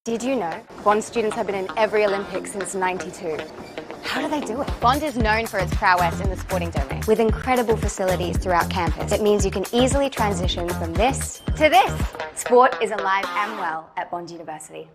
Did you know Bond students have been in every Olympics since '92? How do they do it? Bond is known for its prowess in the sporting domain. With incredible facilities throughout campus, it means you can easily transition from this to this. Sport is alive and well at Bond University.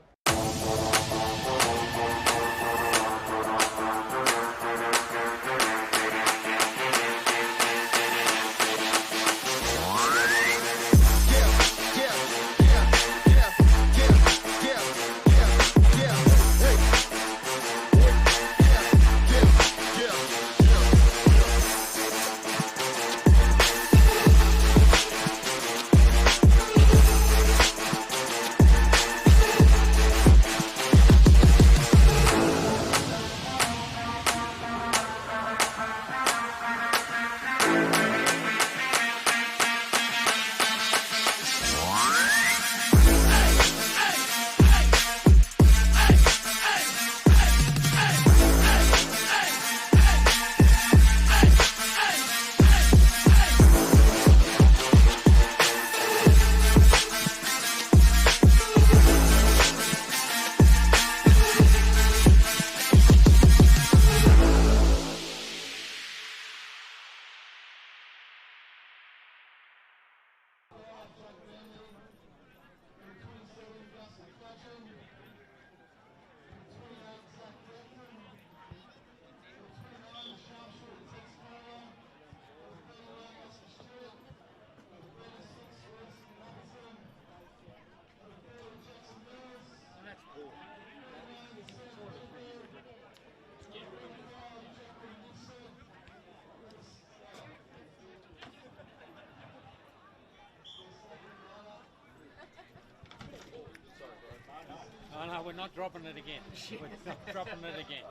Oh no, we're not dropping it again. We're not dropping it again.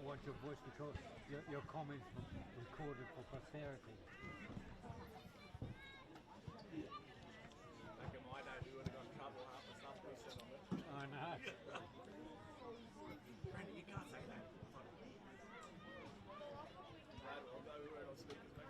don't want your voice because your comments were recorded for posterity. Back in my day, we would have got in trouble half the stuff we said on it. I know. Randy, you can't say that. I'll go where I'll speak as much.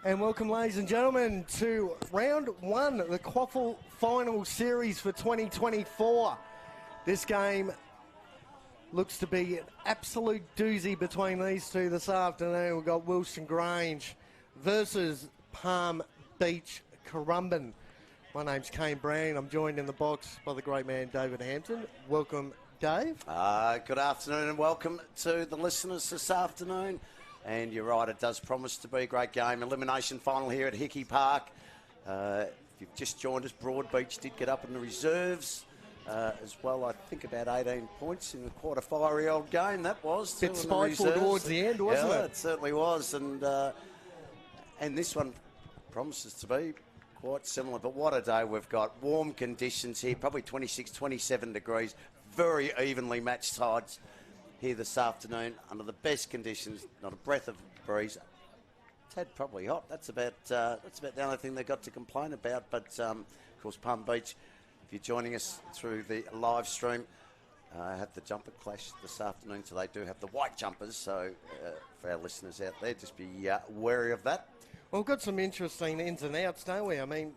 And welcome, ladies and gentlemen, to round one of the QAFL final series for 2024. This game looks to be an absolute doozy between these two this afternoon. We've got Wilston Grange versus Palm Beach Currumbin. My name's Kane Brand. I'm joined in the box by the great man David Hampton. Welcome, Dave. Good afternoon and welcome to the listeners this afternoon. And you're right, it does promise to be a great game. Elimination final here at Hickey Park. If you've just joined us, Broadbeach did get up in the reserves as well. I think about 18 points in the quarter fiery old game. That was. Bit spiteful towards the end, wasn't it? It certainly was. And this one promises to be quite similar. But what a day we've got. Warm conditions here, probably 26, 27 degrees. Very evenly matched sides here this afternoon under the best conditions, not a breath of breeze. It's had probably hot. That's about the only thing they've got to complain about. But of course, Palm Beach, if you're joining us through the live stream, have the jumper clash this afternoon. So they do have the white jumpers. So for our listeners out there, just be wary of that. Well, we've got some interesting ins and outs, don't we? I mean,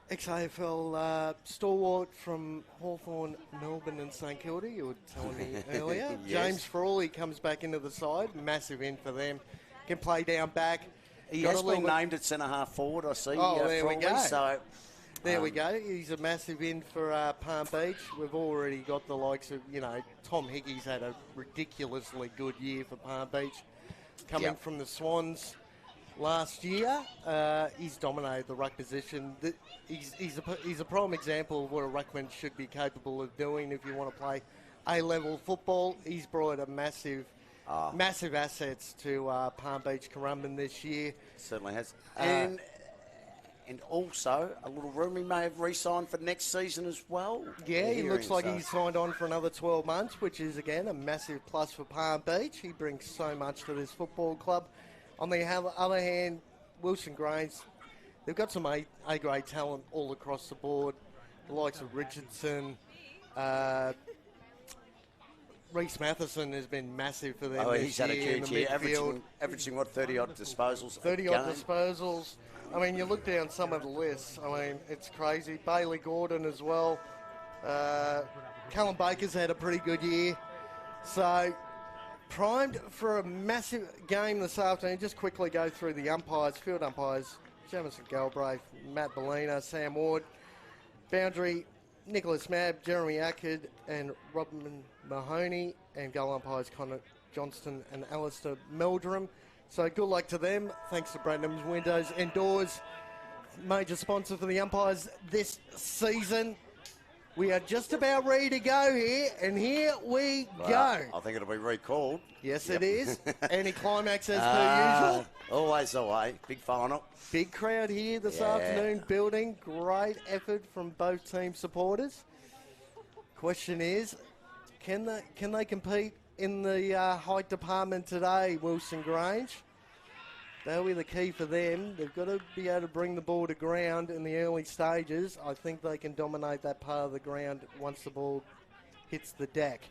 ex-AFL stalwart from Hawthorn, Melbourne and St Kilda, you were telling me earlier. Yes. James Frawley comes back into the side. Massive in for them. Can play down back. He has been named at centre-half forward, I see. Oh, there we go. So, there we go. He's a massive in for Palm Beach. We've already got the likes of, Tom Hickey's had a ridiculously good year for Palm Beach. Coming from the Swans last year, he's dominated the ruck position. He's a prime example of what a ruckman should be capable of doing if you want to play A-level football. He's brought a massive assets to Palm Beach Currumbin this year. Certainly has. And also, a little rumour he may have re-signed for next season as well. Yeah, he looks like he's signed on for another 12 months, which is, again, a massive plus for Palm Beach. He brings so much to this football club. On the other hand, Wilston Grange, they've got some A-grade talent all across the board. The likes of Richardson, Reece Matheson has been massive for them this he's had a huge year, averaging what, 30-odd disposals? 30-odd disposals. I mean, you look down some of the lists. I mean, it's crazy. Bailey Gordon as well. Callum Baker's had a pretty good year. So, primed for a massive game this afternoon. Just quickly go through the umpires, field umpires. Jamison Galbraith, Matt Bellina, Sam Ward. Boundary, Nicholas Mabb, Jeremy Ackard and Robin Mahoney. And goal umpires Connor Johnston and Alistair Meldrum. So good luck to them. Thanks to Bradham's Windows and Doors, major sponsor for the umpires this season. We are just about ready to go here, and here we go. I think it'll be recalled. Yes, it is. Anti-climax as per usual. Always the way. Big final. Big crowd here this afternoon building. Great effort from both team supporters. Question is, can they compete in the height department today, Wilston Grange? That'll be the key for them. They've got to be able to bring the ball to ground in the early stages. I think they can dominate that part of the ground once the ball hits the deck.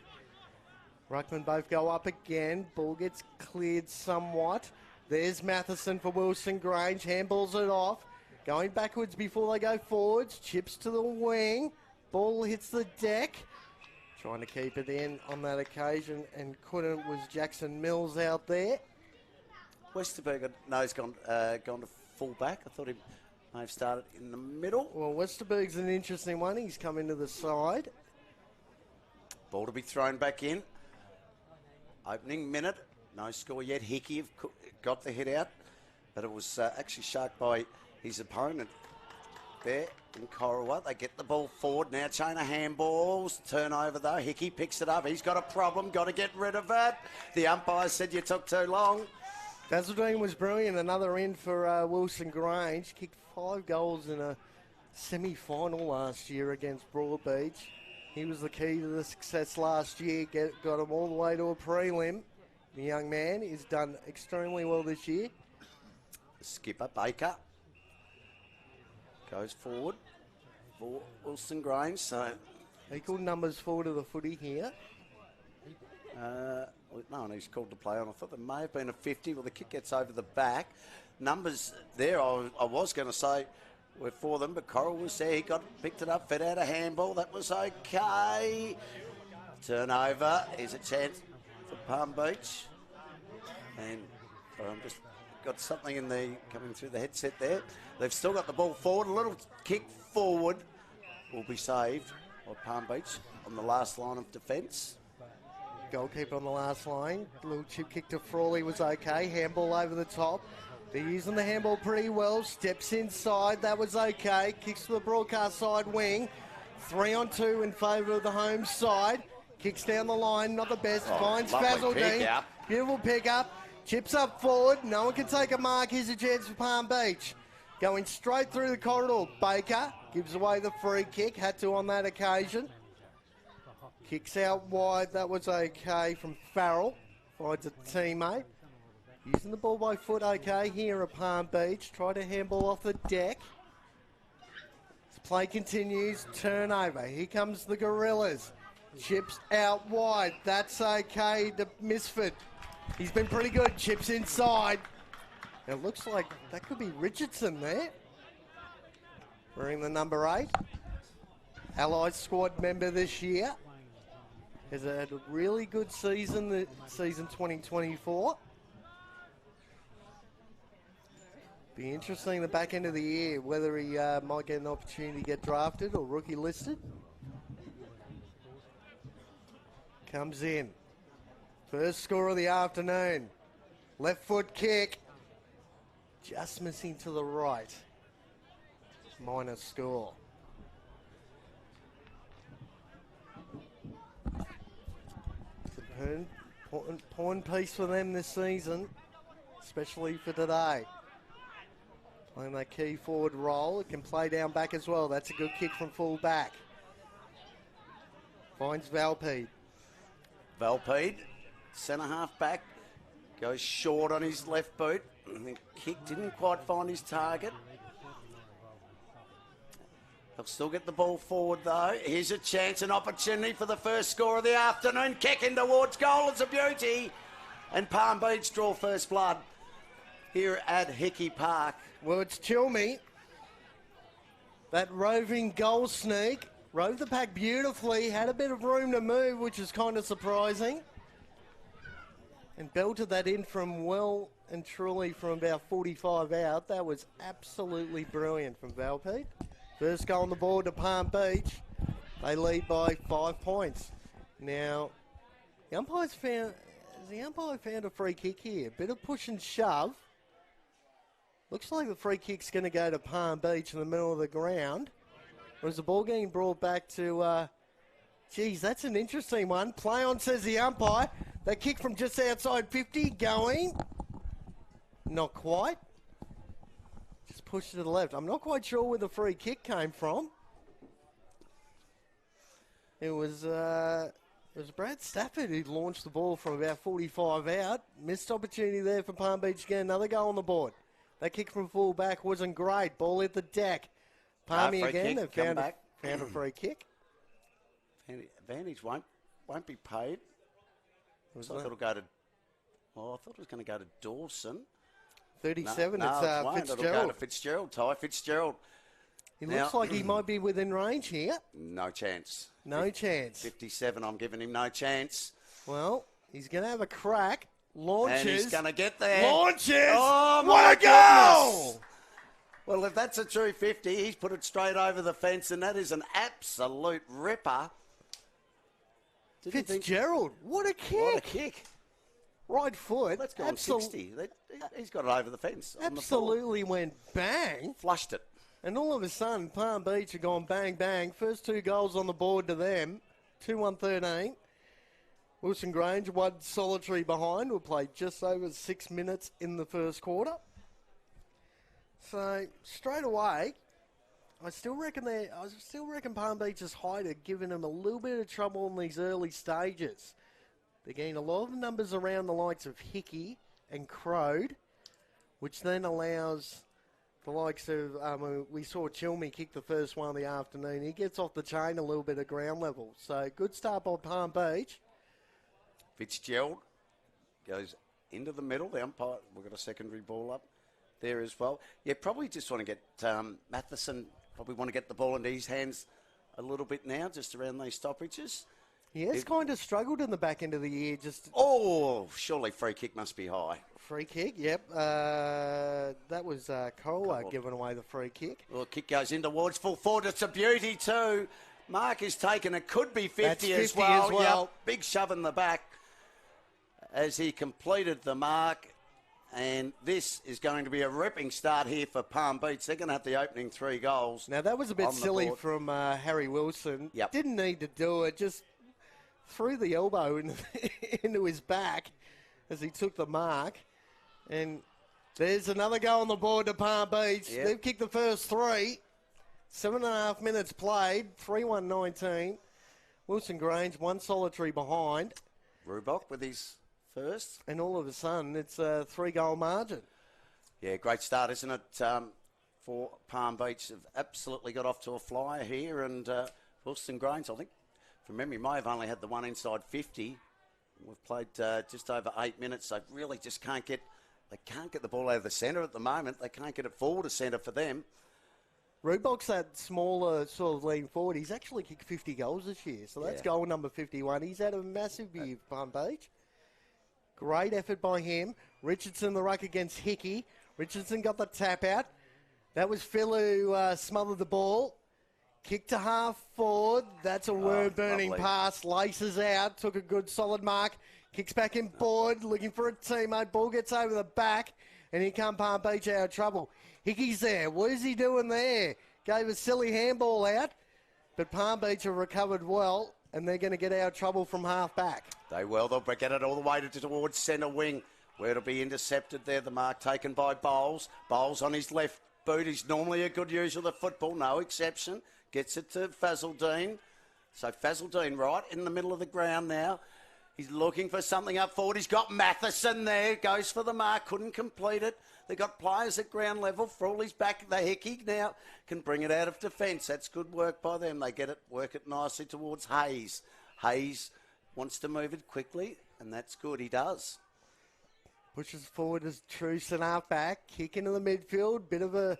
Ruckman both go up again. Ball gets cleared somewhat. There's Matheson for Wilston Grange. Handballs it off. Going backwards before they go forwards. Chips to the wing. Ball hits the deck. Trying to keep it in on that occasion and couldn't was Jackson Mills out there. Westerberg, no, he's gone to full back. I thought he may have started in the middle. Well, Westerberg's an interesting one. He's come into the side. Ball to be thrown back in. Opening minute. No score yet. Hickey have got the hit out. But it was actually sharked by his opponent there in Corowa. They get the ball forward. Now chain of handballs. Turnover though. Hickey picks it up. He's got a problem. Got to get rid of it. The umpire said you took too long. Dazzledine was brilliant. Another in for Wilston Grange. Kicked 5 goals in a semi-final last year against Broadbeach. He was the key to the success last year. Got him all the way to a prelim. The young man has done extremely well this year. Skipper Baker goes forward for Wilston Grange. So equal numbers forward of the footy here. No one he's called to play on. I thought there may have been a 50. Well, the kick gets over the back. Numbers there, I was going to say were for them, but Coral was there. He picked it up, fed out a handball. That was okay. Turnover. Here's a chance for Palm Beach. And I'm just got something in the coming through the headset there. They've still got the ball forward. A little kick forward will be saved by Palm Beach on the last line of defence. Goalkeeper on the last line. Little chip kick to Frawley was okay. Handball over the top. They're using the handball pretty well. Steps inside. That was okay. Kicks to the broadcast side wing. 3-on-2 in favour of the home side. Kicks down the line. Not the best. Finds Fazeldine. Beautiful pick up. Chips up forward. No one can take a mark. Here's a chance for Palm Beach. Going straight through the corridor. Baker gives away the free kick. Had to on that occasion. Kicks out wide. That was okay from Farrell. Finds a teammate. Using the ball by foot okay here at Palm Beach. Try to handball off the deck. As play continues. Turnover. Here comes the Gorillas. Chips out wide. That's okay to Misfit. He's been pretty good. Chips inside. It looks like that could be Richardson there. Wearing the number 8. Allied squad member this year. Has had a really good season, the season 2024. Be interesting the back end of the year, whether he might get an opportunity to get drafted or rookie listed. Comes in. First score of the afternoon. Left foot kick. Just missing to the right. Minor score. Important piece for them this season, especially for today. Playing that key forward role. It can play down back as well. That's a good kick from full back. Finds Valpede. Valpede, centre half back, goes short on his left boot. And the kick didn't quite find his target. They'll still get the ball forward though. Here's a chance, an opportunity for the first score of the afternoon. Kicking towards goal, it's a beauty. And Palm Beach draw first blood here at Hickey Park. Well, it's Chilmy. That roving goal sneak. Rode the pack beautifully. Had a bit of room to move, which is kind of surprising. And belted that in from well and truly from about 45 out. That was absolutely brilliant from Valpede. First goal on the board to Palm Beach. They lead by 5 points. Now, the umpire found a free kick here. Bit of push and shove. Looks like the free kick's going to go to Palm Beach in the middle of the ground. Or is the ball getting brought back to... geez, that's an interesting one. Play on, says the umpire. They kick from just outside 50, going. Not quite. Just pushed to the left. I'm not quite sure where the free kick came from. It was Brad Stafford who launched the ball from about 45 out. Missed opportunity there for Palm Beach to get another goal on the board. That kick from full back wasn't great. Ball hit the deck. Palmy again. They found a free kick. Advantage won't be paid. So I thought it was going to go to Dawson. 37. No, it's it won't. Fitzgerald. It'll go to Fitzgerald. Ty Fitzgerald. He looks like he might be within range here. No chance. No chance. 57. I'm giving him no chance. Well, he's going to have a crack. Launches. And he's going to get there. Launches. Oh, what a goal! Well, if that's a true 50, he's put it straight over the fence, and that is an absolute ripper. Fitzgerald, what a kick. What a kick. Right foot. Let's go on 60. He's got it over the fence. Absolutely went bang. Flushed it. And all of a sudden, Palm Beach have gone bang, bang. First 2 goals on the board to them. 2-1-13. Wilson Grange, one solitary behind. We played just over 6 minutes in the first quarter. So, straight away, I still reckon Palm Beach's height are giving them a little bit of trouble in these early stages. They're getting a lot of numbers around the likes of Hickey and Crode, which then allows the likes of, we saw Chilmy kick the first one of the afternoon. He gets off the chain a little bit of ground level. So, good start by Palm Beach. Fitzgerald goes into the middle. The umpire, we've got a secondary ball up there as well. Yeah, probably just want to get Matheson, probably want to get the ball into his hands a little bit now, just around these stoppages. He has kind of struggled in the back end of the year. Surely free kick must be high. Free kick, yep. That was Kola giving away the free kick. Well, kick goes in towards full forward. It's a beauty too. Mark is taken. It could be 50 as well. Yep. Big shove in the back as he completed the mark. And this is going to be a ripping start here for Palm Beach. They're going to have the opening 3 goals. Now, that was a bit silly from Harry Wilson. Yep. Didn't need to do it. Just threw the elbow into his back as he took the mark. And there's another goal on the board to Palm Beach. Yep. They've kicked the first 3. 7.5 minutes played. 3-1-19. Wilson Grange, one solitary behind. Rubok with his first. And all of a sudden, it's a 3-goal margin. Yeah, great start, isn't it, for Palm Beach? Have absolutely got off to a flyer here. And Wilson Grange, I think, from memory, may have only had the one inside 50. We've played just over 8 minutes. They really just can't get the ball out of the centre at the moment. They can't get it forward to centre for them. Rubok's that smaller sort of lean forward. He's actually kicked 50 goals this year. So that's goal number 51. He's had a massive year for Palm Beach. Great effort by him. Richardson the ruck against Hickey. Richardson got the tap out. That was Phil who smothered the ball. Kick to half forward. That's a word-burning pass. Laces out. Took a good solid mark. Kicks back in board. Looking for a teammate. Ball gets over the back. And here come Palm Beach out of trouble. Hickey's there. What is he doing there? Gave a silly handball out. But Palm Beach have recovered well. And they're going to get out of trouble from half back. They will. They'll get it all the way towards centre wing, where it'll be intercepted there. The mark taken by Bowles. Bowles on his left boot. He's normally a good user of the football, no exception. Gets it to Fazaldine. So Fazaldine right in the middle of the ground now. He's looking for something up forward. He's got Matheson there. Goes for the mark. Couldn't complete it. They've got players at ground level. Frawley's back. The Hickey now can bring it out of defence. That's good work by them. They work it nicely towards Hayes. Hayes wants to move it quickly, and that's good. He does. Pushes forward as true centre back. Kick into the midfield. Bit of a...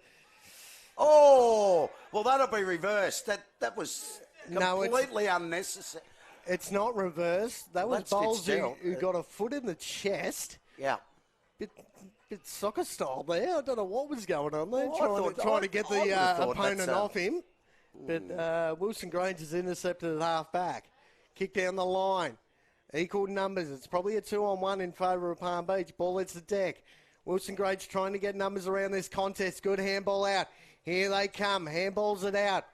Oh! Well, that'll be reversed. That was completely unnecessary. It's not reversed. That was Bowles who got a foot in the chest. Yeah. Bit soccer style there. I don't know what was going on there. Trying to get the opponent off him. But Wilson Grange has intercepted at half back. Kick down the line. Equal numbers. It's probably a 2-on-1 in favour of Palm Beach. Ball hits the deck. Wilson Grange trying to get numbers around this contest. Good handball out. Here they come. Handballs it out.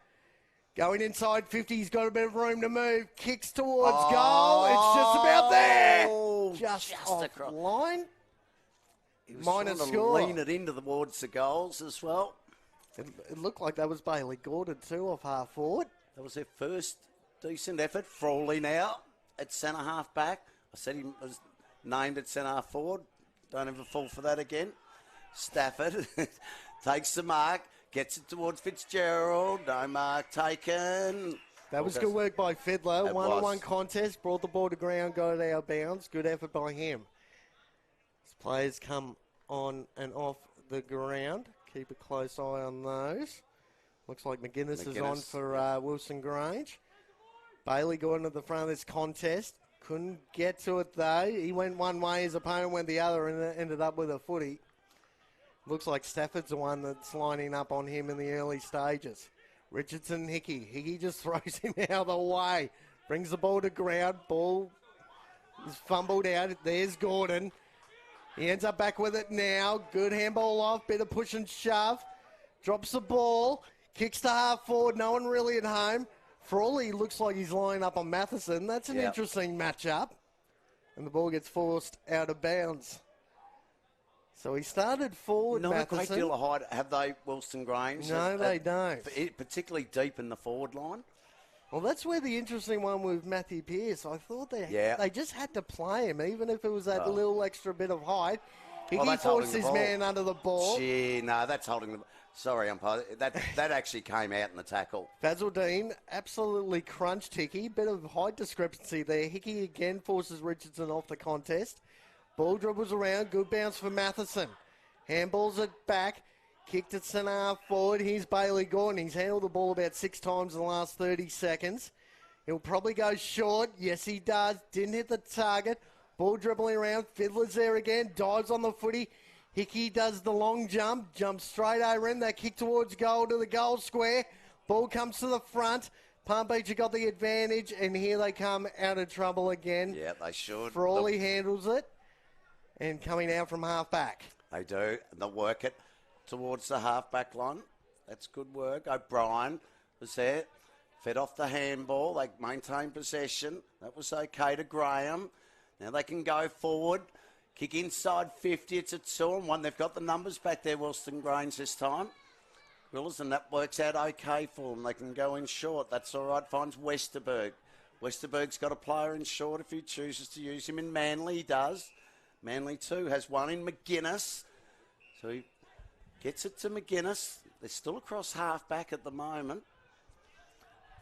Going inside 50, he's got a bit of room to move. Kicks towards goal. It's just about there. Just off across line. He was Minor trying to score. lean it into towards the goals as well. It looked like that was Bailey Gordon too, off half forward. That was their first decent effort. Frawley now at centre half back. I said he was named at centre half forward. Don't ever fall for that again. Stafford takes the mark, gets it towards Fitzgerald. No mark taken. That was good work by Fiddler. It One-on-one was. contest, brought the ball to ground, got it out of bounds. Good effort by him. As players come on and off the ground, keep a close eye on those. Looks like McGuinness is on for Wilson Grange. Bailey Gordon at the front of this contest. Couldn't get to it though. He went one way, his opponent went the other, and ended up with a footy. Looks like Stafford's the one that's lining up on him in the early stages. Richardson, Hickey. Hickey just throws him out of the way. Brings the ball to ground. Ball is fumbled out. There's Gordon. He ends up back with it now. Good handball off. Bit of push and shove. Drops the ball. Kicks to half forward. No one really at home. Frawley looks like he's lining up on Matheson. That's an interesting matchup. And the ball gets forced out of bounds. So he started forward, Not Matheson. a great deal of height, have they, Wilston Grange? No, they don't. Particularly deep in the forward line. Well, that's where the interesting one with Matthew Pearce. I thought they just had to play him, even if it was that little extra bit of height. Hickey forced his man under the ball. Gee, no, that's holding the... Sorry, umpire. That actually came out in the tackle. Fazaldine absolutely crunched Hickey. Bit of height discrepancy there. Hickey again forces Richardson off the contest. Ball dribbles around. Good bounce for Matheson. Handballs it back. Kicked it centre half forward. Here's Bailey Gordon. He's handled the ball about 6 times in the last 30 seconds. He'll probably go short. Yes, he does. Didn't hit the target. Ball dribbling around. Fiddler's there again. Dives on the footy. Hickey does the long jump. Jumps straight over him. They kick towards goal to the goal square. Ball comes to the front. Palm Beach have got the advantage. And here they come out of trouble again. Yeah, they should. Frawley handles it. And coming out from half back. They do. And they'll work it towards the half-back line. That's good work. O'Brien was there. Fed off the handball. They maintained possession. That was okay to Graham. Now they can go forward. Kick inside 50. It's a 2-on-1. They've got the numbers back there, Wilston Grange, this time. Willis, and that works out okay for them. They can go in short. That's all right. Finds Westerberg. Westerberg's got a player in short if he chooses to use him in Manly. He does. Manly, too, has one in McGuinness. So he gets it to McGuinness. They're still across half-back at the moment.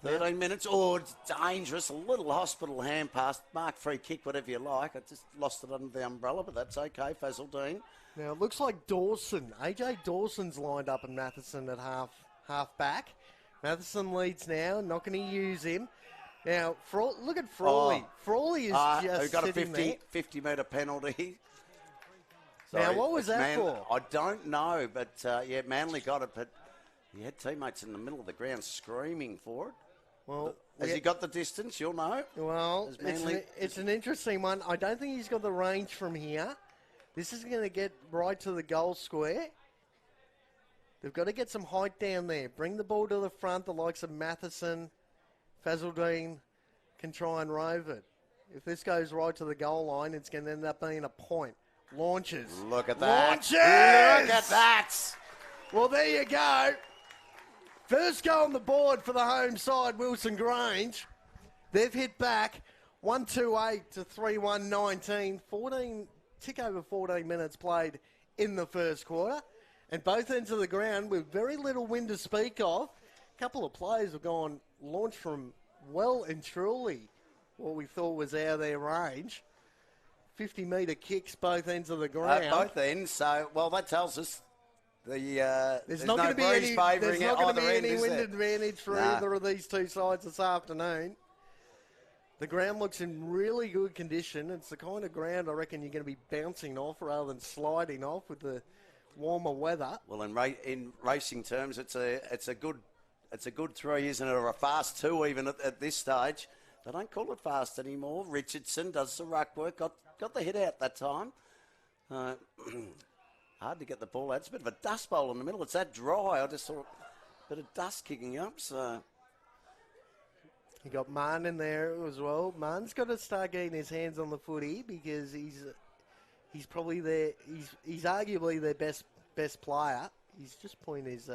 13 minutes. Oh, it's dangerous. A little hospital hand pass. Mark free kick, whatever you like. I just lost it under the umbrella, but that's okay. Fazaldine. Now, it looks like Dawson. AJ Dawson's lined up and Matheson at half back. Matheson leads now. Not going to use him. Now, look at Frawley. Frawley is just got sitting a 50-metre penalty. Now, what was that for? I don't know, but, Manly got it, but he had teammates in the middle of the ground screaming for it. Well, has he got the distance? You'll know. Well, it's an interesting one. I don't think he's got the range from here. This is going to get right to the goal square. They've got to get some height down there. Bring the ball to the front. The likes of Matheson, Fazaldine can try and rove it. If this goes right to the goal line, it's going to end up being a point. Launches. Look at that. Launches! Look at that. Well, there you go. First goal on the board for the home side, Wilson Grange. They've hit back 1-2-8 to 3-1-19. 14, tick over 14 minutes played in the first quarter. And both ends of the ground with very little wind to speak of. A couple of players have gone launched from well and truly what we thought was out of their range. 50-metre kicks both ends of the ground. Both ends. So, well, that tells us there's not going to be any wind there? advantage for either of these two sides this afternoon. The ground looks in really good condition. It's the kind of ground I reckon you're going to be bouncing off rather than sliding off with the warmer weather. Well, in racing terms, it's a good 3, isn't it? Or a fast 2 even at this stage. They don't call it fast anymore. Richardson does the ruck work. Got the hit out that time. Hard to get the ball out. It's a bit of a dust bowl in the middle. It's that dry. I just saw a bit of dust kicking up. So You got Mann in there as well. Mann's got to start getting his hands on the footy because he's probably he's arguably their best player. He's just putting his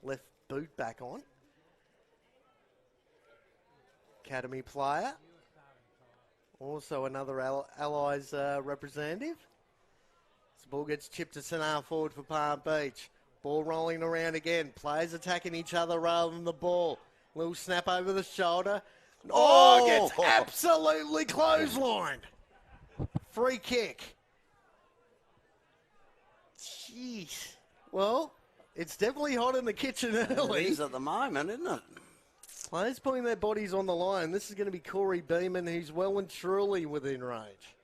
left boot back on. Academy player. Also another Allies representative. This ball gets chipped to centre forward for Palm Beach. Ball rolling around again. Players attacking each other rather than the ball. Little snap over the shoulder. Oh, gets absolutely clotheslined. Free kick. Jeez. Well, it's definitely hot in the kitchen early. It is at the moment, isn't it? Players putting their bodies on the line. This is going to be Corey Beeman, who's well and truly within range.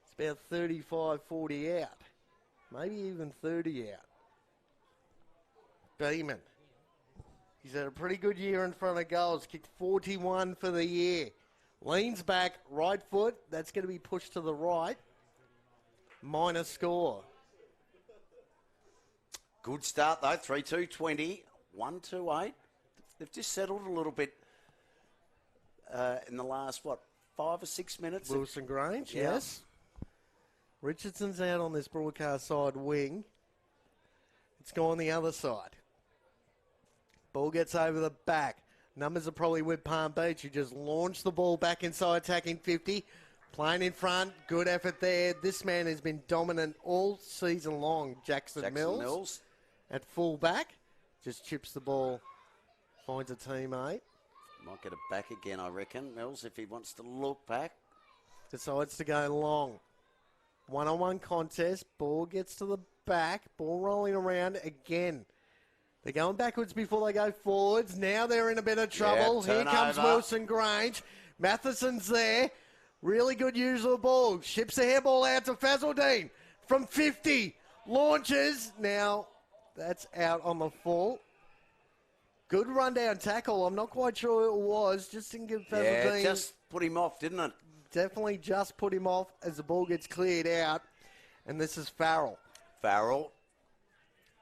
It's about 35, 40 out. Maybe even 30 out. Beeman. He's had a pretty good year in front of goals. Kicked 41 for the year. Leans back, right foot. That's going to be pushed to the right. Minor score. Good start, though. 3-2-20. 1-2-8. They've just settled a little bit in the last, 5 or 6 minutes? Wilson Grange, yes. Richardson's out on this broadcast side wing. It's gone the other side. Ball gets over the back. Numbers are probably with Palm Beach, who just launched the ball back inside attacking 50. Playing in front, good effort there. This man has been dominant all season long. Jackson Mills at full back. Just chips the ball, finds a teammate. Might get it back again, I reckon, Mills, if he wants to look back. Decides to go long. One-on-one contest. Ball gets to the back. Ball rolling around again. They're going backwards before they go forwards. Now they're in a bit of trouble. Yeah, here comes Wilson Grange. Matheson's there. Really good use of the ball. Ships the hairball out to Fazaldine from 50. Launches. Now that's out on the full. Good rundown tackle. I'm not quite sure who it was. Just didn't give Fazaldine. Yeah, just put him off, didn't it? Definitely just put him off as the ball gets cleared out. And this is Farrell.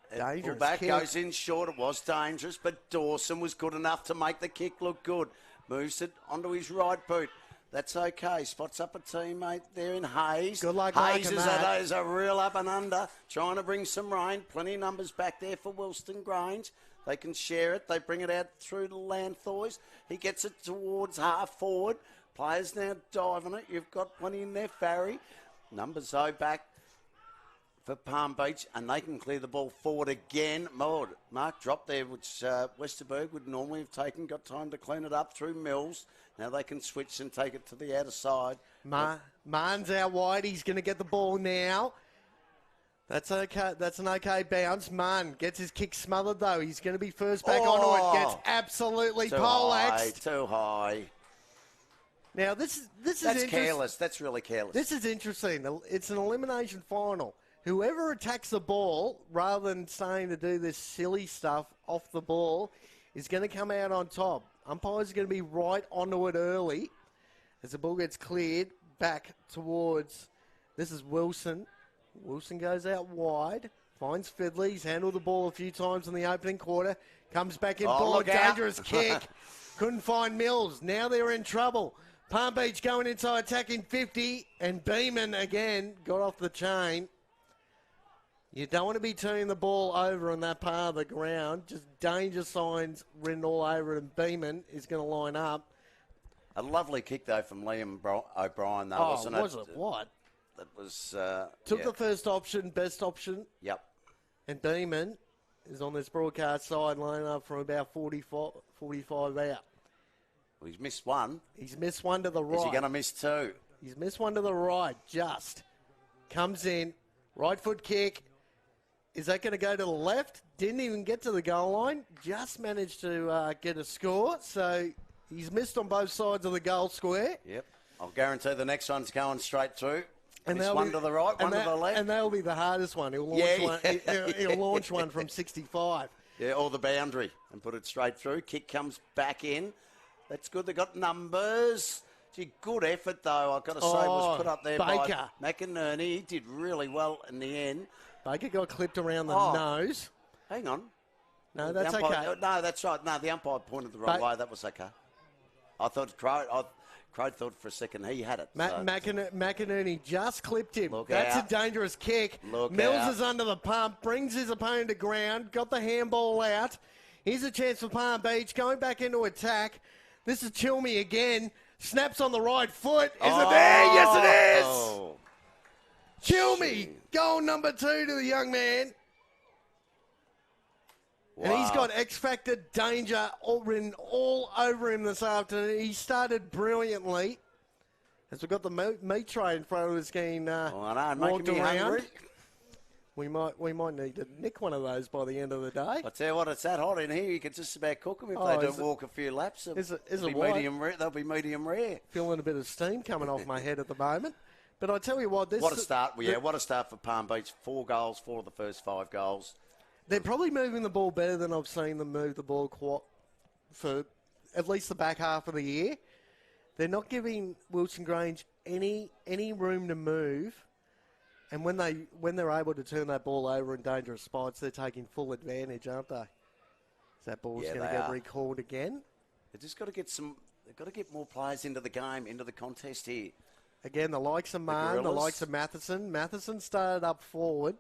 Dangerous Fullback kick. goes in short. It was dangerous, but Dawson was good enough to make the kick look good. Moves it onto his right boot. That's okay. Spots up a teammate there in Hayes. Good luck Hayes liking that. is a real up and under, trying to bring some rain. Plenty of numbers back there for Wilston Grange. They can share it. They bring it out through to Lanthois. He gets it towards half forward. Players now diving it. You've got plenty in there, Farry. Numbers though back for Palm Beach, and they can clear the ball forward again. Mark dropped there, which Westerberg would normally have taken. Got time to clean it up through Mills. Now they can switch and take it to the outer side. Marn's out wide. He's going to get the ball now. That's okay. That's an okay bounce. Marn gets his kick smothered, though. He's going to be first back onto it. Gets absolutely poleaxed. Too high. Now, this is That's careless. That's really careless. This is interesting. It's an elimination final. Whoever attacks the ball, rather than saying to do this silly stuff off the ball, is going to come out on top. Umpires are going to be right onto it early as the ball gets cleared back towards, this is Wilson. Wilson goes out wide, finds Fidley. He's handled the ball a few times in the opening quarter. Comes back in, ball, dangerous kick. Couldn't find Mills. Now they're in trouble. Palm Beach going inside attacking 50, and Beeman again got off the chain. You don't want to be turning the ball over on that part of the ground. Just danger signs written all over it, and Beeman is going to line up. A lovely kick, though, from Liam O'Brien, though, wasn't it? Was it? What? That was... Took the first option, best option. Yep. And Beeman is on this broadcast side, lining up from about 45 out. Well, he's missed one. He's missed one to the right. Is he going to miss two? He's missed one to the right, just. Comes in, right foot kick. Is that going to go to the left? Didn't even get to the goal line. Just managed to get a score. So he's missed on both sides of the goal square. Yep. I'll guarantee the next one's going straight through. And one to the right, one to the left. And that'll be the hardest one. He'll launch one. He'll launch one from 65. Yeah, or the boundary and put it straight through. Kick comes back in. That's good. They got numbers. Gee, good effort, though, I've got to say, was put up there Baker. by McInerney. He did really well in the end. Baker got clipped around the nose. Hang on. No, that's okay. No, that's right. No, the umpire pointed the wrong way. That was okay. I thought Crow thought for a second he had it. McInerney just clipped him. Look That's out. a dangerous kick. Look Mills out. is under the pump, brings his opponent to ground, got the handball out. Here's a chance for Palm Beach, going back into attack. This is Chilmy again. Snaps on the right foot. Is it there? Yes, it is. Oh. Chilmy, goal number 2 to the young man. And he's got X-Factor danger written all over him this afternoon. He started brilliantly. As we've got the meat tray in front of us getting I know, walked making me around. hungry. We might need to nick one of those by the end of the day. I tell you what, it's that hot in here. You can just about cook them if Oh, they is don't it- walk a few laps. is it They'll be white? medium rare. They'll be medium rare. Feeling a bit of steam coming off my head at the moment. But I tell you what, What a start! What a start for Palm Beach. 4 goals, 4 of the first 5 goals. they're probably moving the ball better than I've seen them move the ball for at least the back half of the year. They're not giving Wilson Grange any room to move. And when they're able to turn that ball over in dangerous spots, they're taking full advantage, aren't they? That ball's Yeah, going to they get are. recalled again. They've just got to get They've got to get more players into the game, into the contest here. Again, the likes of Mann, the Gorillas. likes of Matheson. Matheson started up forward.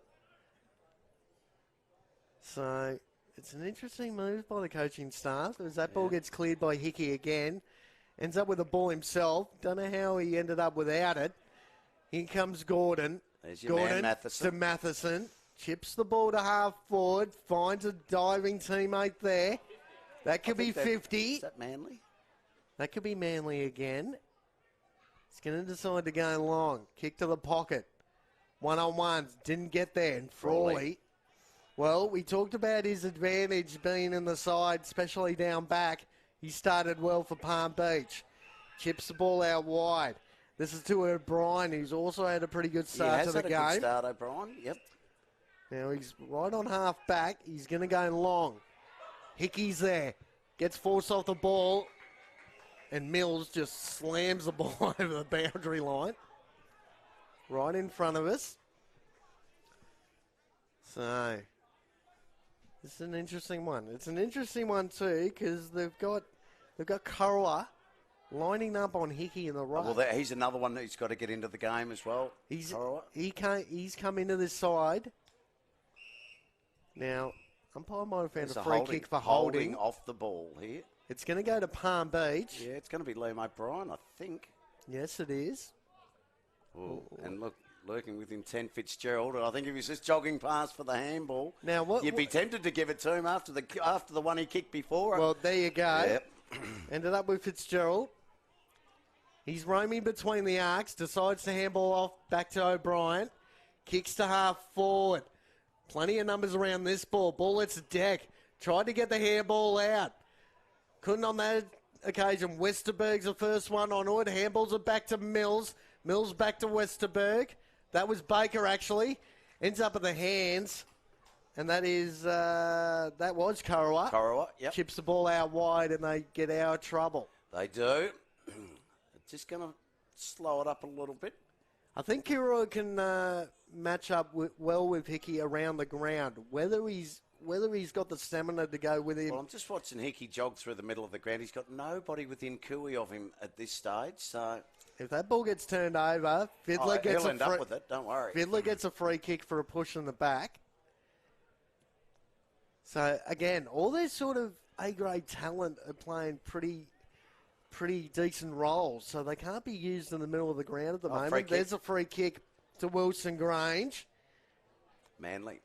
So it's an interesting move by the coaching staff as that ball gets cleared by Hickey again. Ends up with the ball himself. Don't know how he ended up without it. Here comes Gordon. There's your man, Matheson. To Matheson. Chips the ball to half forward. Finds a diving teammate there. That could be 50. Is that Manly? That could be Manly again. He's going to decide to go long. Kick to the pocket. One-on-ones. Didn't get there. And Frawley. Well, we talked about his advantage being in the side, especially down back. He started well for Palm Beach. Chips the ball out wide. This is to O'Brien, who's also had a pretty good start to the He game. has had a good start, O'Brien. Yep. Now he's right on half back. He's going to go long. Hickey's there. Gets forced off the ball. And Mills just slams the ball over the boundary line. Right in front of us. So, this is an interesting one. It's an interesting one too because they've got Currumbin lining up on Hickey in the right. Well, he's another one who's got to get into the game as well. He's come into this side. Now, umpire might have found There's a free kick for holding. off the ball here. It's going to go to Palm Beach. Yeah, it's going to be Liam O'Brien, I think. Yes, it is. Ooh. And look, lurking within 10, Fitzgerald. I think if he's just jogging past for the handball, Now, you'd be tempted to give it to him after the one he kicked before. Well, there you go. Yep. Ended up with Fitzgerald. He's roaming between the arcs, decides to handball off back to O'Brien. Kicks to half forward. Plenty of numbers around this ball. Ball hits the deck. Tried to get the handball out. Couldn't on that occasion. Westerberg's the first one on it. Handballs it back to Mills. Mills back to Westerberg. That was Baker, actually. Ends up at the hands. And that was Currumbin. Currumbin, yep. Chips the ball out wide and they get out of trouble. They do. Just going to slow it up a little bit. I think Currumbin can match up well with Hickey around the ground. Whether he's got the stamina to go with him. Well, I'm just watching Hickey jog through the middle of the ground. He's got nobody within cooey of him at this stage. So If that ball gets turned over, Fiddler gets he'll end up with it. Don't worry. Fiddler gets a free kick for a push in the back. So again, all this sort of A-grade talent are playing pretty decent roles. So they can't be used in the middle of the ground at the free moment. kick. There's a free kick to Wilson Grange. Manly.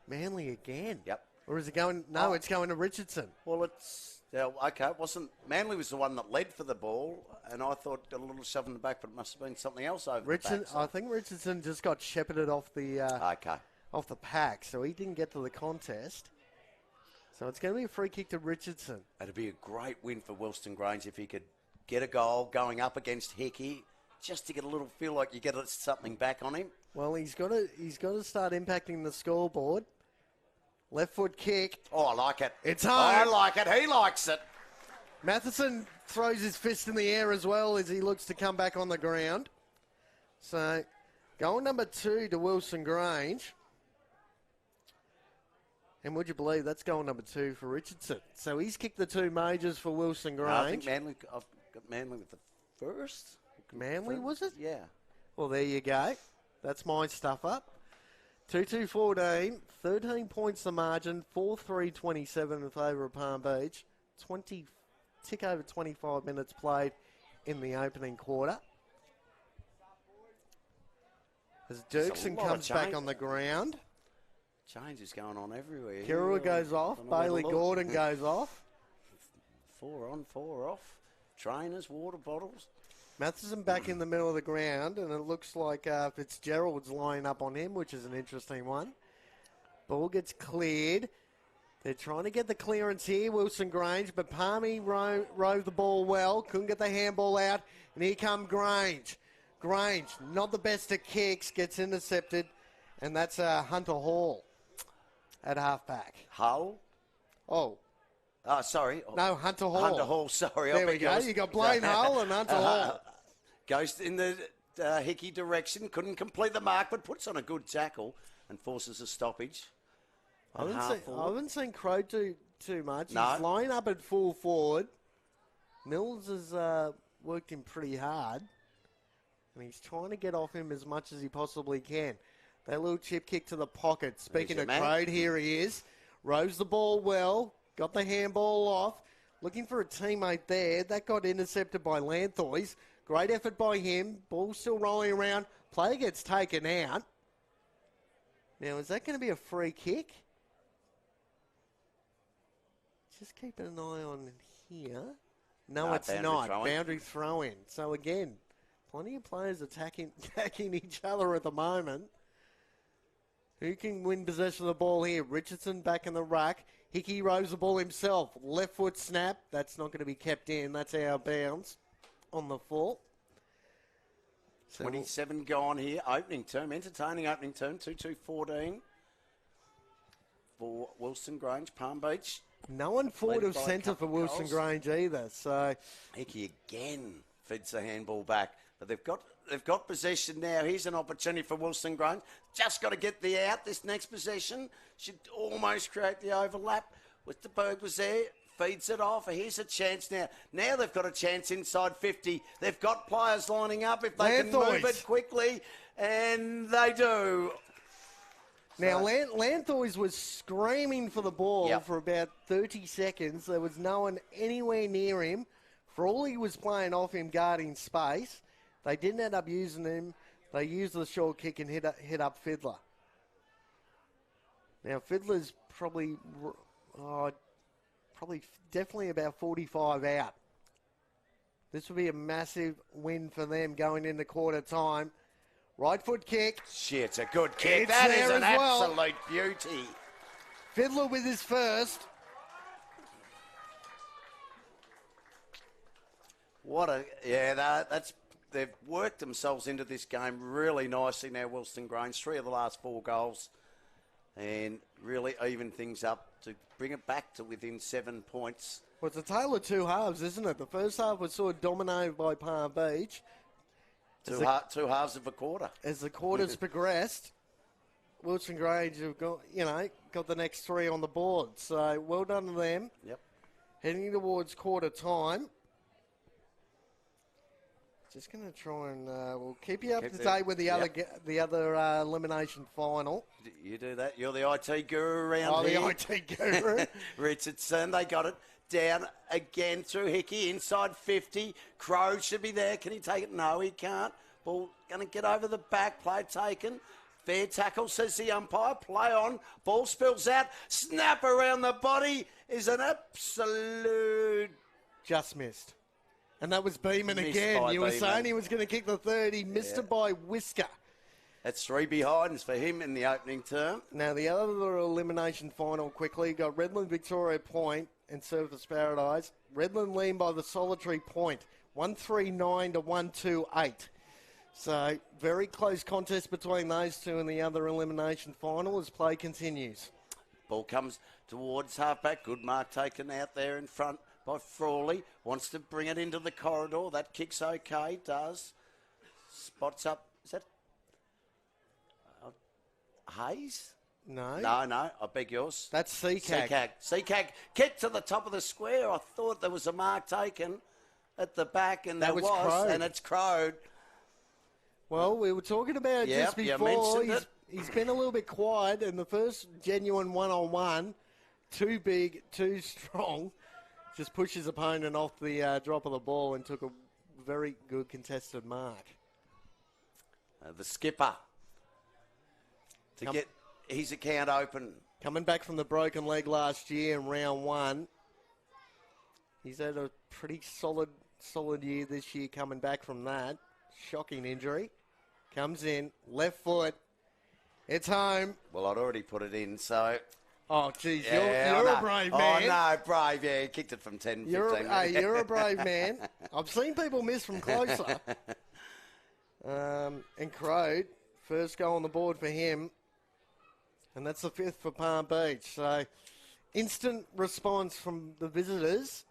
Manly again. Yep. Or is it going? No, it's going to Richardson. Well, it's okay. It wasn't Manly was the one that led for the ball, and I thought got a little shove in the back, but it must have been something else over the back. I think Richardson just got shepherded off the Okay. off the pack, so he didn't get to the contest. So it's going to be a free kick to Richardson. It'd be a great win for Wilston Grange if he could get a goal going up against Hickey, just to get a little feel like you get something back on him. Well, he's got to start impacting the scoreboard. Left foot kick. Oh, I like it. It's home. I like it. He likes it. Matheson throws his fist in the air as well as he looks to come back on the ground. So, goal number 2 to Wilson Grange. And would you believe that's goal number 2 for Richardson? So he's kicked the 2 majors for Wilson Grange. I think Manly Got Manly with the first. Manly, was it? Yeah. Well, there you go. That's my stuff up. 2-2-14, 13 points the margin, 4-3-27 in favour of Palm Beach. Tick over 25 minutes played in the opening quarter. As Dirksen comes back on the ground. Change is going on everywhere. Kirua goes off. Bailey Gordon goes off. 4 on, 4 off. Trainers, water bottles. Matheson back in the middle of the ground, and it looks like Fitzgerald's lining up on him, which is an interesting one. Ball gets cleared. They're trying to get the clearance here, Wilston Grange, but Palmy rove the ball well, couldn't get the handball out, and here come Grange. Grange, not the best at kicks, gets intercepted, and that's Hunter Hall at halfback. Hull? Oh. Sorry. No, Hunter Hall. Hunter Hall, sorry. There we go. You got Blaine Hull and Hunter Hall. Goes in the Hickey direction, couldn't complete the mark, but puts on a good tackle and forces a stoppage. I haven't seen Crow do too much. No. He's lining up at full forward. Mills has worked him pretty hard. And he's trying to get off him as much as he possibly can. That little chip kick to the pocket. Speaking of Crow, here he is. Rows the ball well. Got the handball off. Looking for a teammate there. That got intercepted by Lanthois. Great effort by him. Ball still rolling around. Player gets taken out. Now, is that going to be a free kick? Just keeping an eye on here. No, it's not. Boundary throw-in. So, again, plenty of players attacking each other at the moment. Who can win possession of the ball here? Richardson back in the ruck. Hickey rows the ball himself. Left foot snap. That's not going to be kept in. That's our bounds on the full. 27 gone here. Opening term. Entertaining opening term. 2-2-14 for Wilston Grange, Palm Beach. No one forward of centre for Wilston Grange either. So Hickey again feeds the handball back. But they've got possession now. Here's an opportunity for Wilston Grange. Just got to get the out. This next possession should almost create the overlap. With the Berg was there. Feeds it off. Here's a chance now. Now they've got a chance inside 50. They've got players lining up if they can move it quickly. And they do. Now, Lanthois was screaming for the ball for about 30 seconds. There was no one anywhere near him. For all he was playing off him guarding space, they didn't end up using him. They used the short kick and hit up Fiddler. Now, Fiddler's probably definitely about 45 out. This would be a massive win for them going into quarter time. Right foot kick. Shit, it's a good kick. That is an absolute beauty. Fiddler with his first. They've worked themselves into this game really nicely now, Wilston Grange. 3 of the last 4 goals. And really even things up to bring it back to within 7 points. Well, it's a tale of two halves, isn't it? The first half was sort of dominated by Palm Beach. Two halves of a quarter. As the quarters progressed, Wilston Grange have got the next 3 on the board. So well done to them. Yep. Heading towards quarter time. Just going to try and we'll keep you up to date with the other elimination final. You do that. You're the IT guru around here. The IT guru. Richardson, they got it down again through Hickey, inside 50. Crow should be there. Can he take it? No, he can't. Ball going to get over the back. Play taken. Fair tackle, says the umpire. Play on. Ball spills out. Snap around the body is an absolute... Just missed. And that was Beeman again. You were saying he was going to kick the third. He missed it by whisker. That's 3 behinds for him in the opening term. Now, the other elimination final quickly. Got Redland Victoria Point and Surface Paradise. Redland lean by the solitary point. 139 to 128. So, very close contest between those two in the other elimination final as play continues. Ball comes towards halfback. Good mark taken out there in front by Frawley. Wants to bring it into the corridor. That kick's okay. Does. Spots up. Is that Hayes? No. No. I beg yours. That's Seacag. Seacag kick to the top of the square. I thought there was a mark taken. at the back, and That there was was, crowed. and it's crowed. Well, we were talking about it Yep, just you before. mentioned it. He's been a little bit quiet, and the first genuine one-on-one, too big, too strong, just pushed his opponent off the drop of the ball and took a very good contested mark. The skipper to get his account open. Coming back from the broken leg last year in round one, he's had a pretty solid year this year coming back from that. Shocking injury. Comes in, left foot. It's home. Well, I'd already put it in, so... Oh, geez, Yeah, you're I a know. brave man. Oh, no, brave, yeah. He kicked it from 10, 15 Hey, you're a brave man. I've seen people miss from closer. And Crode, first goal on the board for him. And that's the fifth for Palm Beach. So, instant response from the visitors.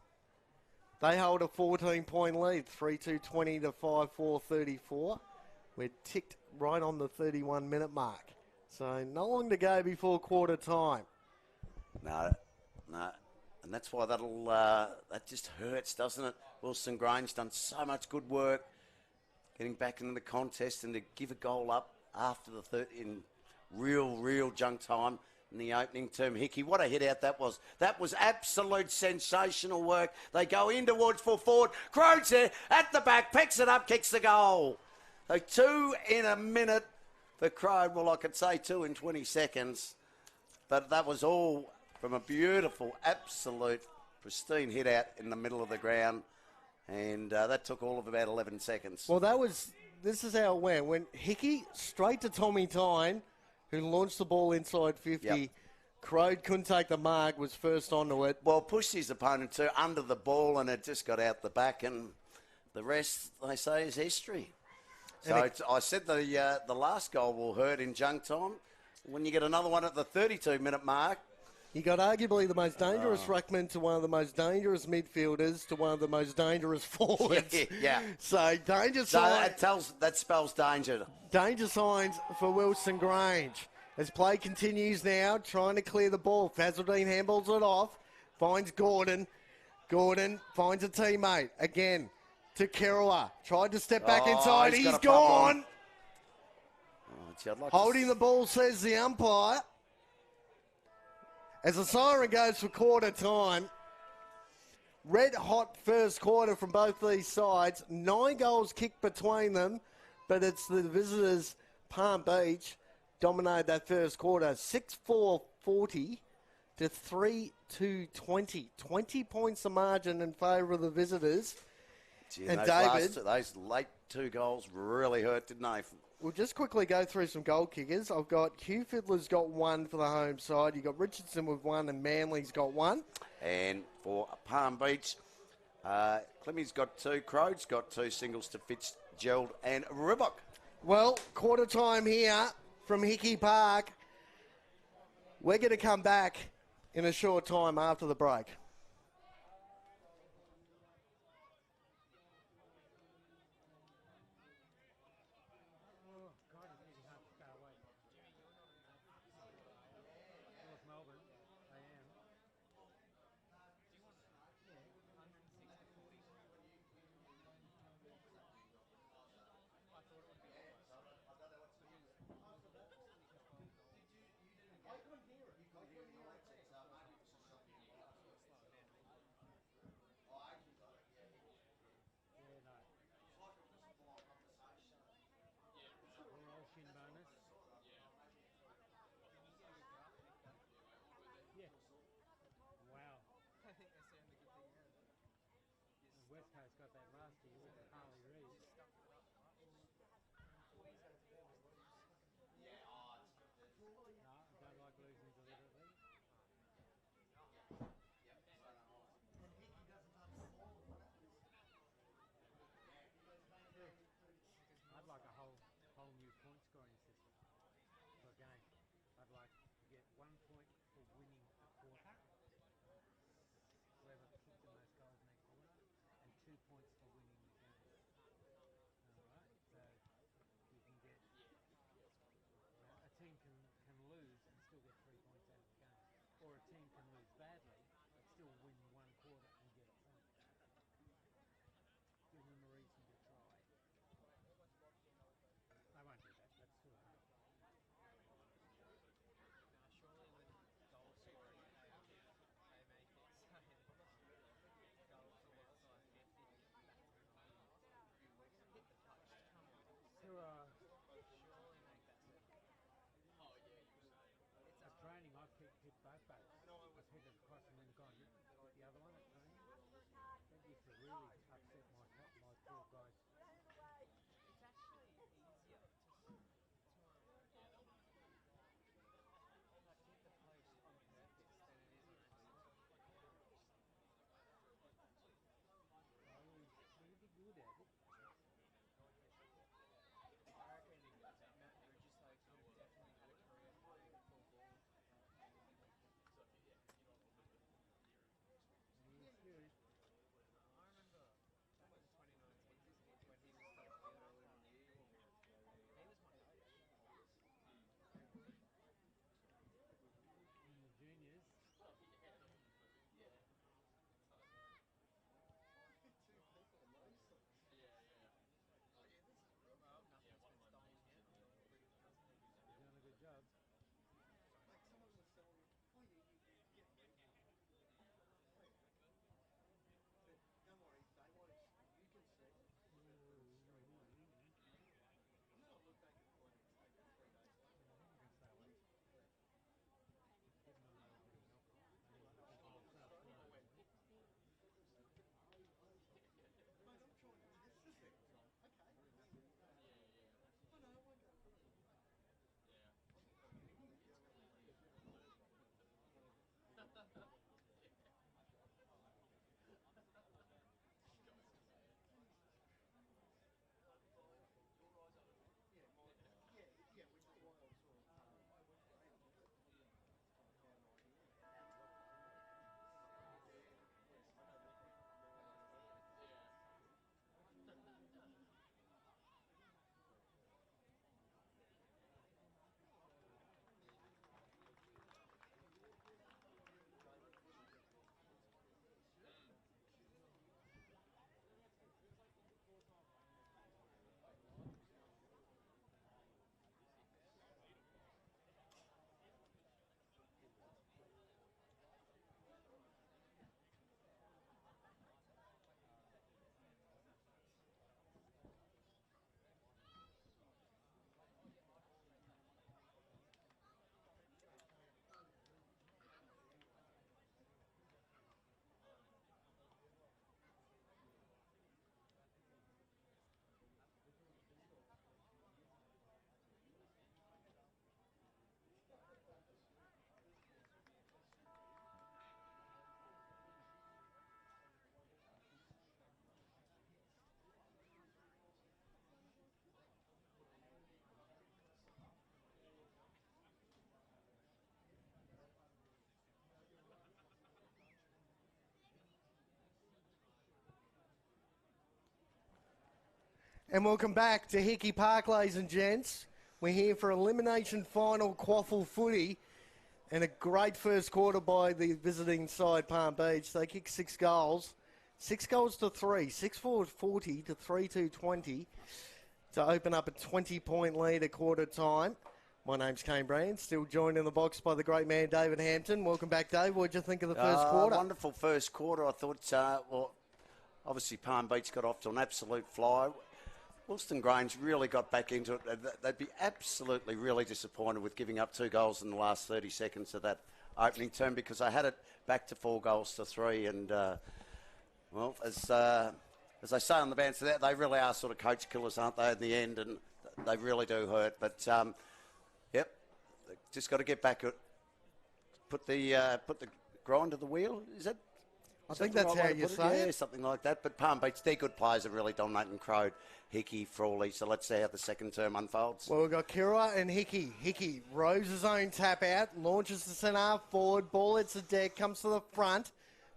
They hold a 14-point lead, 3-2-20 to 5-4-34. We're ticked right on the 31-minute mark. So, not long to go before quarter time. No. And that's why that just hurts, doesn't it? Wilston Grange done so much good work getting back into the contest, and to give a goal up after the third in real junk time in the opening term. Hickey, what a hit out that was. That was absolute sensational work. They go in towards full forward. Crode's there at the back, picks it up, kicks the goal. So 2 in a minute for Crode. Well, I could say 2 in 20 seconds. But that was all from a beautiful, absolute, pristine hit out in the middle of the ground. And that took all of about 11 seconds. Well, this is how it went. Went Hickey straight to Tommy Tyne, who launched the ball inside 50. Yep. Crode couldn't take the mark, was first onto it. Well, pushed his opponent to under the ball, and it just got out the back, and the rest, they say, is history. So I said the last goal will hurt in junk time. When you get another one at the 32-minute mark, He got arguably the most dangerous ruckman to one of the most dangerous midfielders to one of the most dangerous forwards. Yeah. So danger so signs. that spells danger. Danger signs for Wilston Grange. As play continues now, trying to clear the ball. Fazaldine handballs it off, finds Gordon. Gordon finds a teammate again to Kerua. Tried to step back inside. he's He's got a gone. Gee, I'd like to Holding the ball, says the umpire. As the siren goes for quarter time, red hot first quarter from both these sides. 9 goals kicked between them, but it's the visitors, Palm Beach, dominated that first quarter. 6-4-40 to 3-2-20. 20 points the margin in favour of the visitors. Gee, and those David, those late 2 goals really hurt, didn't they? we'll just quickly go through some goal kickers. I've got Hugh Fiddler's got 1 for the home side. You've got Richardson with 1 and Manly's got 1. And for Palm Beach, Clemmy's got 2, Crode's got 2 singles to Fitzgerald and Ribbock. Well, quarter time here from Hickey Park. We're going to come back in a short time after the break. West Coast got that last year with Harley Reid. No, I don't like losing deliberately. I'd like a whole new point scoring system for a game. I'd like to get 1 point for winning a quarter, whoever kicked the most goals in that quarter, and 2 points for winning And welcome back to Hickey Park, ladies and gents. We're here for elimination final QAFL footy. And a great first quarter by the visiting side, Palm Beach. They kicked 6 goals. 6 goals to 3. 6-4-40 to 3-2-20 to open up a 20-point lead at quarter time. My name's Kane Brand, still joined in the box by the great man David Hampton. Welcome back, Dave. What did you think of the first quarter? Wonderful first quarter. I thought, obviously Palm Beach got off to an absolute fly. Wilston Grange really got back into it. They'd be absolutely really disappointed with giving up 2 goals in the last 30 seconds of that opening term, because they had it back to 4 goals to 3. And, as they say on the band, so they really are sort of coach killers, aren't they, in the end? And they really do hurt. But, just got to get back at put the grind to the wheel, is it? I think that's how you say it. Yeah, something like that. But Palm Beach, they're good players, are really dominating Crowd, Hickey, Frawley. So let's see how the second term unfolds. Well, we've got Kira and Hickey. Hickey rows his own tap out, launches the centre half forward, ball hits the deck, comes to the front.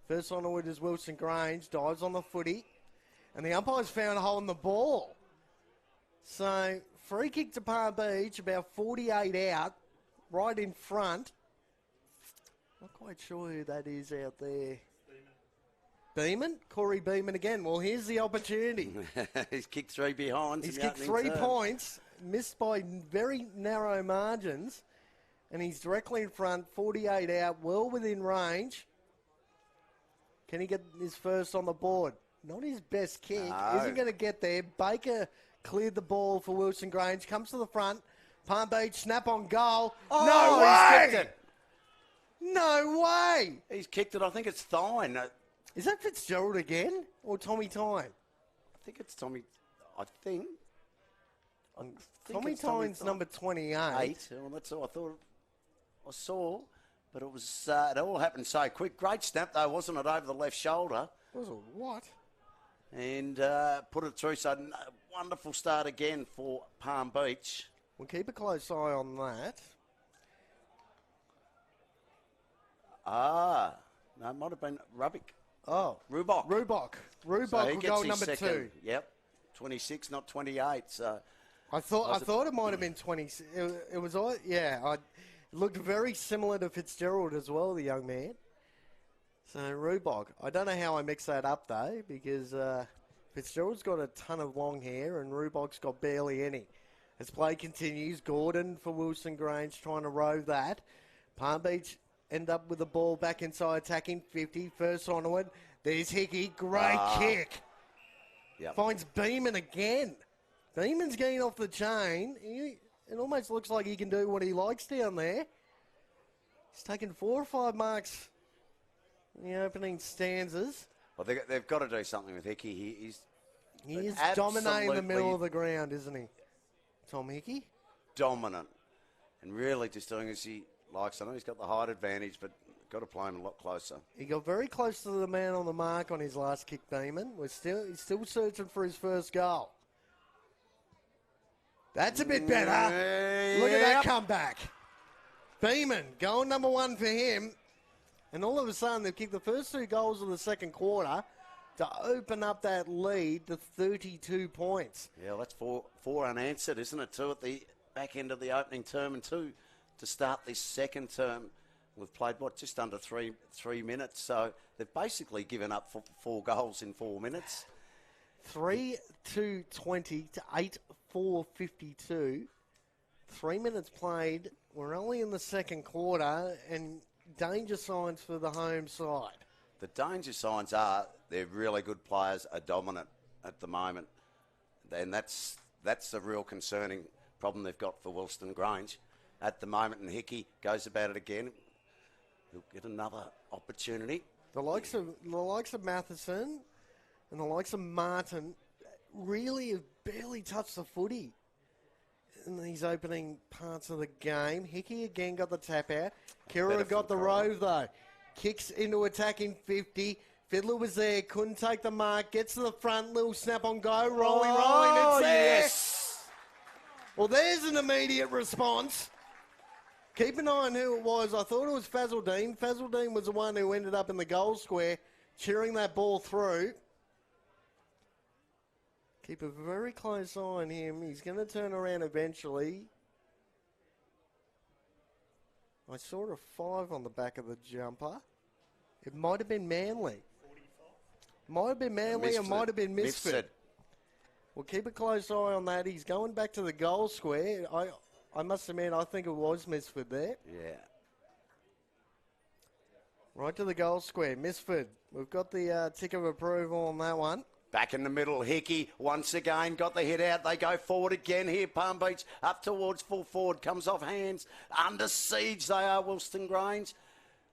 First on the wood is Wilson Grange, dives on the footy. And the umpire's found a hole in the ball. So, free kick to Palm Beach, about 48 out, right in front. Not quite sure who that is out there. Beeman? Corey Beeman again. Well, here's the opportunity. He's kicked 3 behind. He's kicked 3 points, missed by very narrow margins, and he's directly in front, 48 out, well within range. Can he get his first on the board? Not his best kick. No. Isn't going to get there. Baker cleared the ball for Wilson Grange, comes to the front. Palm Beach, snap on goal. Oh, no way! He's kicked it. No way! He's kicked it. I think it's Thine. Is that Fitzgerald again or Tommy Tyne? I think it's Tommy. I think Tommy it's Tommy Tyne's number 28. 8. Well, that's all I thought I saw. But it was it all happened so quick. Great snap though, wasn't it, over the left shoulder? Was it what? And put it through. So wonderful start again for Palm Beach. We'll keep a close eye on that. No, it might have been Rubbick. Oh. Rubok. Rubok So will he go gets his number second. 2. Yep. 26, not 28. So I thought it might have been 20. It was all, yeah. It looked very similar to Fitzgerald as well, the young man. So Rubok. I don't know how I mixed that up though, because Fitzgerald's got a ton of long hair and Rubok's got barely any. As play continues, Gordon for Wilson Grange trying to row that. Palm Beach end up with the ball back inside, attacking 50. First onward. There's Hickey. Great kick. Yep. Finds Beeman again. Beeman's getting off the chain. It almost looks like he can do what he likes down there. He's taken 4 or 5 marks in the opening stanzas. Well, they've got to do something with Hickey. He is dominating the middle of the ground, isn't he? Tom Hickey? Dominant. And really just doing as he likes. I know he's got the height advantage, but got to play him a lot closer. He got very close to the man on the mark on his last kick, Beeman. He's still searching for his first goal. That's a bit better. Look at that comeback. Beeman going number 1 for him. And all of a sudden, they've kicked the first 2 goals of the second quarter to open up that lead to 32 points. Yeah, that's four unanswered, isn't it? 2 at the back end of the opening term and 2 to start this second term. We've played, just under three minutes. So they've basically given up 4 goals in 4 minutes. 3-2-20 to 8-4-52. 3 minutes played. We're only in the second quarter, and danger signs for the home side. The danger signs are they're really good players, are dominant at the moment. And that's a real concerning problem they've got for Wilston Grange at the moment. And Hickey goes about it again. He'll get another opportunity. The likes of Matheson and the likes of Martin really have barely touched the footy in these opening parts of the game. Hickey again got the tap out. Kira got the rove though. Kicks into attacking 50. Fiddler was there, couldn't take the mark. Gets to the front, little snap on go. Rolling. It's there. Yes. Well, there's an immediate response. Keep an eye on who it was. I thought it was Fazaldine. Fazaldine was the one who ended up in the goal square, cheering that ball through. Keep a very close eye on him. He's going to turn around eventually. I saw a 5 on the back of the jumper. It might have been Manly. Might have been Manly, it might have been Misfit. We'll keep a close eye on that. He's going back to the goal square. I must admit, I think it was Misfit there. Yeah. Right to the goal square. Misfit. We've got the tick of approval on that one. Back in the middle, Hickey once again got the hit out. They go forward again here. Palm Beach up towards full forward. Comes off hands. Under siege they are, Wilston Grange.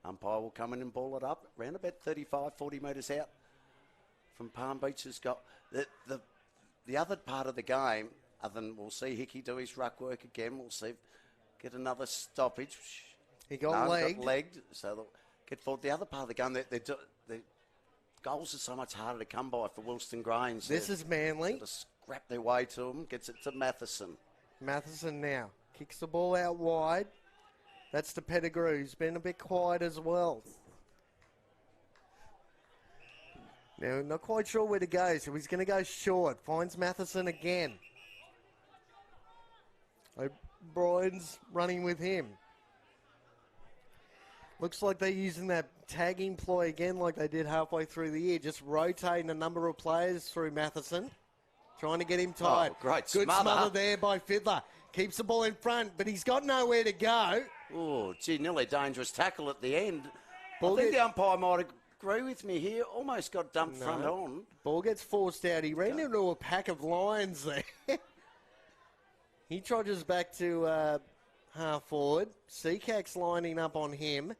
Umpire will come in and ball it up. Around about 35, 40 metres out from Palm Beach. Has got the other part of the game. Other than we'll see Hickey do his ruck work again. We'll see get another stoppage. He got legged. Got legged. So they'll get forward. The other part of the game, the goals are so much harder to come by for Wilston Grange. This is Manly. To scrap their way to him. Gets it to Matheson. Matheson now. Kicks the ball out wide. That's the Pettigrew. He's been a bit quiet as well. Now, not quite sure where to go, so he's going to go short. Finds Matheson again. O'Brien's running with him. Looks like they're using that tagging ploy again like they did halfway through the year, just rotating a number of players through Matheson, trying to get him tied. Oh, great Good smother. smother there by Fiddler. Keeps the ball in front, but he's got nowhere to go. Oh, gee, nearly dangerous tackle at the end. Ball I think the umpire might agree with me here. Almost got dumped No. front on. Ball gets forced out. He ran into a pack of lions there. He trudges back to half forward. Seacak's lining up on him.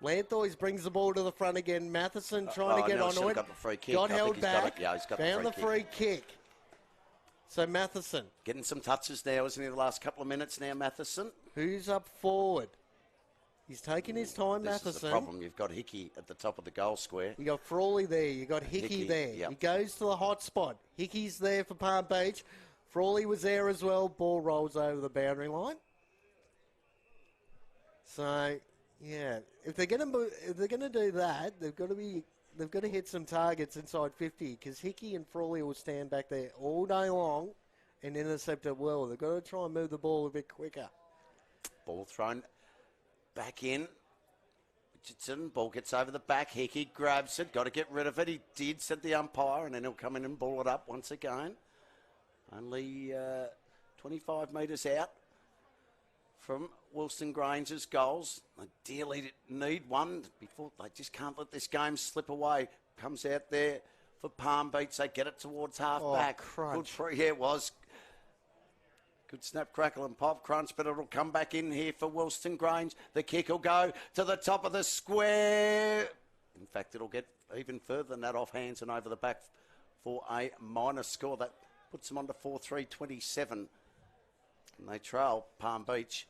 Lanthorns brings the ball to the front again. Matheson trying to get Nelson onto it. got the free kick. Got I think held he's got back. it. Yeah, he's got Found the the free kick. So Matheson. Getting some touches now, isn't he, the last couple of minutes now, Matheson? Who's up forward? He's taking his time, This is the Matheson. problem. You've got Hickey at the top of the goal square. You got Frawley there. You got Hickey Hickey, there. yep. He goes to the hot spot. Hickey's there for Palm Beach. Frawley was there as well. Ball rolls over the boundary line. So, yeah, if they're going to do that, they've got to hit some targets inside 50 because Hickey and Frawley will stand back there all day long and intercept it well. They've got to try and move the ball a bit quicker. Ball thrown back in. Richardson, ball gets over the back. Hickey grabs it. Got to get rid of it. He did, said the umpire, and then he'll come in and ball it up once again. Only 25 metres out from Wilston Grange's goals. They dearly need one before. They just can't let this game slip away. Comes out there for Palm Beach. They get it towards half back. Crunch. Good free. Yeah, it was. Good snap, crackle and pop crunch, but it'll come back in here for Wilston Grange. The kick will go to the top of the square. In fact, it'll get even further than that off hands and over the back for a minor score. That puts them on to 4-3-27. And they trail Palm Beach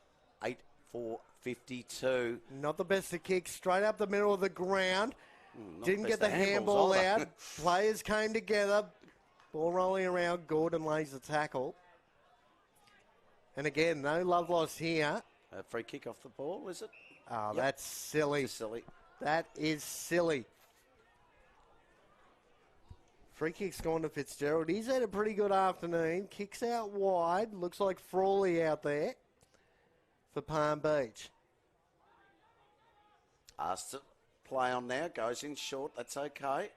8-4-52. Not the best of kicks. Straight up the middle of the ground. Not Didn't the get best the of handballs handball either. out. Players came together. Ball rolling around. Gordon lays the tackle. And again, no love lost here. A free kick off the ball, is it? Oh, Yep. that's silly. Just silly. That is silly. Free kick's gone to Fitzgerald. He's had a pretty good afternoon. Kicks out wide. Looks like Frawley out there for Palm Beach. Asked to play on now. Goes in short. That's okay.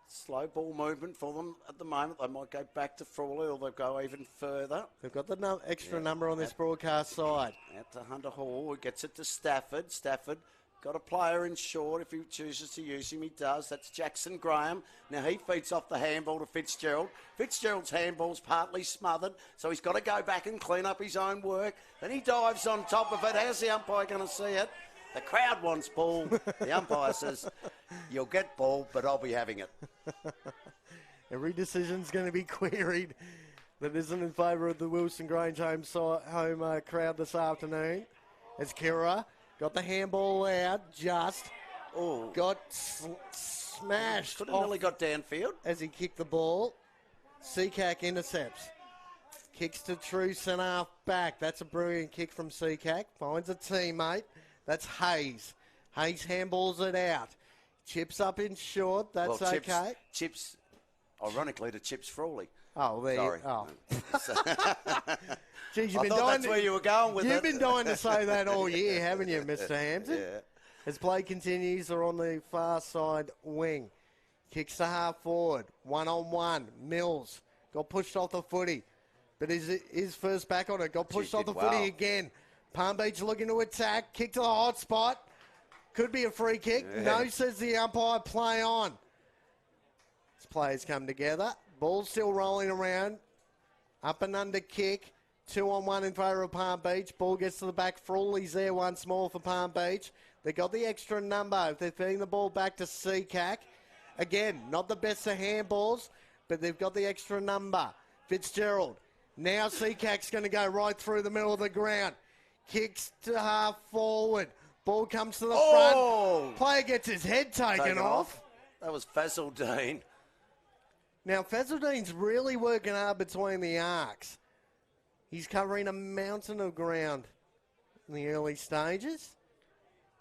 Slow ball movement for them at the moment. They might go back to Frawley or they'll go even further. They've got the extra number on this broadcast side. Out to Hunter Hall, who gets it to Stafford. Stafford got a player in short. If he chooses to use him, he does. That's Jackson Graham. Now he feeds off the handball to Fitzgerald. Fitzgerald's handball's partly smothered, so he's got to go back and clean up his own work. Then he dives on top of it. How's the umpire going to see it? The crowd wants ball. The umpire says, you'll get ball, but I'll be having it. Every decision's going to be queried that isn't in favour of the Wilston Grange home crowd this afternoon. As Kira got the handball out, just got smashed. Could have nearly got downfield. As he kicked the ball. Seacak intercepts. Kicks to true centre half back. That's a brilliant kick from Seacak. Finds a teammate. That's Hayes. Hayes handballs it out. Chips up in short. That's okay. Chips ironically, to Chips Frawley. Oh, there Sorry. you. Oh. So- Geez, you've I been thought dying that's where you were going with You've it. been dying to say that all year, haven't you, Mr. Hampton? Yeah. As play continues, they're on the far side wing. Kicks to half forward. 1-on-1. Mills got pushed off the footy. But is first back on it. Got pushed off the footy again. Palm Beach looking to attack. Kick to the hot spot. Could be a free kick. Yeah. No, says the umpire. Play on. As players come together. Ball still rolling around. Up and under kick. 2-on-1 in favour of Palm Beach. Ball gets to the back. Frawley's there once more for Palm Beach. They got the extra number. If they're feeding the ball back to Seacack. Again, not the best of handballs, but they've got the extra number. Fitzgerald. Now Seacack's going to go right through the middle of the ground. Kicks to half forward. Ball comes to the front. Player gets his head taken off. That was Fazzledine. Now, Fazzledine's really working hard between the arcs. He's covering a mountain of ground in the early stages.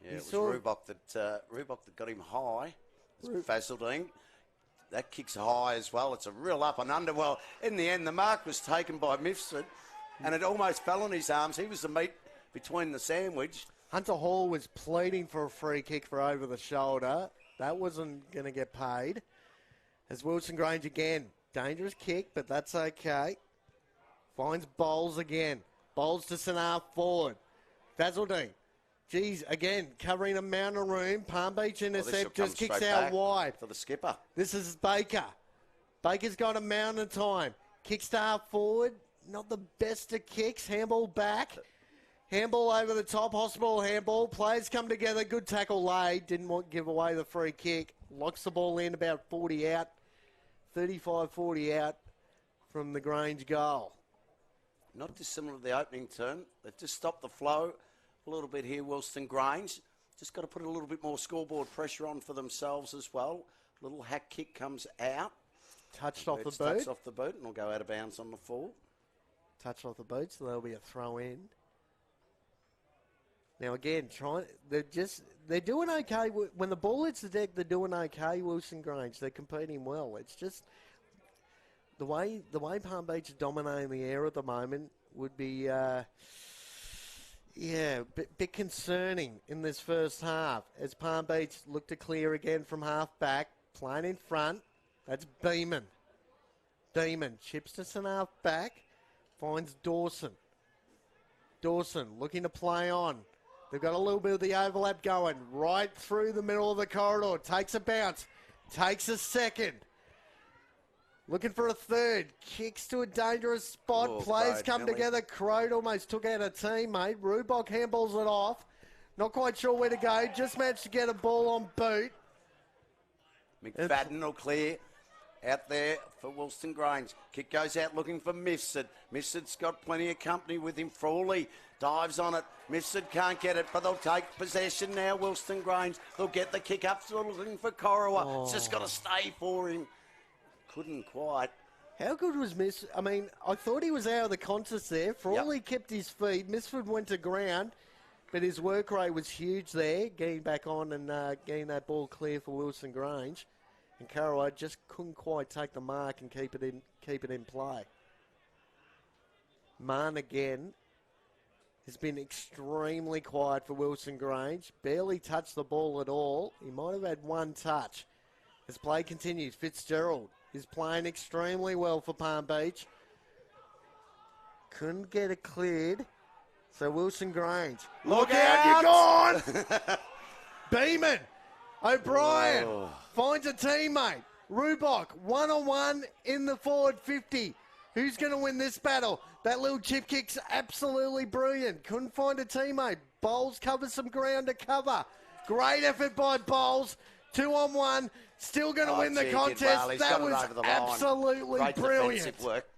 Yeah, it was Rubok that got him high. Fazzledine. That kicks high as well. It's a real up and under. Well, in the end, the mark was taken by Mifsud, and it almost fell on his arms. He was the meat between the sandwich. Hunter Hall was pleading for a free kick for over the shoulder. That wasn't going to get paid. As Wilson Grange again. Dangerous kick, but that's okay. Finds Bowles again. Bowles to Sanar forward. Fazzledine. Geez, again, covering a mountain of room. Palm Beach intercept, just kicks out wide. For the skipper. This is Baker. Baker's got a mountain of time. Kicks to half forward. Not the best of kicks. Handball back. Handball over the top. Hospital handball. Players come together. Good tackle laid. Didn't want to give away the free kick. Locks the ball in about 40 out. 35-40 out from the Grange goal. Not dissimilar to the opening turn. They've just stopped the flow a little bit here, Wilston Grange. Just got to put a little bit more scoreboard pressure on for themselves as well. Little hack kick comes out. Touched off the boot. Touched off the boot and will go out of bounds on the full. Touched off the boot, so there'll be a throw in. Now again, they're doing okay. When the ball hits the deck, they're doing okay, Wilson Grange. They're competing well. It's just the way Palm Beach is dominating the air at the moment would be bit concerning in this first half. As Palm Beach look to clear again from half back, playing in front. That's Beeman. Demon chips to some half back, finds Dawson. Dawson looking to play on. They've got a little bit of the overlap going right through the middle of the corridor. Takes a bounce. Takes a second. Looking for a third. Kicks to a dangerous spot. Players come together. Crode almost took out a teammate. Rubok handballs it off. Not quite sure where to go. Just managed to get a ball on boot. McFadden will clear out there for Wilston Grange. Kick goes out looking for Mifsud. Mifsud's got plenty of company with him. Frawley dives on it. Mifsud can't get it, but they'll take possession now, Wilston Grange. They'll get the kick up, still looking for Corowa. It's just got to stay for him. Couldn't quite. How good was Miss? I mean, I thought he was out of the contest there. Frawley kept his feet. Misford went to ground, but his work rate was huge there, getting back on and getting that ball clear for Wilson Grange. And Corowa just couldn't quite take the mark and keep it in play. Mann again has been extremely quiet for Wilson Grange. Barely touched the ball at all. He might have had one touch. As play continues, Fitzgerald is playing extremely well for Palm Beach. Couldn't get it cleared. So Wilson Grange. Look out, you're gone! Beeman. O'Brien finds a teammate. Rubok, one-on-one in the forward 50. Who's going to win this battle? That little chip kick's absolutely brilliant. Couldn't find a teammate. Bowles covers some ground to cover. Great effort by Bowles. 2-on-1. Still going to win the contest. That was absolutely Great brilliant. defensive work.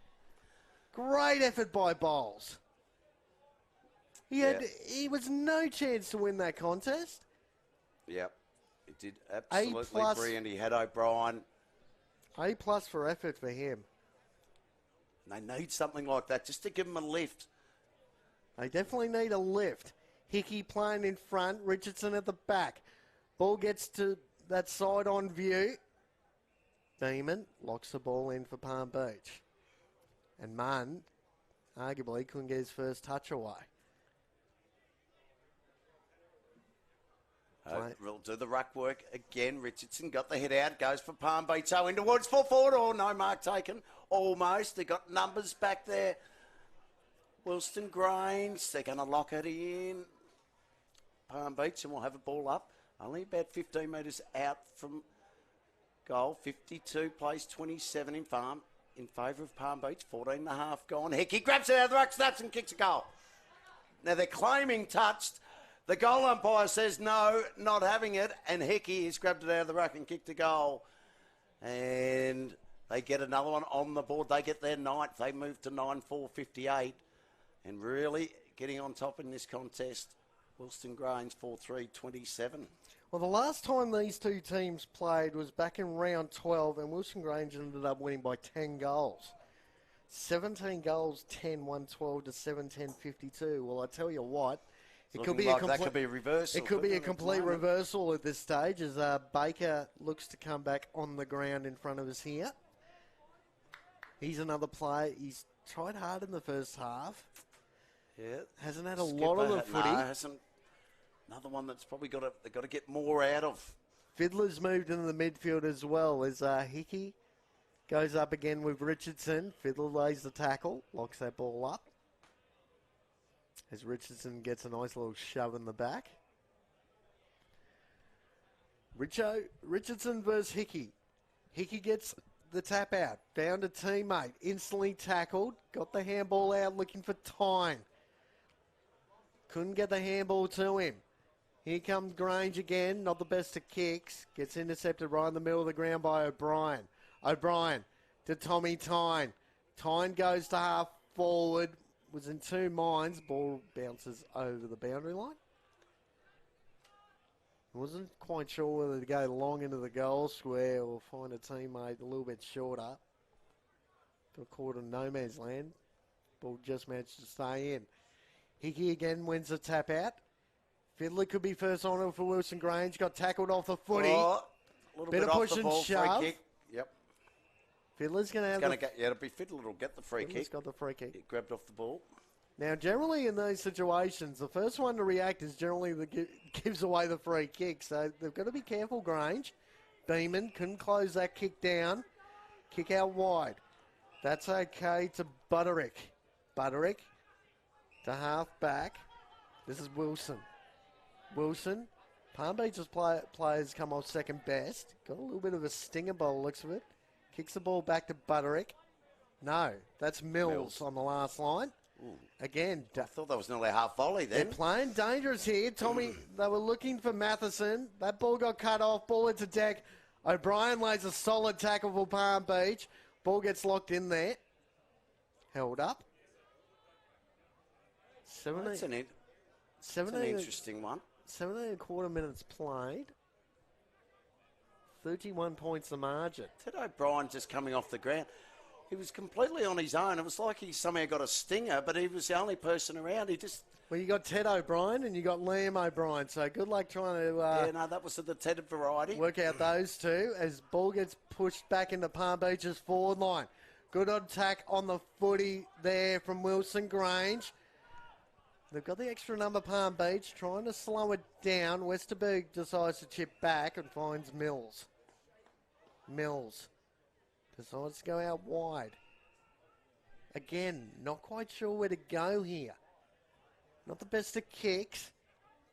Great effort by Bowles. He was no chance to win that contest. Yep. He did absolutely A+. brilliant. He had O'Brien. A+ for effort for him. They need something like that just to give him a lift. They definitely need a lift. Hickey playing in front, Richardson at the back. Ball gets to that side on view. Beeman locks the ball in for Palm Beach. And Munn, arguably, couldn't get his first touch away. We'll do the ruck work again. Richardson got the hit out, goes for Palm Beach. So in towards full forward. Oh, no mark taken. Almost. They got numbers back there. Wilston, Grange. They're going to lock it in. Palm Beach, and we'll have a ball up. Only about 15 metres out from goal. 52 plays 27 in favour of Palm Beach. 14.5 gone. Hickey grabs it out of the ruck, snaps and kicks a goal. Now they're claiming touched. The goal umpire says no, not having it, and Hickey has grabbed it out of the ruck and kicked a goal. And they get another one on the board. They get their ninth. They move to 9-4-58. And really getting on top in this contest, Wilston Grange 4-3-27. Well, the last time these two teams played was back in round 12, and Wilston Grange ended up winning by 10 goals. 17 goals, 10-1-12 to 7-10-52. Well, I tell you what, it could be like that could be a reversal. It could be a complete reversal at this stage as Baker looks to come back on the ground in front of us here. He's another player. He's tried hard in the first half. Yeah, hasn't had a lot of the footy. No, hasn't. Another one that's probably they've got to get more out of. Fiddler's moved into the midfield as well as Hickey goes up again with Richardson. Fiddler lays the tackle, locks that ball up. As Richardson gets a nice little shove in the back. Richardson versus Hickey. Hickey gets the tap out. Found a teammate. Instantly tackled. Got the handball out looking for Tyne. Couldn't get the handball to him. Here comes Grange again. Not the best of kicks. Gets intercepted right in the middle of the ground by O'Brien. O'Brien to Tommy Tyne. Tyne goes to half forward. Was in two minds. Ball bounces over the boundary line. Wasn't quite sure whether to go long into the goal square or find a teammate a little bit shorter. Got caught in no man's land. Ball just managed to stay in. Hickey again wins the tap out. Fiddler could be first on it for Wilson Grange. Got tackled off the footy. Oh, a little bit off the ball, shove. free kick. Yep. Fiddler's going to have it'll be Fiddler that'll get the free Fiddler's kick. got the free kick. He grabbed off the ball. Now, generally in those situations, the first one to react is generally the gives away the free kick. So they've got to be careful, Grange. Beeman couldn't close that kick down. Kick out wide. That's okay to Butterick. Butterick to half back. This is Wilson. Wilson. Palm Beach's players come off second best. Got a little bit of a stinger by the looks of it. Kicks the ball back to Butterick. No, that's Mills on the last line. Ooh. Again, I thought that was nearly a half volley then. they're playing dangerous here. Tommy, they were looking for Matheson. That ball got cut off. Ball into deck. O'Brien lays a solid tackle for Palm Beach. Ball gets locked in there. Held up. 17, That's an 17 interesting one. 17 and a quarter minutes played. 31 points the margin. Ted O'Brien just coming off the ground. He was completely on his own. It was like he somehow got a stinger, but he was the only person around. Well, you got Ted O'Brien and you got Liam O'Brien, so good luck trying to that was of the Ted variety. work out those two as ball gets pushed back into Palm Beach's forward line. Good attack on the footy there from Wilson Grange. They've got the extra number, Palm Beach, trying to slow it down. Westerberg decides to chip back and finds Mills. Mills decides to go out wide. Again, not quite sure where to go here. Not the best of kicks.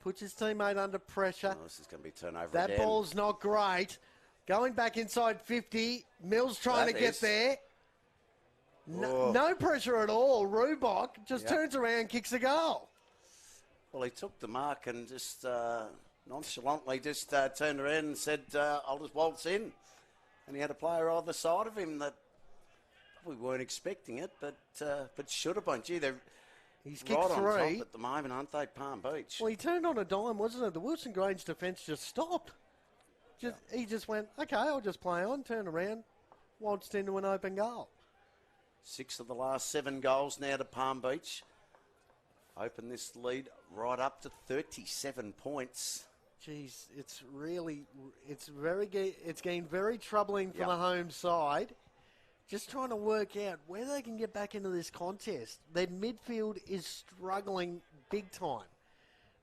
Puts his teammate under pressure. Oh, this is going to be turnover That again. ball's not great. Going back inside 50. Mills trying to get there. No pressure at all. Rubok just turns around, kicks a goal. Well, he took the mark and just nonchalantly just turned around and said, I'll just waltz in. And he had a player either side of him that probably weren't expecting it, but should have been. Gee, they're He's kicked right on three. top at the moment, aren't they, Palm Beach? Well, he turned on a dime, wasn't it? The Wilson Grange defence just stopped. He just went, okay, I'll just play on, turn around, waltzed into an open goal. 6 of the last 7 goals now to Palm Beach. Open this lead right up to 37 points. geez, it's getting very troubling for Yep. the home side. Just trying to work out where they can get back into this contest. Their midfield is struggling big time.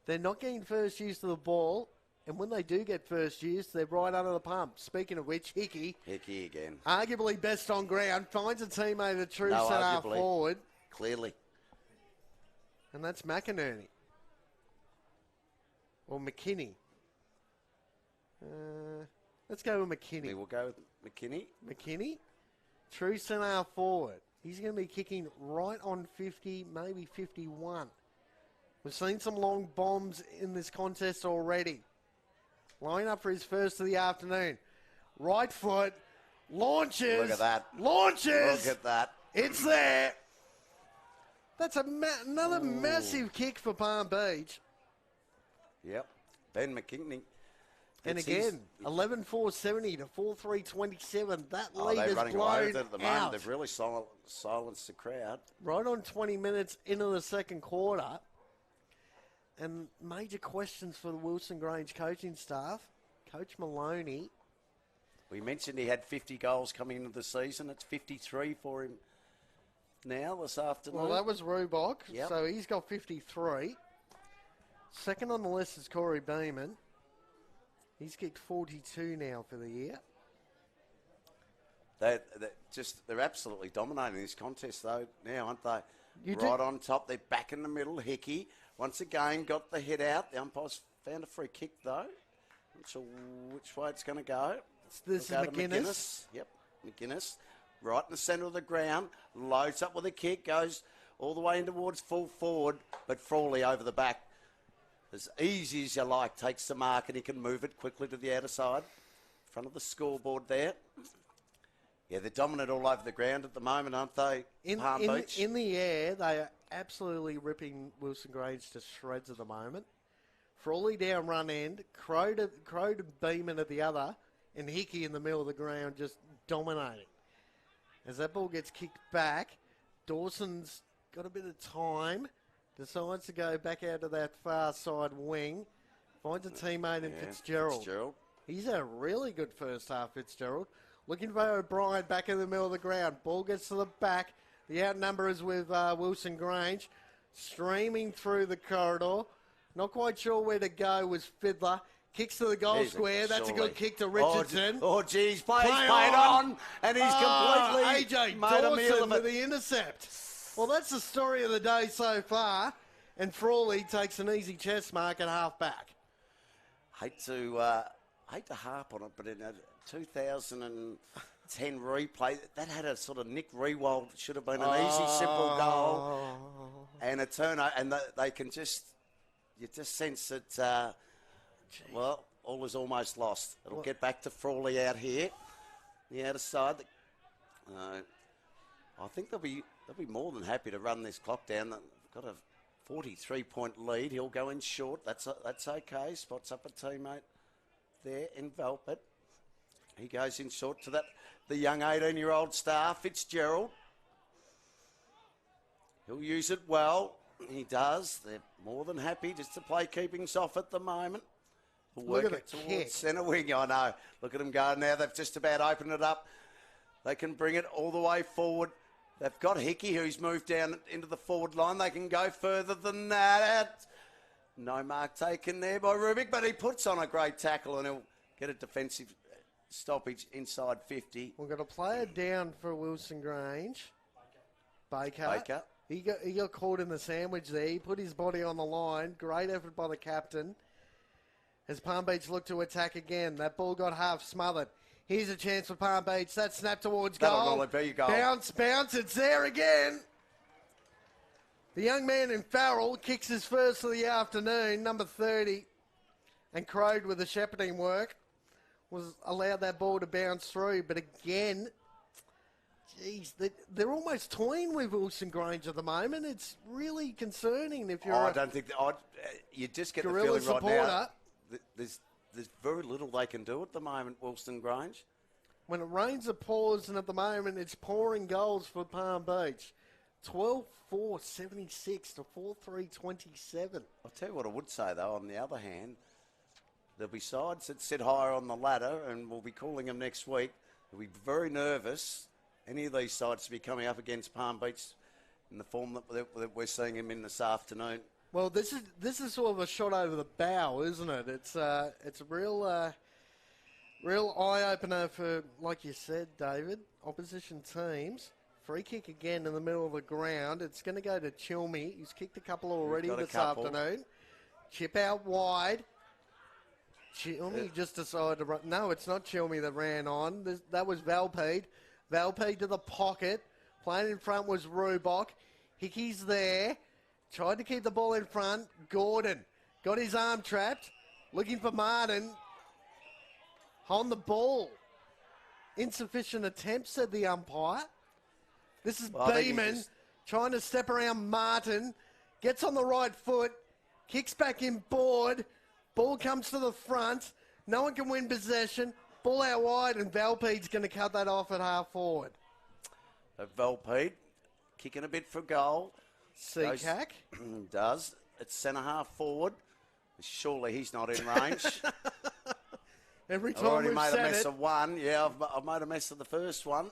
They're not getting first use of the ball, and when they do get first use, they're right under the pump. Speaking of which, Hickey again. arguably best on ground, finds a teammate at true No, centre arguably. forward, Clearly. and that's McInerney. Or McKinney. Let's go with McKinney. We will go with McKinney. McKinney, true centre forward. He's going to be kicking right on 50, maybe 51. We've seen some long bombs in this contest already. Line up for his first of the afternoon. Right foot, launches. Look at that. Launches. Look at that. It's there. That's another massive kick for Palm Beach. Yep. Ben McKinney. And It's again, 11-4-70 to 4-3-27. That Oh, lead they're is running away with blown it at the moment. out. They've really silenced the crowd. Right on 20 minutes into the second quarter. And major questions for the Wilston Grange coaching staff. Coach Maloney. We mentioned he had 50 goals coming into the season. It's 53 for him now this afternoon. Well, that was Rubok, Yep. so he's got 53. Second on the list is Corey Beeman. He's kicked 42 now for the year. They're absolutely dominating this contest, though, now, aren't they? You right do- on top. They're back in the middle. Hickey, once again, got the head out. The umpire's found a free kick, though. Not sure which way it's going to go. This We'll is go to McGuinness. Yep, McGuinness. Right in the centre of the ground. Loads up with a kick. Goes all the way in towards full forward. But Frawley over the back. As easy as you like. Takes the mark and he can move it quickly to the outer side. In front of the scoreboard there. Yeah, they're dominant all over the ground at the moment, aren't they? Palm Beach. In the air, they are absolutely ripping Wilson Grange to shreds at the moment. Frawley down one end, Crow to Beeman at the other, and Hickey in the middle of the ground just dominating. As that ball gets kicked back, Dawson's got a bit of time, decides to go back out to that far side wing, finds a teammate in Fitzgerald. He's had a really good first half, Fitzgerald. Looking for O'Brien back in the middle of the ground. Ball gets to the back. The outnumber is with Wilson Grange. Streaming through the corridor. Not quite sure where to go was Fiddler. Kicks to the goal square. That's a good kick to Richardson. Oh, geez. Played Play on. And he's completely AJ made a meal Dawson of with it. the intercept. Well, that's the story of the day so far. And Frawley takes an easy chest mark at half back. Hate to harp on it, but in a 2010 replay, that had a sort of Nick Rewald. Should have been an easy, simple goal. And a turnover. And they can just... You just sense that, well, all is almost lost. It'll get back to Frawley out here, the outer side. I think they'll be more than happy to run this clock down. They've got a 43-point lead. He'll go in short. That's okay. Spots up a teammate there in Velpet. He goes in short to the young 18-year-old star, Fitzgerald. He'll use it well. He does. They're more than happy just to play keepings off at the moment. Look at it the towards kick. centre wing. I know. Look at them go now. They've just about opened it up. They can bring it all the way forward. They've got Hickey, who's moved down into the forward line. They can go further than that. No mark taken there by Rubik, but he puts on a great tackle and he'll get a defensive stoppage inside 50. We've got a player down for Wilson Grange. Baker. He got caught in the sandwich there. He put his body on the line. Great effort by the captain. As Palm Beach look to attack again. That ball got half smothered. Here's a chance for Palm Beach. That snap towards goal. That'll normally be your goal. Bounce. It's there again. The young man in Farrell kicks his first of the afternoon, number 30. And Crowd with the shepherding work was allowed that ball to bounce through. But again... Geez, they're almost toying with Wilson Grange at the moment. It's really concerning if you're I don't think... you just get the guerrilla feeling right supporter. now... There's very little they can do at the moment, Wilston Grange. When it rains, it pours, and at the moment, it's pouring goals for Palm Beach. 12-4-76 to 4-3-27. I'll tell you what I would say, though, on the other hand, there'll be sides that sit higher on the ladder, and we'll be calling them next week. They'll be very nervous, any of these sides, to be coming up against Palm Beach in the form that we're seeing them in this afternoon. Well, this is sort of a shot over the bow, isn't it? It's a real eye opener for, like you said, David, opposition teams. Free kick again in the middle of the ground. It's going to go to Chilmy. He's kicked a couple already this afternoon. Chip out wide. Chilmy just decided to run. No, it's not Chilmy that ran on. That was Valpede. Valpede to the pocket. Playing in front was Rubok. Hickey's there. Tried to keep the ball in front. Gordon got his arm trapped. Looking for Martin. On the ball. Insufficient attempt, said the umpire. This is Beeman trying to step around Martin. Gets on the right foot. Kicks back in board. Ball comes to the front. No one can win possession. Ball out wide, and Valpede's going to cut that off at half forward. Valpede kicking a bit for goal. Seacack does. It's centre half forward. Surely he's not in range. Every I've time already we've made a said mess it. of one. Yeah, I've made a mess of the first one.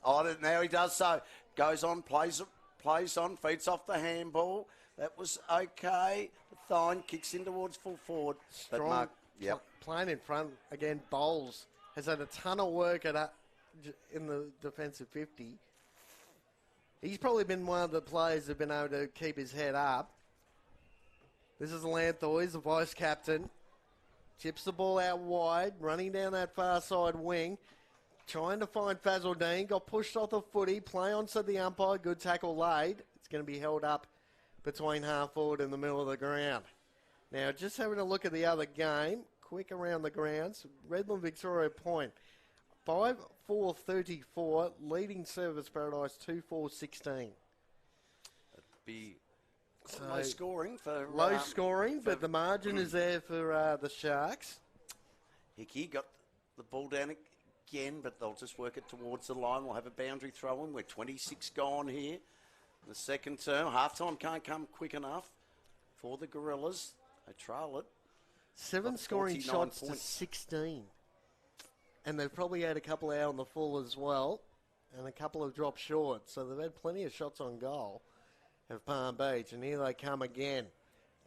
Now he does so. Goes on, plays on, feeds off the handball. That was okay. Thine kicks in towards full forward. But Strong Mark, yep. playing in front again. Bowles has had a ton of work in the defensive 50. He's probably been one of the players who've been able to keep his head up. This is Lanthois, the vice captain. Chips the ball out wide, running down that far side wing. Trying to find Fazaldine. Got pushed off the footy. Play on, said the umpire. Good tackle laid. It's going to be held up between half forward and the middle of the ground. Now, just having a look at the other game. Quick around the grounds. Redland Victoria Point. 5-4-34. Leading Service Paradise 2-4-16. Be low scoring for... Low scoring, but the margin is there for the Sharks. Hickey got the ball down again, but they'll just work it towards the line. We'll have a boundary throw in. We're 26 gone here. The second term, half-time can't come quick enough for the Gorillas. They trail it. 7 scoring shots to 16. And they've probably had a couple out on the full as well, and a couple have dropped short. So they've had plenty of shots on goal of Palm Beach. And here they come again.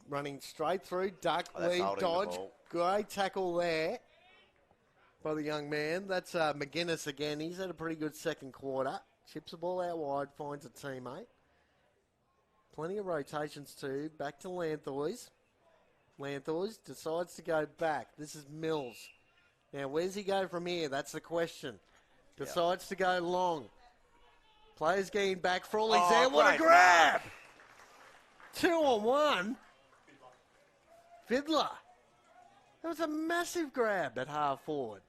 Running straight through, duck, lead, dodge. Great tackle there by the young man. That's McGuinness again. He's had a pretty good second quarter. Chips the ball out wide, finds a teammate. Plenty of rotations too. Back to Lanthois. Lanthois decides to go back. This is Mills. Now, where's he go from here? That's the question. Decides to go long. Players getting back for all he's there. What a grab! 2-on-1. Fiddler. That was a massive grab at half forward.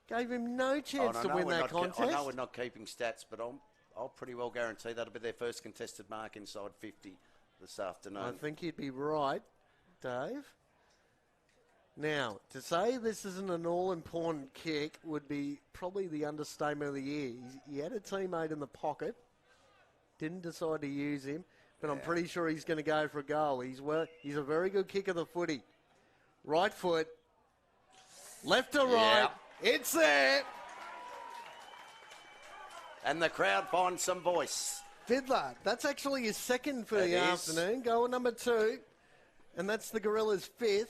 Gave him no chance to win that contest. I know we're not keeping stats, but I'll pretty well guarantee that'll be their first contested mark inside 50 this afternoon. I think you'd be right, Dave. Now, to say this isn't an all-important kick would be probably the understatement of the year. He had a teammate in the pocket, didn't decide to use him, but I'm pretty sure he's going to go for a goal. He's a very good kick of the footy. Right foot, left to right, it's there. And the crowd finds some voice. Fiddler, that's actually his second for the afternoon. Goal number 2, and that's the Gorillas' 5th.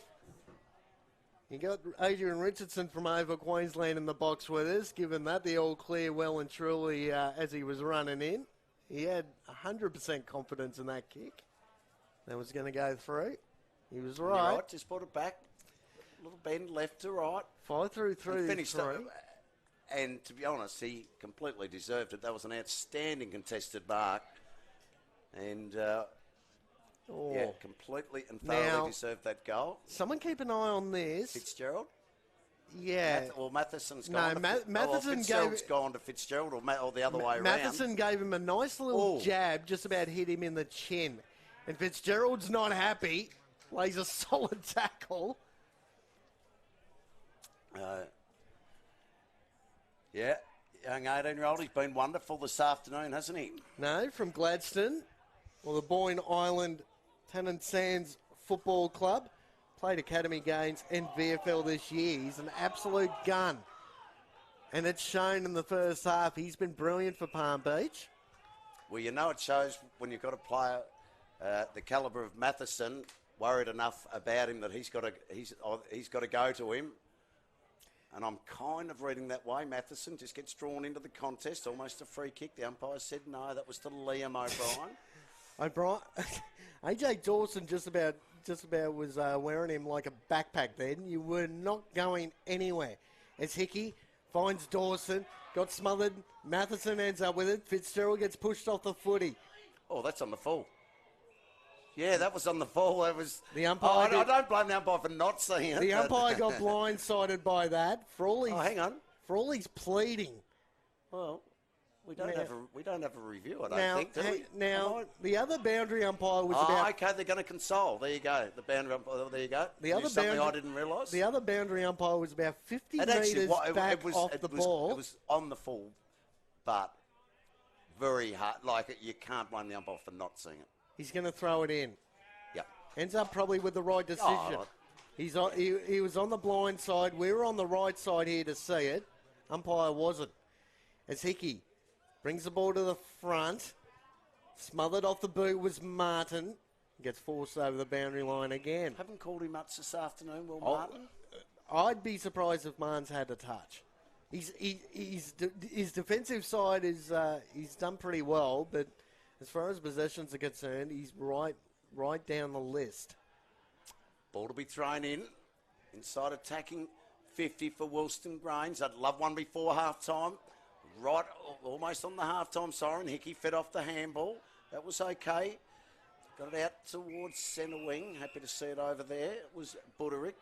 You got Adrian Richardson from over Queensland in the box with us, given that the all clear well and truly as he was running in. He had 100% confidence in that kick. That was going to go through. He was right. You're right, just put it back. A little bend left to right. 5-3. Finished up. And to be honest, he completely deserved it. That was an outstanding contested mark. And, completely and thoroughly deserved that goal. Someone keep an eye on this. Fitzgerald? Yeah. Matheson's gone. Matheson Fitzgerald's gone to Fitzgerald or the other way around. Matheson gave him a nice little jab, just about hit him in the chin. And Fitzgerald's not happy. Lays a solid tackle. Young 18-year-old. He's been wonderful this afternoon, hasn't he? No, from Gladstone, or the Boyne Island Tennant Sands Football Club. played academy games in VFL this year. He's an absolute gun. And it's shown in the first half. He's been brilliant for Palm Beach. Well, you know it shows when you've got a player the calibre of Matheson, worried enough about him that he's got to go to him. And I'm kind of reading that way. Matheson just gets drawn into the contest, almost a free kick. The umpire said no, that was to Liam O'Brien. AJ Dawson just about was wearing him like a backpack then. You were not going anywhere. As Hickey finds Dawson, got smothered. Matheson ends up with it. Fitzgerald gets pushed off the footy. Oh, that's on the full. Yeah, that was on the full. It was the umpire. I don't blame the umpire for not seeing it. The umpire got blindsided by that. Hang on. Frawley's pleading. Well, we don't have a review. I don't think. Do we? Now the other boundary umpire was about. Okay, they're going to console. There you go. The boundary umpire. There you go. Something I didn't realise. The other boundary umpire was about 50 metres back off the ball. It was on the full, but very hard. Like you can't blame the umpire for not seeing it. He's going to throw it in. Yep. Ends up probably with the right decision. He was on the blind side. We were on the right side here to see it. Umpire wasn't. As Hickey brings the ball to the front. Smothered off the boot was Martin. Gets forced over the boundary line again. Haven't called him much this afternoon, Martin? I'd be surprised if Martin's had a touch. His defensive side is he's done pretty well, but as far as possessions are concerned, he's right down the list. Ball to be thrown in. Inside attacking 50 for Wilston Grange. I'd love one before half-time. Right, almost on the half-time siren. Hickey fed off the handball. That was okay. Got it out towards centre wing. Happy to see it over there. It was Buderick.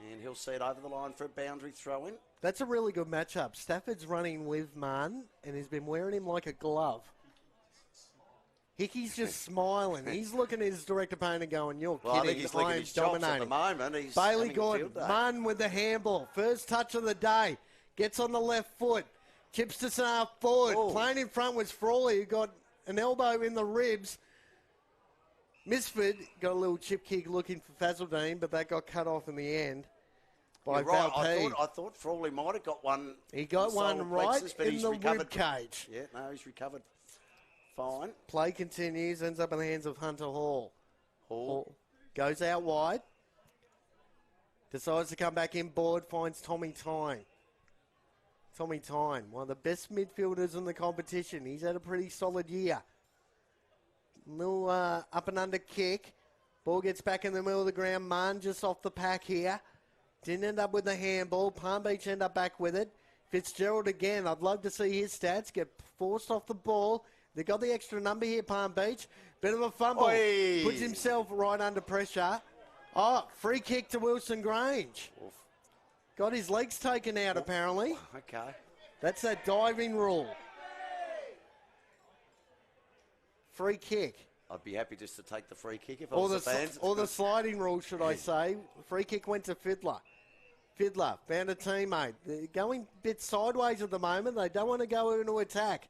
And he'll see it over the line for a boundary throw-in. That's a really good matchup. Stafford's running with Martin, and he's been wearing him like a glove. Hickey's just smiling. He's looking at his direct opponent going, you're kidding. I think he's licking his chops at the moment. He's Bailey Gordon, Martin with the handball. First touch of the day. Gets on the left foot. Chips to half forward. Oh. Playing in front was Frawley, who got an elbow in the ribs. Misford got a little chip kick looking for Fazaldine, but that got cut off in the end by Valpede. I thought Frawley might have got one. He got one right in the rib cage. Yeah, no, he's recovered fine. Play continues, ends up in the hands of Hunter Hall. Hall goes out wide. Decides to come back in board, finds Tommy Tyne. Tommy Tyne, one of the best midfielders in the competition. He's had a pretty solid year. Little up and under kick. Ball gets back in the middle of the ground. Mann just off the pack here. Didn't end up with the handball. Palm Beach end up back with it. Fitzgerald again. I'd love to see his stats get forced off the ball. They got the extra number here, Palm Beach. Bit of a fumble. Oi. Puts himself right under pressure. Oh, free kick to Wilson Grange. Oof. Got his legs taken out, apparently. Okay. That's that diving rule. Free kick. I'd be happy just to take the free kick if I was the fans. Or the sliding rule, should I say. Free kick went to Fiddler. Fiddler found a teammate. They're going a bit sideways at the moment. They don't want to go into attack.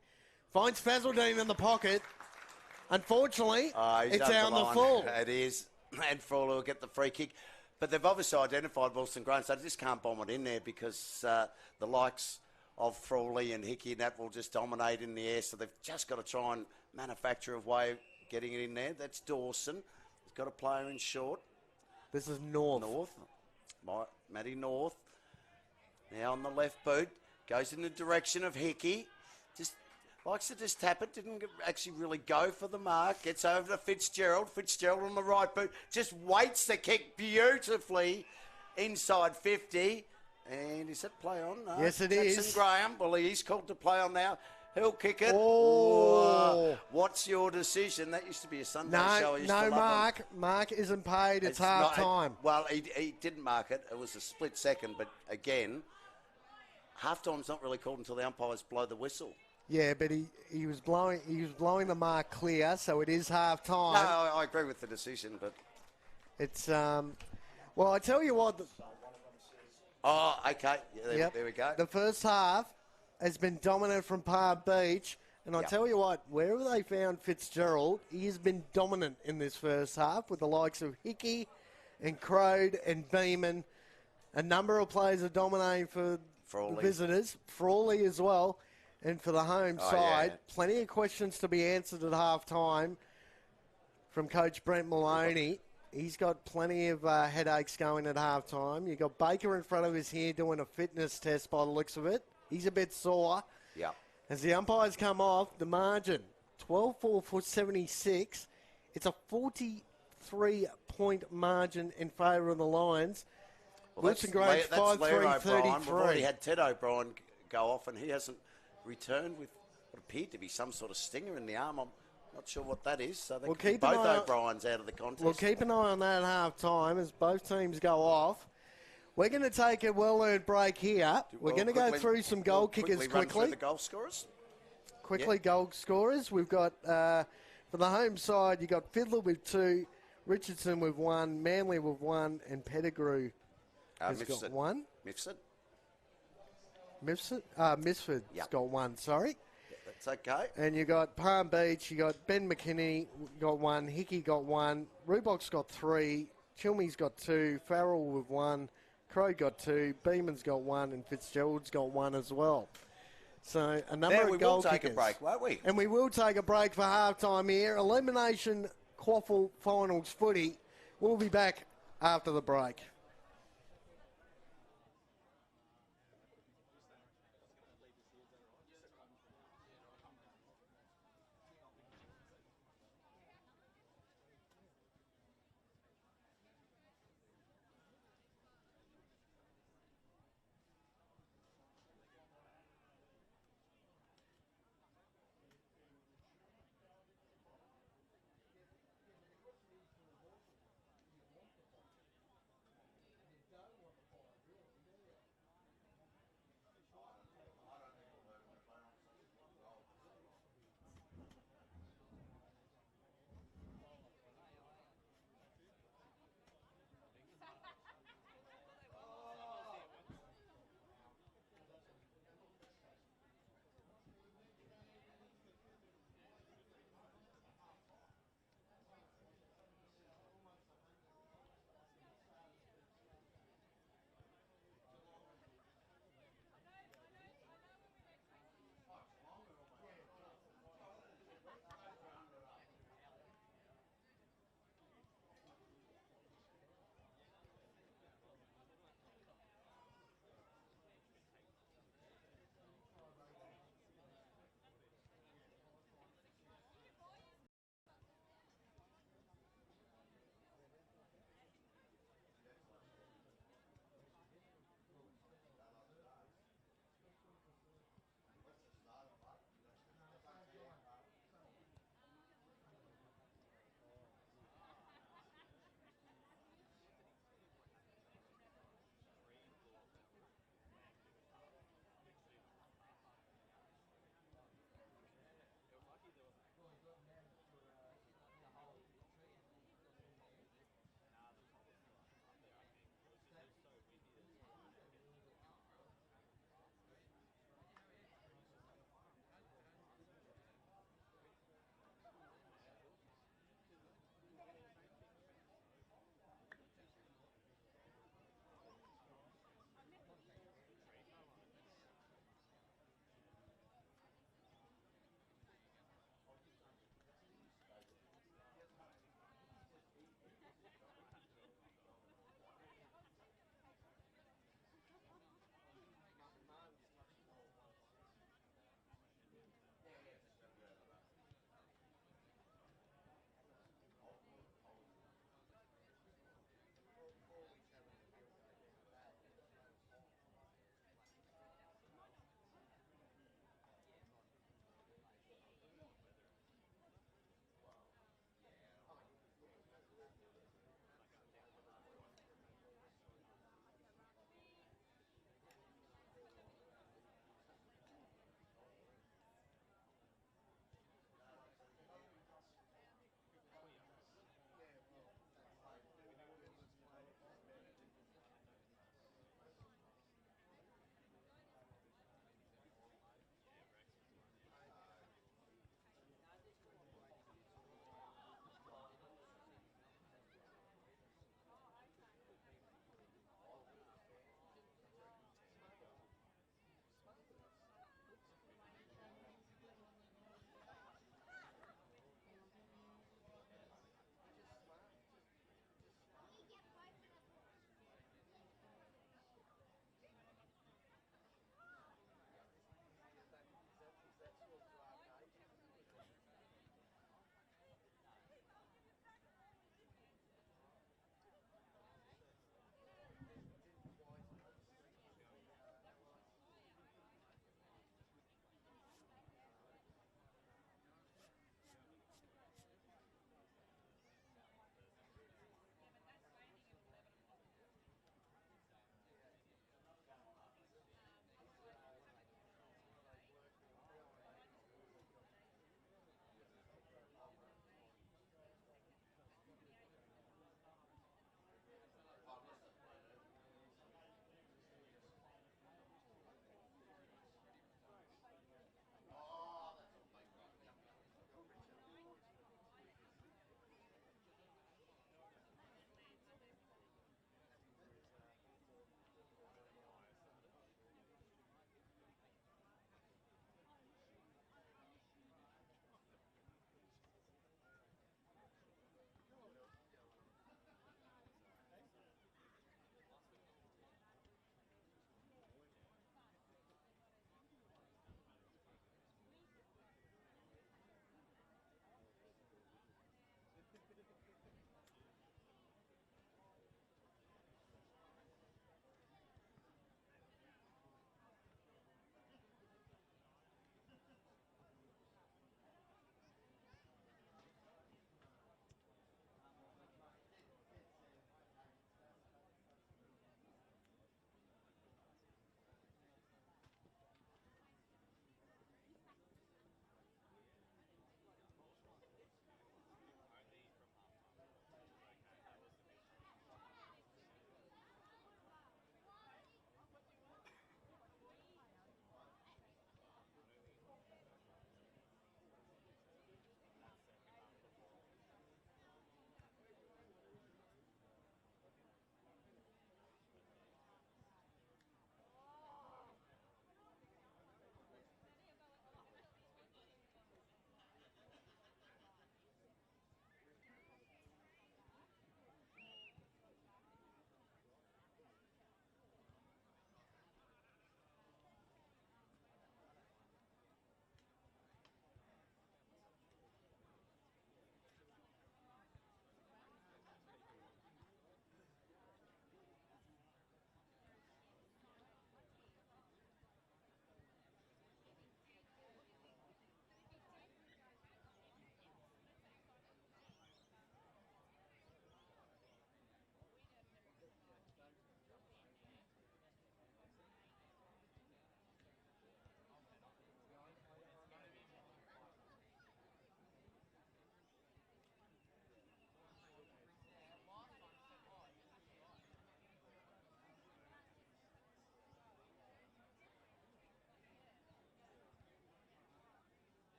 Finds Fazaldine in the pocket. Unfortunately, it's out on the full. It is. And Frawley will get the free kick. But they've obviously identified Wilson Grange, so they just can't bomb it in there because the likes of Frawley and Hickey and that will just dominate in the air. So they've just got to try and manufacture a way of getting it in there. That's Dawson. He's got a player in short. This is North. Matty North. Now on the left boot. Goes in the direction of Hickey. Just likes to just tap it. Didn't actually really go for the mark. Gets over to Fitzgerald. Fitzgerald on the right boot. Just waits the kick beautifully inside 50. And is that play on? No. Yes, it Jackson is. Graham. Well, he's called to play on now. He'll kick it. Oh. What's your decision? That used to be a Sunday show. No mark. Mark isn't paid. It's half time. Well, he didn't mark it. It was a split second. But again, half time's not really called until the umpires blow the whistle. Yeah, but he was blowing the mark clear, so it is half time. No, I agree with the decision, but it's well, I tell you what. Oh, okay. Yeah, there we go. The first half has been dominant from Palm Beach. And I tell you what, wherever they found Fitzgerald, he has been dominant in this first half with the likes of Hickey and Crode and Beeman. A number of players are dominating for the Frawley. visitors. Frawley as well. And for the home side, yeah. plenty of questions to be answered at half-time from Coach Brent Maloney. He's got plenty of headaches going at half-time. You've got Baker in front of us here doing a fitness test by the looks of it. He's a bit sore. Yeah. As the umpires come off, the margin, 12-4 for 76. It's a 43-point margin in favour of the Lions. Wilston Grange, 5-3-33. We've already had Ted O'Brien go off, and he hasn't returned with what appeared to be some sort of stinger in the arm. I'm not sure what that is. So they could keep both O'Briens out of the contest. We'll keep an eye on that at half-time as both teams go off. We're going to take a well-earned break here. We're going to go through some goal kickers quickly. Run through the goal scorers? Goal scorers. We've got, for the home side, you've got Fiddler with 2, Richardson with 1, Manley with 1, and Pettigrew has got 1. Misford's got 1, sorry. Yeah, that's okay. And you got Palm Beach, you got Ben McKinney got 1, Hickey got 1, Rubok's got 3, Chilmey's got 2, Farrell with 1, Crow got 2, Beeman's got 1, and Fitzgerald's got 1 as well. So a number of goal kickers. We will take a break, won't we? And we will take a break for half-time here. Elimination QAFL Finals footy. We'll be back after the break.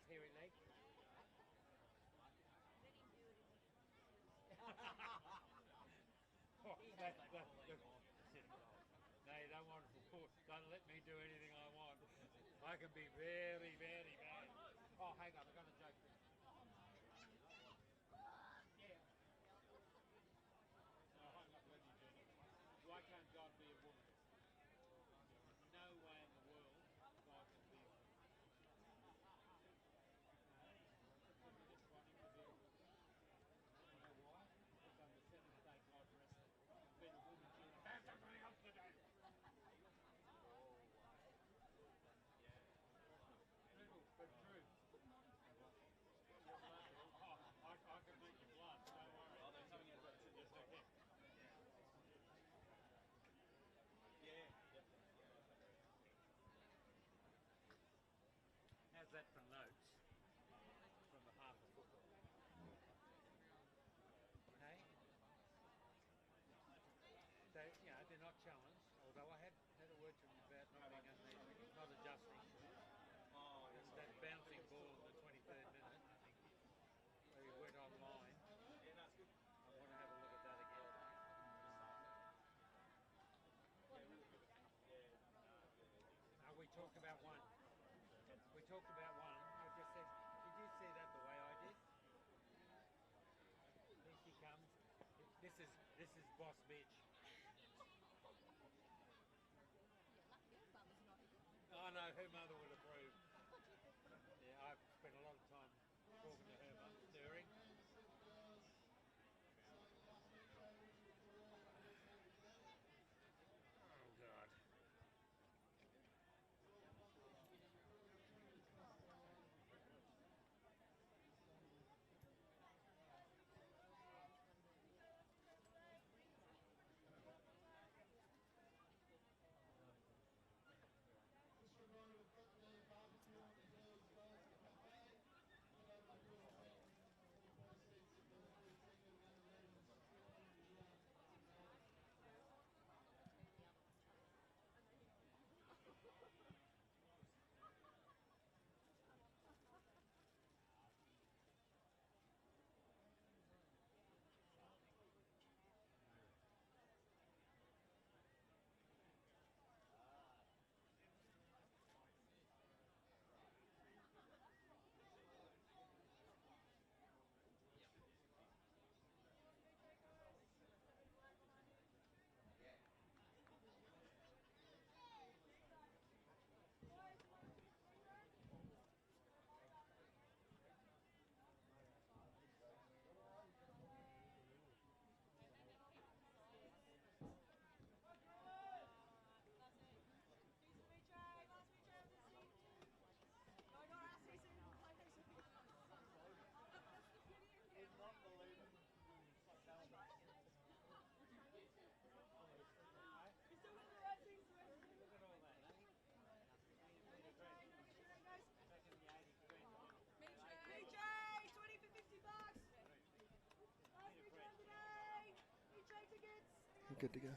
hairy leg. Oh, no, you don't want to pull. Don't let me do anything I want. I can be very, very bad. Oh, hang on, I've got a joke for you. Yeah. No, I'm not letting you do it. Why can't God be a woman? No way in the world God can be a woman. Just want him to be a woman. You know why? Because on the seventh day God rested. Being a woman, she had something else to do. Little, but true. Oh, I can make you blush, don't worry. Oh, they're telling you about it. Yes, okay. How's that for notes from the half of football? Hey? They're not challenged, although I had a word from you about not being underneath, not adjusting. Oh, yes. That bouncing ball in the 23rd minute, where you went online. Yeah, that's good. I want to have a look at that again. We talked about one. We talked about one. I just said, did you see that the way I did? Here she comes. This is boss bitch. Oh no, her mother would approve. Yeah, I've spent a lot of time talking to her mother, stirring. Oh God. Good to go.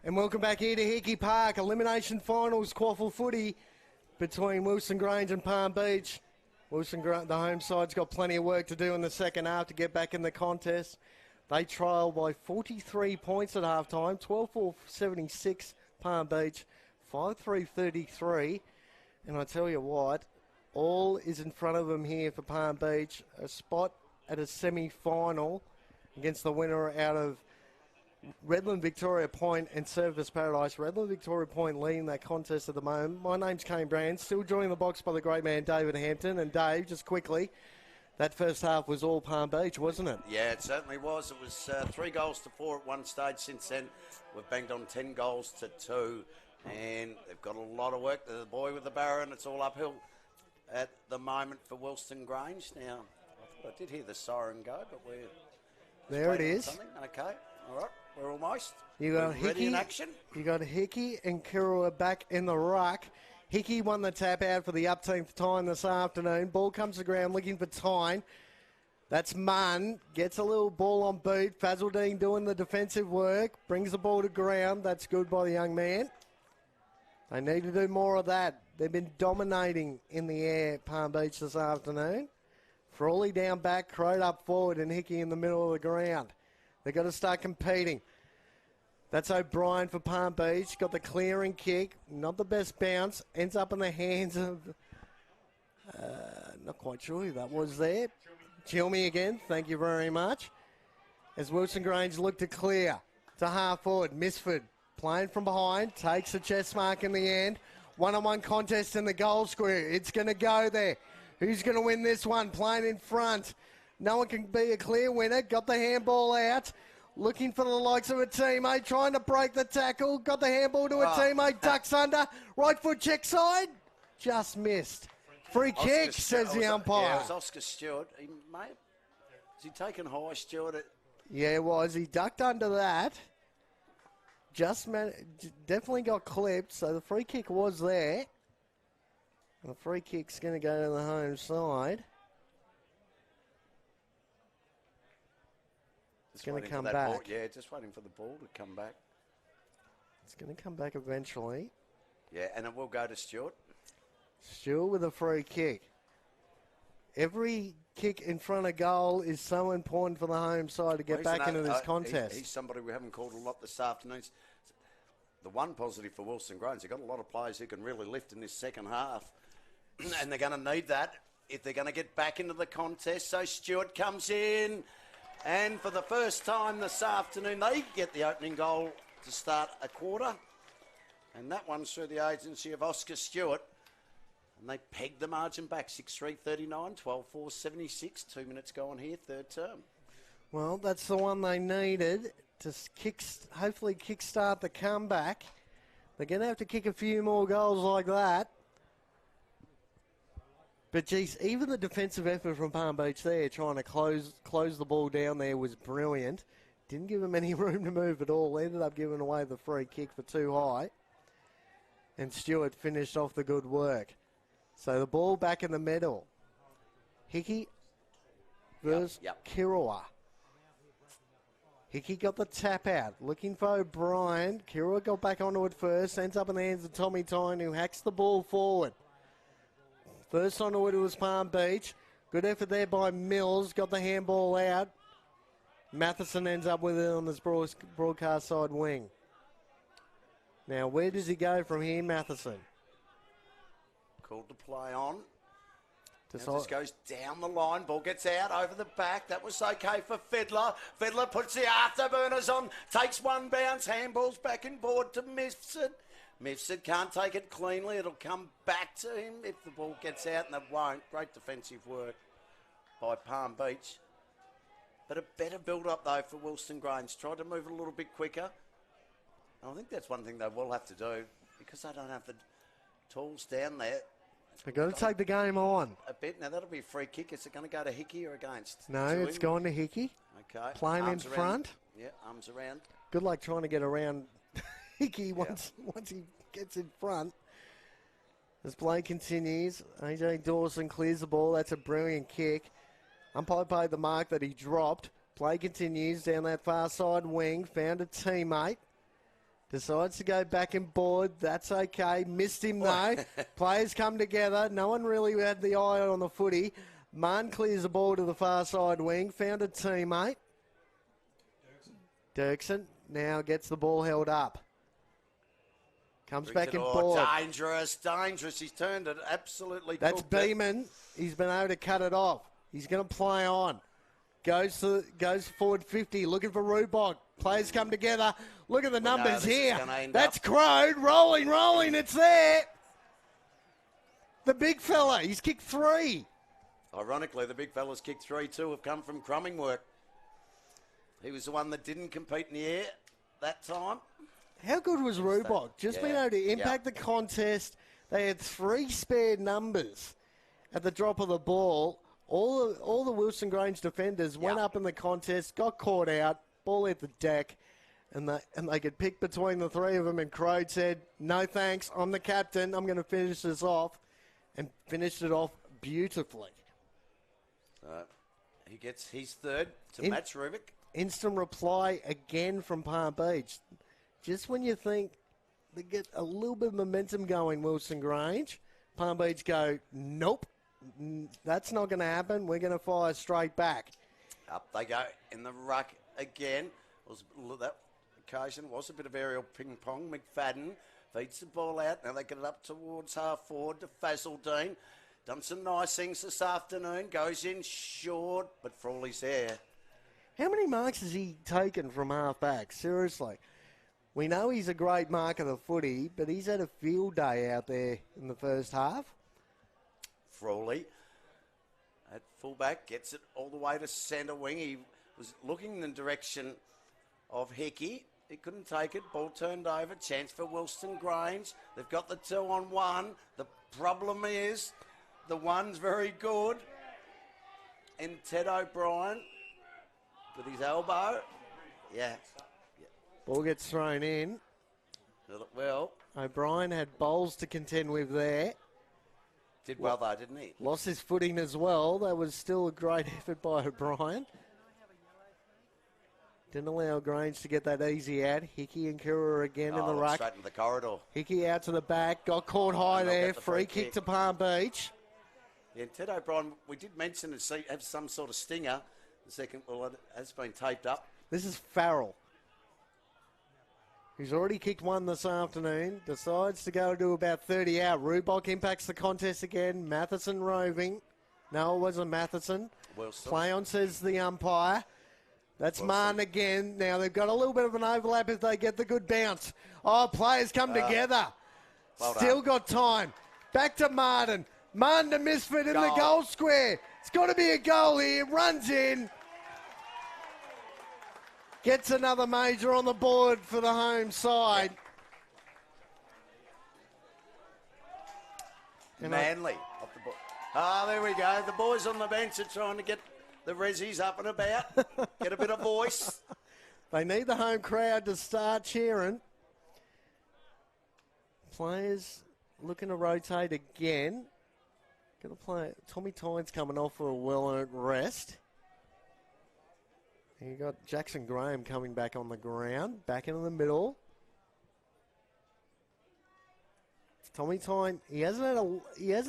And welcome back here to Hickey Park. Elimination finals, QAFL footy between Wilston, Grange and Palm Beach. Wilston, the home side's got plenty of work to do in the second half to get back in the contest. They trail by 43 points at halftime, 12-4-76 Palm Beach, 5-3-33. And I tell you what, all is in front of them here for Palm Beach. A spot at a semi-final against the winner out of Redland Victoria Point and Service Paradise. Redland Victoria Point leading that contest at the moment. My name's Kane Brand, still joining the box by the great man David Hampton. And Dave, just quickly, that first half was all Palm Beach, wasn't it? Yeah, it certainly was. It was 3-4 at one stage. Since then, we've banged on 10 goals to 2. And they've got a lot of work. The boy with the barrow, and it's all uphill at the moment for Wilston Grange. Now, I did hear the siren go, but we're... There it is. Okay, all right, we're almost. You got ready Hickey in action. You got Hickey and Kira back in the ruck. Hickey won the tap out for the upteenth time this afternoon. Ball comes to ground looking for Tyne. That's Munn. Gets a little ball on boot. Fazaldine doing the defensive work. Brings the ball to ground. That's good by the young man. They need to do more of that. They've been dominating in the air, Palm Beach, this afternoon. Frawley down back, Croat up forward, and Hickey in the middle of the ground. They've got to start competing. That's O'Brien for Palm Beach. Got the clearing kick. Not the best bounce. Ends up in the hands of... not quite sure who that was there. Chilmy again. Thank you very much. As Wilson Grange look to clear to half forward. Misford playing from behind. Takes the chest mark in the end. One-on-one contest in the goal square. It's going to go there. Who's going to win this one? Playing in front. No one can be a clear winner. Got the handball out. Looking for the likes of a teammate. Trying to break the tackle. Got the handball to a teammate. Ducks under. Right foot check side. Just missed. Free kick, says the umpire. Yeah, it was Oscar Stewart. Has he taken high, Stewart? Yeah, it was. He ducked under that. Definitely got clipped, so the free kick was there. And the free kick's going to go to the home side. It's going to come back. Ball. Yeah, just waiting for the ball to come back. It's going to come back eventually. Yeah, and it will go to Stewart. Stewart with a free kick. Every kick in front of goal is so important for the home side to get back into this contest. He's somebody we haven't called a lot this afternoon. The one positive for Wilson Grange, they've got a lot of players who can really lift in this second half. And they're going to need that if they're going to get back into the contest. So Stewart comes in. And for the first time this afternoon, they get the opening goal to start a quarter. And that one's through the agency of Oscar Stewart. And they pegged the margin back, 6-3-39, 12-4-76. 2 minutes gone here, third term. Well, that's the one they needed to hopefully kickstart the comeback. They're going to have to kick a few more goals like that. But, geez, even the defensive effort from Palm Beach there, trying to close the ball down there, was brilliant. Didn't give them any room to move at all. Ended up giving away the free kick for too high. And Stewart finished off the good work. So the ball back in the middle. Hickey versus Kirua. Hickey got the tap out. Looking for O'Brien. Kirua got back onto it first. Ends up in the hands of Tommy Tyne, who hacks the ball forward. First onto it was Palm Beach. Good effort there by Mills. Got the handball out. Matheson ends up with it on this broadcast side wing. Now, where does he go from here, Matheson? Called to play on. Just goes down the line. Ball gets out over the back. That was okay for Fiddler. Fiddler puts the afterburners on. Takes one bounce. Handballs back and board to Mifsud. Mifsud can't take it cleanly. It'll come back to him if the ball gets out, and it won't. Great defensive work by Palm Beach. But a better build-up, though, for Wilston Grange. Tried to move it a little bit quicker. And I think that's one thing they will have to do, because they don't have the tools down there. They've got to take the game on. A bit. Now, that'll be a free kick. Is it going to go to Hickey or against? No, it's gone to Hickey. Okay. Playing in front. Yeah, arms around. Good luck trying to get around Hickey once he gets in front. As play continues, AJ Dawson clears the ball. That's a brilliant kick. Umpire paid the mark that he dropped. Play continues down that far side wing. Found a teammate. Decides to go back and board. That's okay. Missed him though. Players come together. No one really had the eye on the footy. Martin clears the ball to the far side wing. Found a teammate. Dirksen now gets the ball held up. Comes back and board. Dangerous. He's turned it absolutely. That's Beeman. He's been able to cut it off. He's going to play on. Goes forward 50, looking for Rubok. Players come together. Look at the numbers here. That's Crowd. Rolling. It's there. The big fella. He's kicked 3. Ironically, the big fella's kicked 3 too have come from crumbing work. He was the one that didn't compete in the air that time. How good was Rubok? Just being able to impact the contest. They had 3 spared numbers at the drop of the ball. All the Wilson Grange defenders went up in the contest, got caught out, ball hit the deck, and they could pick between the 3 of them. And Crow said, "No thanks, I'm the captain. I'm going to finish this off," and finished it off beautifully. He gets his third to match Rubik. Instant reply again from Palm Beach. Just when you think they get a little bit of momentum going, Wilston Grange. Palm Beach go, nope, that's not going to happen. We're going to fire straight back. Up they go in the ruck again. That occasion was a bit of aerial ping pong. McFadden feeds the ball out. Now they get it up towards half forward to Fazzledine. Done some nice things this afternoon. Goes in short, but Frawley's there. How many marks has he taken from half back? Seriously. We know he's a great marker of the footy, but he's had a field day out there in the first half. Frawley at fullback gets it all the way to centre wing. He was looking in the direction of Hickey. He couldn't take it. Ball turned over. Chance for Wilston Grange. They've got the 2-on-1. The problem is the one's very good. And Ted O'Brien with his elbow. Yeah. Ball gets thrown in. Well, O'Brien had bowls to contend with there. did well though, didn't he? Lost his footing as well. That was still a great effort by O'Brien. Didn't allow Grange to get that easy out. Hickey and Kura again in the ruck. Straight into the corridor. Hickey out to the back. Got caught high And they'll there. get the Free free kick kick. to Palm Beach. Yeah, Ted O'Brien, we did mention it have some sort of stinger. The second, well, it has been taped up. This is Farrell. He's already kicked one this afternoon. Decides to go to about 30 out. Rubok impacts the contest again. Matheson roving. No, it wasn't Matheson. Wilson. Play on, says the umpire. That's Wilson. Martin again. Now they've got a little bit of an overlap if they get the good bounce. Oh, players come together. Well Still done. got time. Back to Martin. Martin to Misfit in the Goal. goal square. It's got to be a goal here. Runs in. Gets another major on the board for the home side. Manly off the ball. Ah, there we go. The boys on the bench are trying to get the Rezzies up and about. Get a bit of voice. They need the home crowd to start cheering. Players looking to rotate again. Going to play. Tommy Tynes coming off for a well-earned rest. You got Jackson Graham coming back on the ground, back into the middle. Tommy Tyne, he hasn't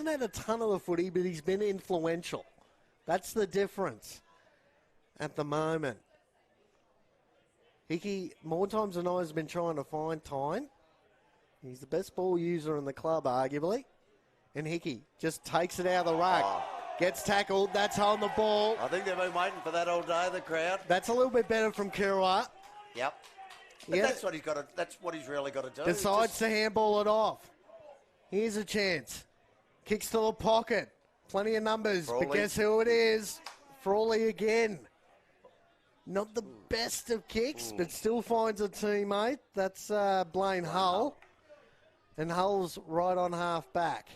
had a ton of the footy, but he's been influential. That's the difference at the moment. Hickey, more times than not, has been trying to find Tyne. He's the best ball user in the club, arguably. And Hickey just takes it out of the ruck. Gets tackled. That's on the ball. I think they've been waiting for that all day, the crowd. That's a little bit better from Kura. Yep. But Yeah. that's what he's got to. That's what he's really got to do. Decides to handball it off. Here's a chance. Kicks to the pocket. Plenty of numbers. Frawley. But guess who it is? Frawley again. Not the best of kicks, but still finds a teammate. That's Blaine Hull. And Hull's right on half back.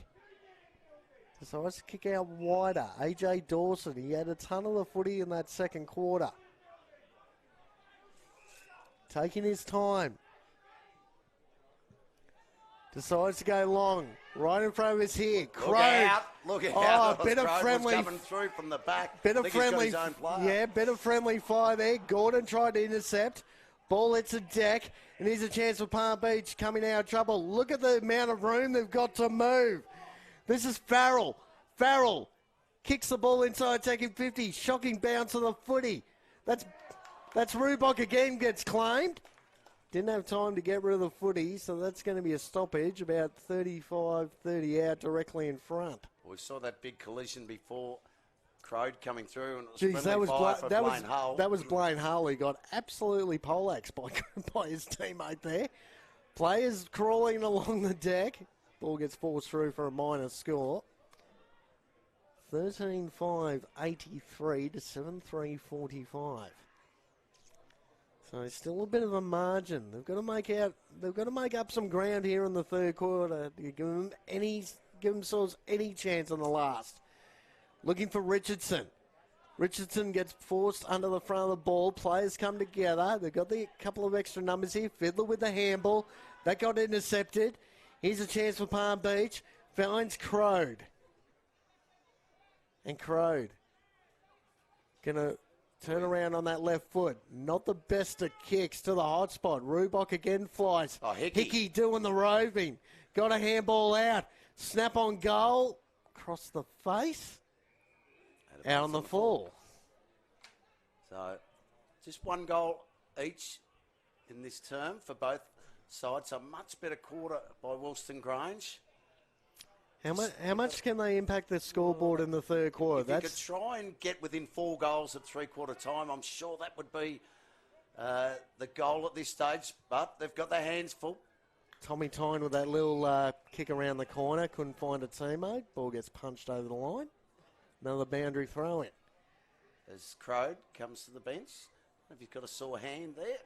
Decides to kick out wider. AJ Dawson, he had a ton of the footy in that second quarter. Taking his time. Decides to go long. Right in front of us here. Crow. Look out! Look out! Oh, bit of Crowd was friendly. coming through from the back. Bit I of think he's got friendly. his own player. Yeah, bit of friendly fire there. Gordon tried to intercept. Ball hits a deck. And here's a chance for Palm Beach coming out of trouble. Look at the amount of room they've got to move. This is Farrell. Farrell kicks the ball inside, taking 50. Shocking bounce of the footy. That's Rubok again, gets claimed. Didn't have time to get rid of the footy, so that's going to be a stoppage, about 35, 30 out directly in front. We saw that big collision before. Crowd coming through, and it was Jeez, friendly that was fire for Blaine that Hull. was Blaine Hull. He got absolutely poleaxed by his teammate there. Players crawling along the deck. Ball gets forced through for a minor score. 13-5, 83 to 7-3, 45. So still a bit of a margin. They've got to make up some ground here in the third quarter to give themselves any chance on the last. Looking for Richardson. Richardson gets forced under the front of the ball. Players come together. They've got the couple of extra numbers here. Fiddler with the handball. That got intercepted. Here's a chance for Palm Beach. Finds Crowd. And Crowd gonna Turn around on that left foot. Not the best of kicks to the hot spot. Rubok again flies. Oh, Hickey. doing the roving. Got a handball out. Snap on goal. Across the face. Out on the full. So just one goal each in this term for both sides. A much better quarter by Wilston Grange. How much can they impact the scoreboard in the third quarter? If you could try and get within 4 goals at three-quarter time, I'm sure that would be the goal at this stage. But they've got their hands full. Tommy Tyne with that little kick around the corner. Couldn't find a teammate. Ball gets punched over the line. Another boundary throw in. As Crode comes to the bench. If he's got a sore hand there.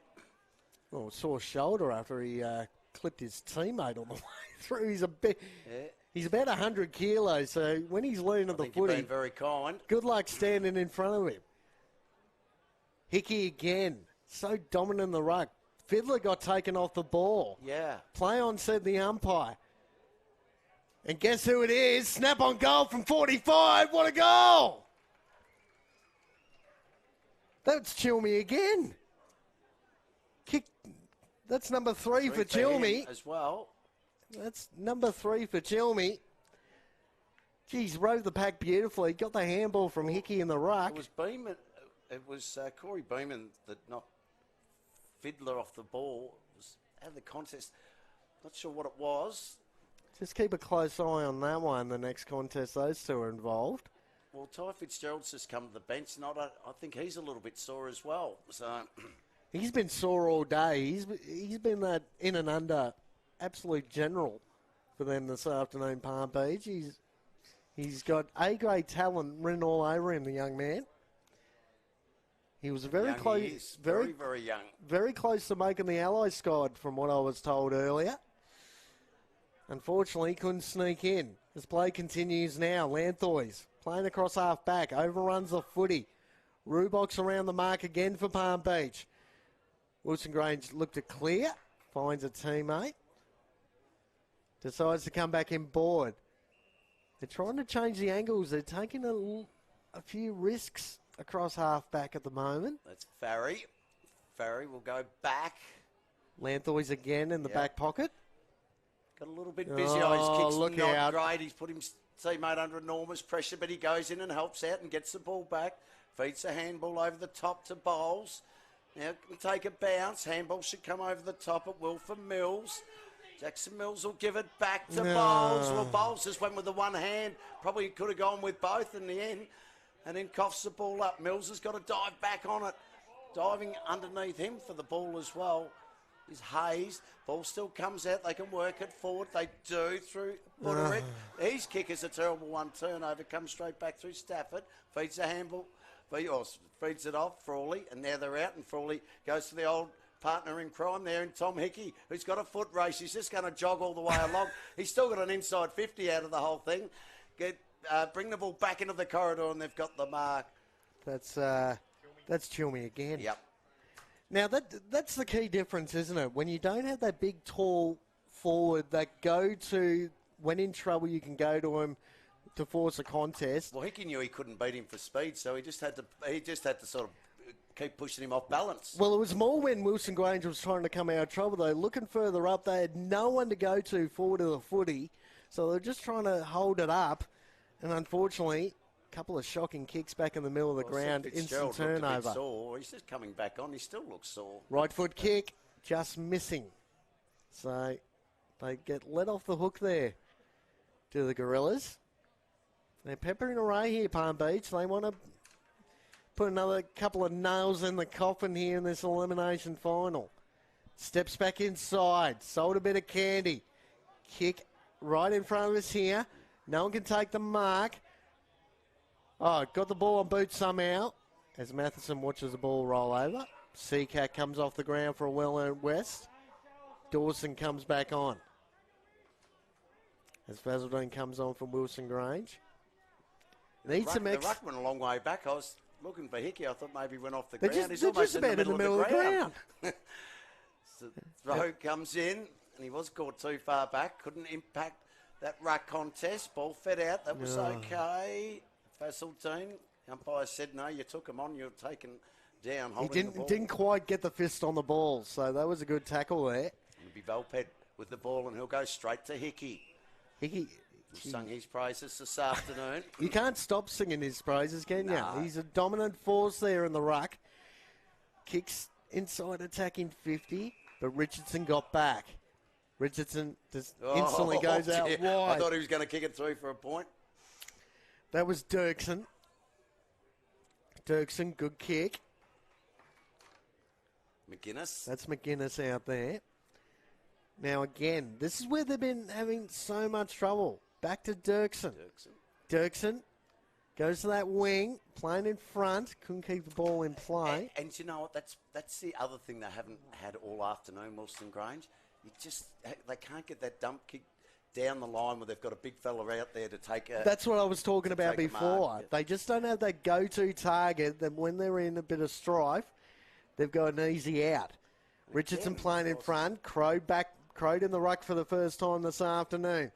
Well, sore shoulder after he clipped his teammate on the way through. He's about 100 kilos, so when he's leaning at the You've footy, been very kind. good luck standing in front of him. Hickey again, so dominant in the ruck. Fiddler got taken off the ball. Yeah. Play on, said the umpire. And guess who it is? Snap on goal from 45. What a goal! That's Chilmy again. Kick. That's number 3 for Chilmy. As well. That's number 3 for Chilmy. Geez, rode the pack beautifully. Got the handball from Hickey in the ruck. It was Beeman. It was Corey Beeman that knocked Fiddler off the ball. It was out of the contest. Not sure what it was. Just keep a close eye on that one. The next contest, those two are involved. Well, Ty Fitzgerald's just come to the bench, and I think he's a little bit sore as well. So He's been sore all day. He's been that in and under absolute general for them this afternoon, Palm Beach. He's got A-grade talent written all over him, the young man. He was very close. He is. Very, very young. Very close to making the Allies squad, from what I was told earlier. Unfortunately, couldn't sneak in. This play continues now. Lanthoys playing across half back, overruns the footy. Rubok's around the mark again for Palm Beach. Wilson Grange looked to clear, finds a teammate. Decides to come back in board. They're trying to change the angles. They're taking a few risks across half-back at the moment. That's Farry. Farry will go back. Lanthoys again in the back pocket. Got a little bit busy. His kicks look not out. great. He's put his teammate under enormous pressure, but he goes in and helps out and gets the ball back. Feeds a handball over the top to Bowles. Now can take a bounce. Handball should come over the top. It will for Mills. Jackson Mills will give it back to Bowles. Well, Bowles just went with the one hand. Probably could have gone with both in the end. And then coughs the ball up. Mills has got to dive back on it. Diving underneath him for the ball as well is Hayes. Ball still comes out. They can work it forward. They do through Buderick. His kick is a terrible one. Turnover comes straight back through Stafford. Feeds the handball. Feeds it off, Frawley. And now they're out. And Frawley goes to the old partner in crime there in Tom Hickey, who's got a foot race. He's just going to jog all the way along. He's still got an inside 50 out of the whole thing. Bring the ball back into the corridor, and they've got the mark. That's Chilmy again. Yep. Now, that's the key difference, isn't it? When you don't have that big, tall forward that when in trouble, you can go to him to force a contest. Well, Hickey knew he couldn't beat him for speed, so he just had to sort of keep pushing him off balance. Well, it was more when Wilson Grange was trying to come out of trouble, though. Looking further up, they had no one to go to forward of the footy, so they're just trying to hold it up. And unfortunately, a couple of shocking kicks back in the middle of the ground, instant turnover. He's just coming back on. He still looks sore. Right foot kick, just missing. So they get let off the hook there to the Gorillas. They're peppering away here, Palm Beach. They want to put another couple of nails in the coffin here in this elimination final. Steps back inside, sold a bit of candy. Kick right in front of us here. No one can take the mark. Oh, got the ball on boot somehow as Matheson watches the ball roll over. Seacat comes off the ground for a well-earned West. Dawson comes back on as Fazaldine comes on from Wilson Grange. The ruck went a long way back. I was looking for Hickey. I thought maybe he went off the ground. He's almost about in the middle of the ground. So throw comes in, and he was caught too far back. Couldn't impact that ruck contest. Ball fed out. That was okay. Fazaldine Umpire said, no, you took him on, you're taken down, He holding the ball. didn't quite get the fist on the ball, so that was a good tackle there. It'll be Velped with the ball, and he'll go straight to Hickey. Hickey, Who sung his praises this afternoon. you can't stop singing his praises, can No. you? He's a dominant force there in the ruck. Kicks inside attacking 50, but Richardson got back. Richardson just instantly goes out dear. wide. I thought he was going to kick it through for a point. That was Dirksen. Dirksen, good kick. McGuinness. That's McGuinness out there. Now again, this is where they've been having so much trouble. Back to Dirksen. Dirksen goes to that wing, playing in front, couldn't keep the ball in play. And you know what? That's the other thing they haven't had all afternoon, Wilston Grange. They can't get that dump kick down the line where they've got a big fella out there to take a... That's what I was talking about take a before. mark, yeah. They just don't have that go-to target that when they're in a bit of strife, they've got an easy out. Richardson playing in front, Crowd in the ruck for the first time this afternoon.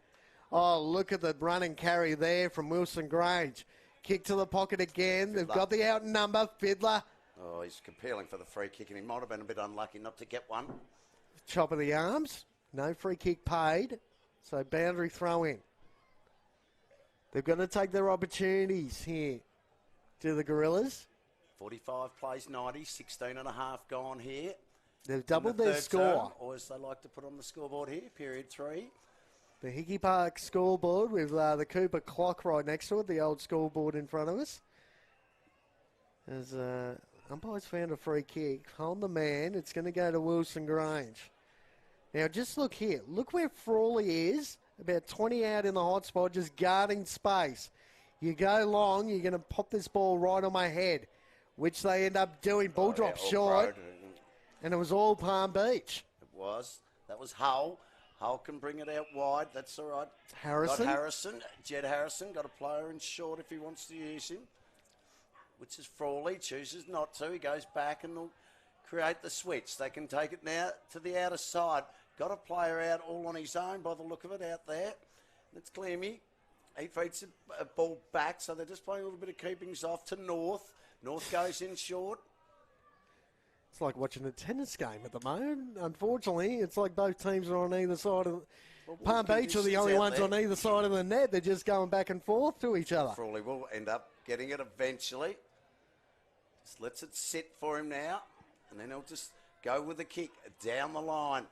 Oh, look at the run and carry there from Wilston Grange. Kick to the pocket again. Fiddler. They've got the out number. Fiddler. Oh, he's appealing for the free kick, and he might have been a bit unlucky not to get one. Chop of the arms. No free kick paid. So boundary throw in. They've got to take their opportunities here. Do the Gorillas. 45 plays 90, 16 and a half gone here. They've In doubled the their third score. term, or as they like to put on the scoreboard here, period 3. The Hickey Park scoreboard with the Cooper clock right next to it, the old scoreboard in front of us. As umpires found a free kick, hold the man, it's going to go to Wilston Grange. Now just look here, look where Frawley is, about 20 out in the hot spot, just guarding space. You go long, you're going to pop this ball right on my head, which they end up doing. Ball drop short, and it was all Palm Beach. It was. That was Hull. Hull can bring it out wide. That's all right. Harrison. Got Harrison. Jed Harrison got a player in short if he wants to use him, which is Frawley. Chooses not to. He goes back and will create the switch. They can take it now to the outer side. Got a player out all on his own by the look of it out there. That's Clemmy. He feeds a ball back, so they're just playing a little bit of keepings off to North. North goes in short. It's like watching a tennis game at the moment. Unfortunately, it's like both teams are on either side of... Palm Beach are the only ones on either side of the net. They're just going back and forth to each other. Frawley will end up getting it eventually. Just lets it sit for him now, and then he'll just go with the kick down the line.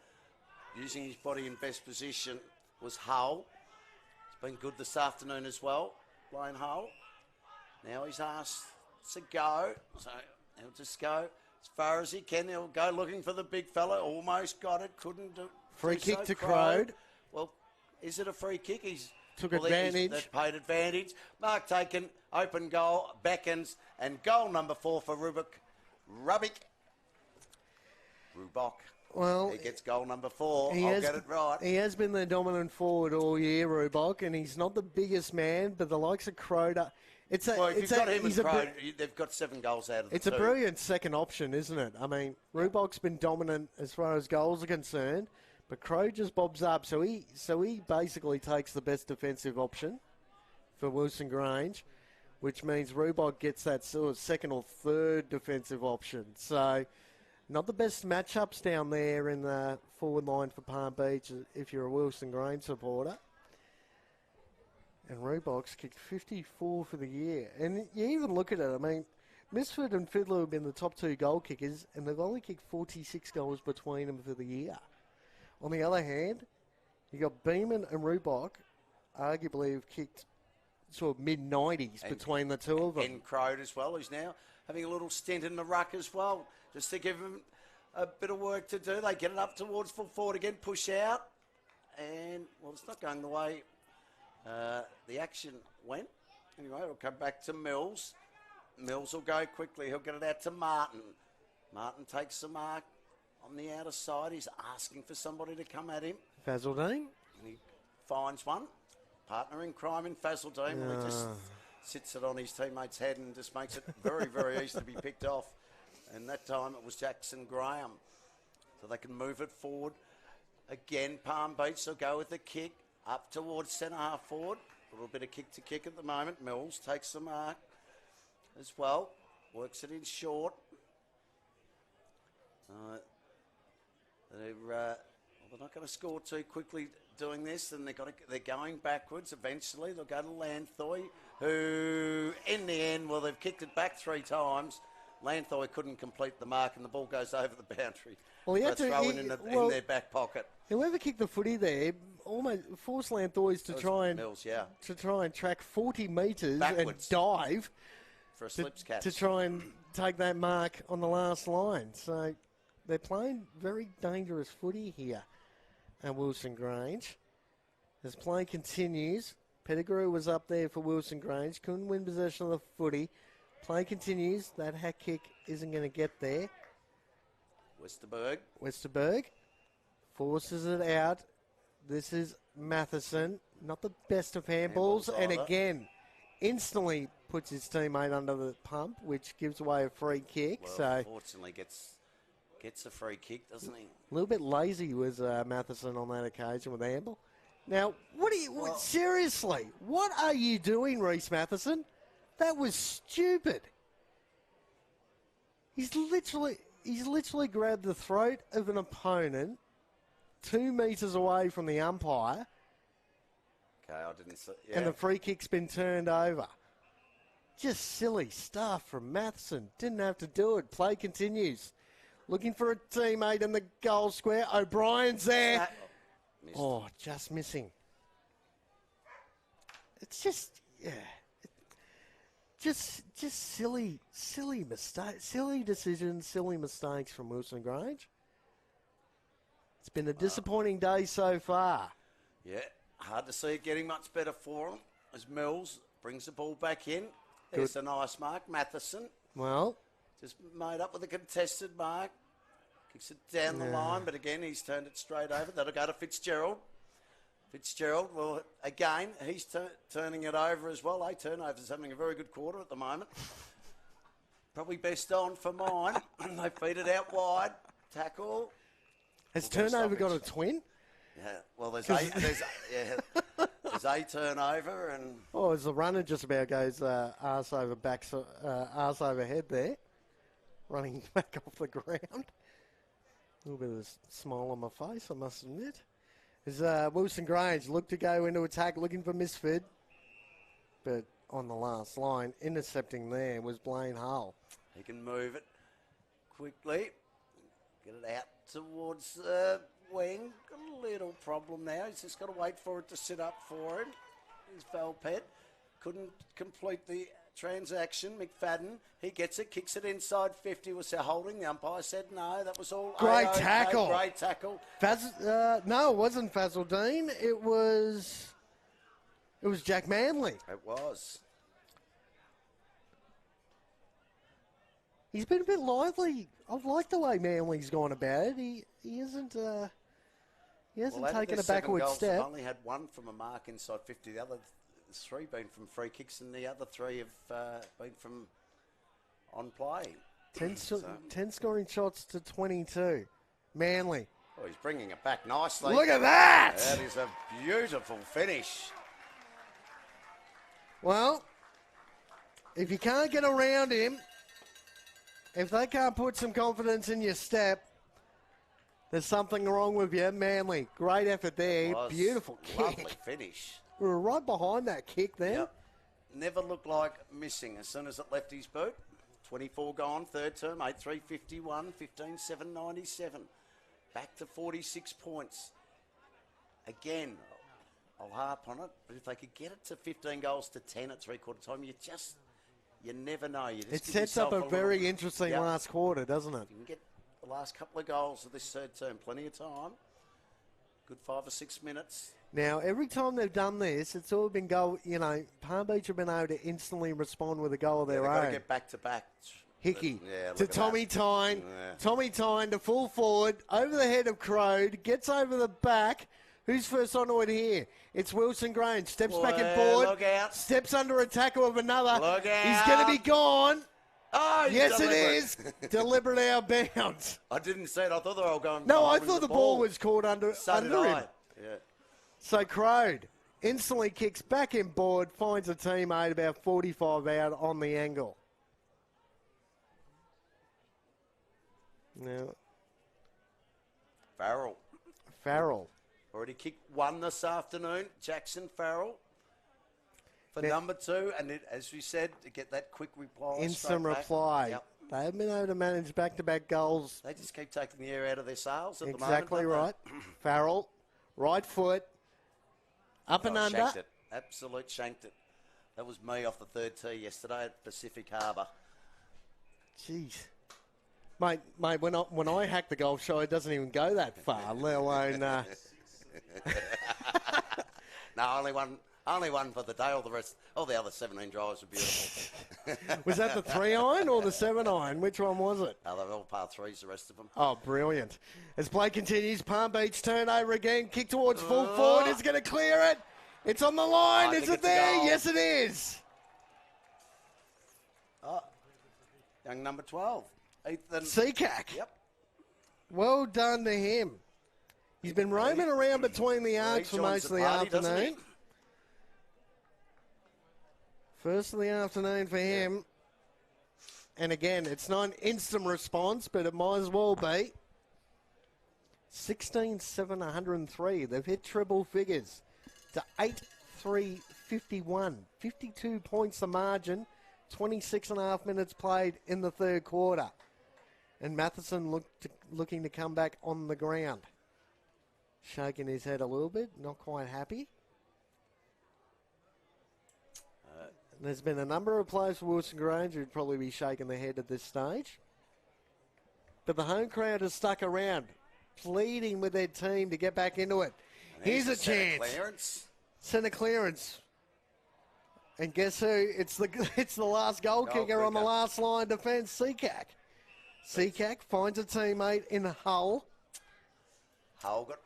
Using his body in best position was Hull. It's been good this afternoon as well, Blaine Hull. Now he's asked to go, so he'll just go as far as he can. He'll go looking for the big fella. Almost got it, couldn't do. Free do kick so. to Crode. Well, is it a free kick? He's Took advantage. They've paid advantage. Mark taken, open goal, beckons, and goal number 4 for Rubik. Well, he gets goal number 4. I'll get it right. He has been the dominant forward all year, Rubok, and he's not the biggest man, but the likes of Crode... If you've got him and Crode, they've got 7 goals out of the 2. It's a brilliant second option, isn't it? I mean, Rubok's been dominant as far as goals are concerned, but Crode just bobs up, so he basically takes the best defensive option for Wilston Grange, which means Rubok gets that sort of second or third defensive option. So, not the best matchups down there in the forward line for Palm Beach if you're a Wilston Grange supporter. And Rubok's kicked 54 for the year. And you even look at it, I mean, Misford and Fiddler have been the top 2 goal kickers, and they've only kicked 46 goals between them for the year. On the other hand, you got Beeman and Rubok, arguably have kicked sort of mid-90s between the two of them. And Crode as well, who's now having a little stint in the ruck as well, just to give him a bit of work to do. They get it up towards full forward again, push out, and, well, it's not going the way the action went. Anyway, it'll come back to Mills. Mills will go quickly. He'll get it out to Martin. Martin takes the mark on the outer side. He's asking for somebody to come at him. Fazaldine. And he finds one. Partner in crime in Fazaldine. Well, he just sits it on his teammate's head and just makes it very, very easy to be picked off. And that time it was Jackson Graham. So they can move it forward. Again, Palm Beach will go with the kick. Up towards centre half forward. A little bit of kick to kick at the moment. Mills takes the mark. as well. Works it in short. They're not going to score too quickly doing this, and they're going backwards. Eventually, they'll go to Lanthoy, who, in the end, well, they've kicked it back 3 times. Lanthoy couldn't complete the mark, and the ball goes over the boundary. Well, he had to throw in their back pocket. Whoever kicked the footy there almost forced Lanthoys to try and Mills, yeah, to try and track 40 metres backwards and dive for a slips catch to try and take that mark on the last line. So they're playing very dangerous footy here at Wilston Grange. As play continues, Pettigrew was up there for Wilston Grange, couldn't win possession of the footy. Play continues, that hack kick isn't going to get there. Westerberg forces it out. This is Matheson, not the best of handballs, and again, instantly puts his teammate under the pump, which gives away a free kick. Well, so fortunately gets a free kick, doesn't he? A little bit lazy was Matheson on that occasion with the handball. Now, seriously, what are you doing, Reece Matheson? That was stupid. He's literally grabbed the throat of an opponent 2 metres away from the umpire. Okay, I didn't see. Yeah. And the free kick's been turned over. Just silly stuff from Matheson. Didn't have to do it. Play continues. Looking for a teammate in the goal square. O'Brien's there. Just missing. It's just, just silly mistakes, silly decisions, silly mistakes from Wilson Grange. It's been a disappointing day so far. Yeah, hard to see it getting much better for him as Mills brings the ball back in. There's a nice mark, Matheson. Well, just made up with a contested mark. Kicks it down the line, but again, he's turned it straight over. That'll go to Fitzgerald. Well, again, he's turning it over as well. Turnover's having a very good quarter at the moment. Probably best on for mine. They feed it out wide. Tackle. Has turnover got a twin? Yeah, well, there's a turnover. And as the runner just about goes arse over head there. Running back off the ground. A little bit of a smile on my face, I must admit. As Wilson Grange looked to go into attack, looking for Misford. But on the last line, intercepting there was Blaine Hull. He can move it quickly. Get it out towards wing. Got a little problem now. He's just got to wait for it to sit up for him. Here's Valpet. Couldn't complete the transaction. McFadden, he gets it, kicks it inside 50. Was there holding? The umpire said no. That was all. Great tackle. Great tackle. No, it wasn't Fazaldine. It was Jack Manley. It was. He's been a bit lively. I've liked the way Manley's gone about it. He hasn't taken a backward goals, step. They've only had one from a mark inside 50. The other 3 been from free kicks, and the other 3 have been from on play. 10 scoring shots to 22. Manly. Oh, he's bringing it back nicely. Look at that! That is a beautiful finish. Well, if you can't get around him, if they can't put some confidence in your step, there's something wrong with you. Manly, great effort there. Beautiful kick. Lovely finish. We were right behind that kick then. Yep. Never looked like missing as soon as it left his boot. 24 gone, third term, 8-3-51, 15-7-97. Back to 46 points. Again, I'll harp on it, but if they could get it to 15 goals to 10 at three-quarter time, you never know. It sets up a very interesting last quarter, doesn't it? You can get the last couple of goals of this third term, plenty of time. Good 5 or 6 minutes. Now, every time they've done this, it's all been Palm Beach have been able to instantly respond with a goal of their own. They've got to get back to back. Hickey to Tommy Tyne. Yeah. Tommy Tyne to full forward, over the head of Crode, gets over the back. Who's first onto it here? It's Wilson Grange. Steps back and forward. Look out. Steps under a tackle of another. Look out. He's going to be gone. Oh, yes, it is. Deliberate out of bounds. I didn't see it. I thought they were all going. No, I thought the ball was caught under him. Yeah. So Crode instantly kicks back in board, finds a teammate about 45 out on the angle. Now, Farrell. Already kicked one this afternoon. Jackson Farrell for Now- number 2. And as we said, to get that quick reply. instant straight back. reply. Yep. They haven't been able to manage back-to-back goals. They just keep taking the air out of their sails at Exactly the moment. right. Farrell, right foot, up and under. Shanked it. Absolute shanked it. That was me off the third tee yesterday at Pacific Harbour. Jeez. Mate, when I hack the golf show, it doesn't even go that far, let alone... No, only one for the day. All the other 17 drives were beautiful. Was that the 3-iron or the 7-iron? Which one was it? They're all par 3s, the rest of them. Oh, brilliant. As play continues, Palm Beach turnover again. Kick towards full forward. It's going to clear it. It's on the line. I Is think it it's a there? goal. Yes, it is. Young number 12, Ethan. Seacack. Yep. Well done to him. He's been roaming around between the arcs He for joins most the of the party, doesn't afternoon. he? First of the afternoon for him. And again, it's not an instant response, but it might as well be. 16,703. They've hit triple figures to 8,351. 52 points the margin. 26 and a half minutes played in the third quarter. And Matheson looking to come back on the ground. Shaking his head a little bit, not quite happy. There's been a number of players for Wilston Grange who'd probably be shaking their head at this stage. But the home crowd has stuck around, pleading with their team to get back into it. Here's a chance. Clearance. Centre clearance. And guess who? It's the last goal kicker on the last line defence, Seacack. Seacack finds a teammate in Hull. Hull got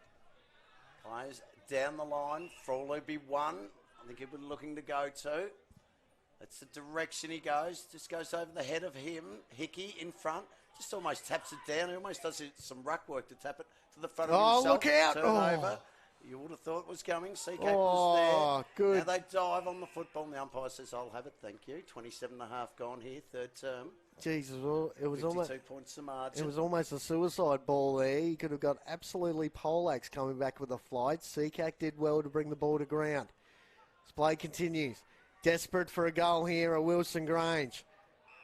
players down the line. Frawley be one. I think he was looking to go to. That's the direction he goes. Just goes over the head of him. Hickey in front. Just almost taps it down. He almost does some ruck work to tap it to the front of himself. Oh, look out. Turnover. You would have thought it was coming. Seacack was Oh, there. good. Now they dive on the football. And the umpire says, I'll have it, thank you. 27 and a half gone here, third term. Jesus, it was 52 almost... points to margin. It was almost a suicide ball there. He could have got absolutely poleaxed coming back with a flight. Seacack did well to bring the ball to ground. This play continues. Desperate for a goal here at Wilston Grange.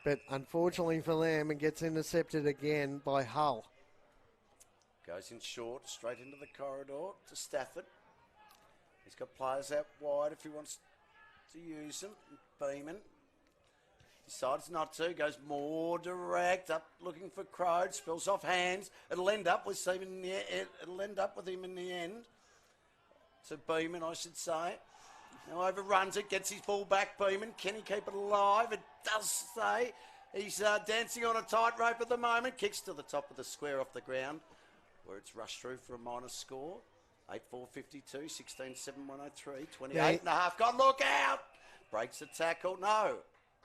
But unfortunately for them, it gets intercepted again by Hull. Goes in short, straight into the corridor to Stafford. He's got players out wide if he wants to use them. Beeman decides not to, goes more direct, up looking for Crode, spills off hands. It'll end up with him in the end. To Beeman, I should say. Now overruns it, gets his ball back, Beeman. Can he keep it alive? It does stay. He's dancing on a tightrope at the moment. Kicks to the top of the square off the ground, where it's rushed through for a minus score. 8-4-52, 16-7-103, 28 and a half. God, look out! Breaks the tackle. No.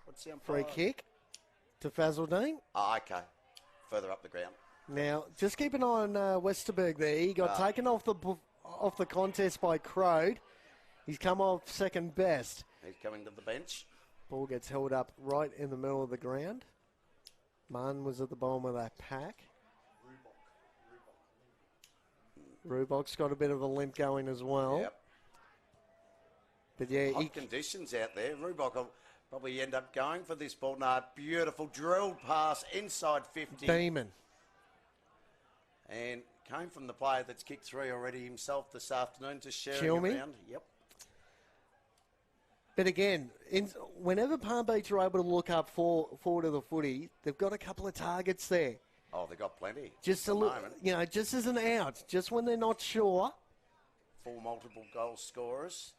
What's the umpire? Free kick to Fazaldine. Oh, okay. Further up the ground. Now, just keep an eye on Westerberg there. He got taken off the contest by Crode. He's come off second best. He's coming to the bench. Ball gets held up right in the middle of the ground. Martin was at the bottom of that pack. Rubok's got a bit of a limp going as well. Yep. But yeah, Hot conditions out there. Rubok will probably end up going for this ball. No, beautiful drilled pass inside 50. Beeman. And came from the player that's kicked 3 already himself this afternoon to sharing Chilmy? around. Yep. But again, whenever Palm Beach are able to look up forward of the footy, they've got a couple of targets there. Oh, they've got plenty. Just at a the look, moment. just as an out, just when they're not sure. 4 multiple goal scorers.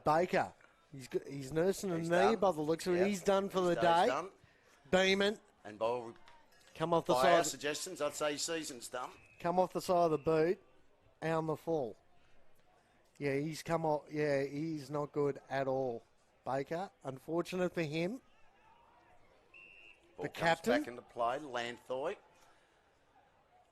Baker. He's nursing a He's knee done. by the looks of it. Yep. He's done for the His day's day. done. Beeman. And by Come off the our side. suggestions, I'd say his season's done. Come off the side of the boot. Out on the full. Yeah, he's come off. Yeah, he's not good at all. Baker. Unfortunate for him. Ball The comes captain. back into play, Lanthoy.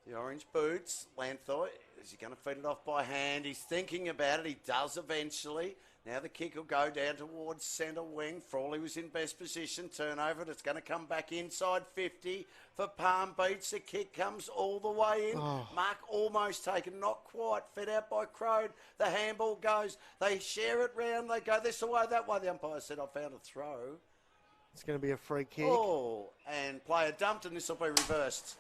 The orange boots, Lanthoy. Is he going to feed it off by hand? He's thinking about it. He does eventually. Now the kick will go down towards centre wing. Frawley was in best position. Turnover. It's going to come back inside 50 for Palm Beach. The kick comes all the way in. Mark almost taken. Not quite. Fed out by Crode. The handball goes. They share it round. They go this way, that way. The umpire said, I found a throw. It's going to be a free kick. Oh, and player dumped, and this will be reversed.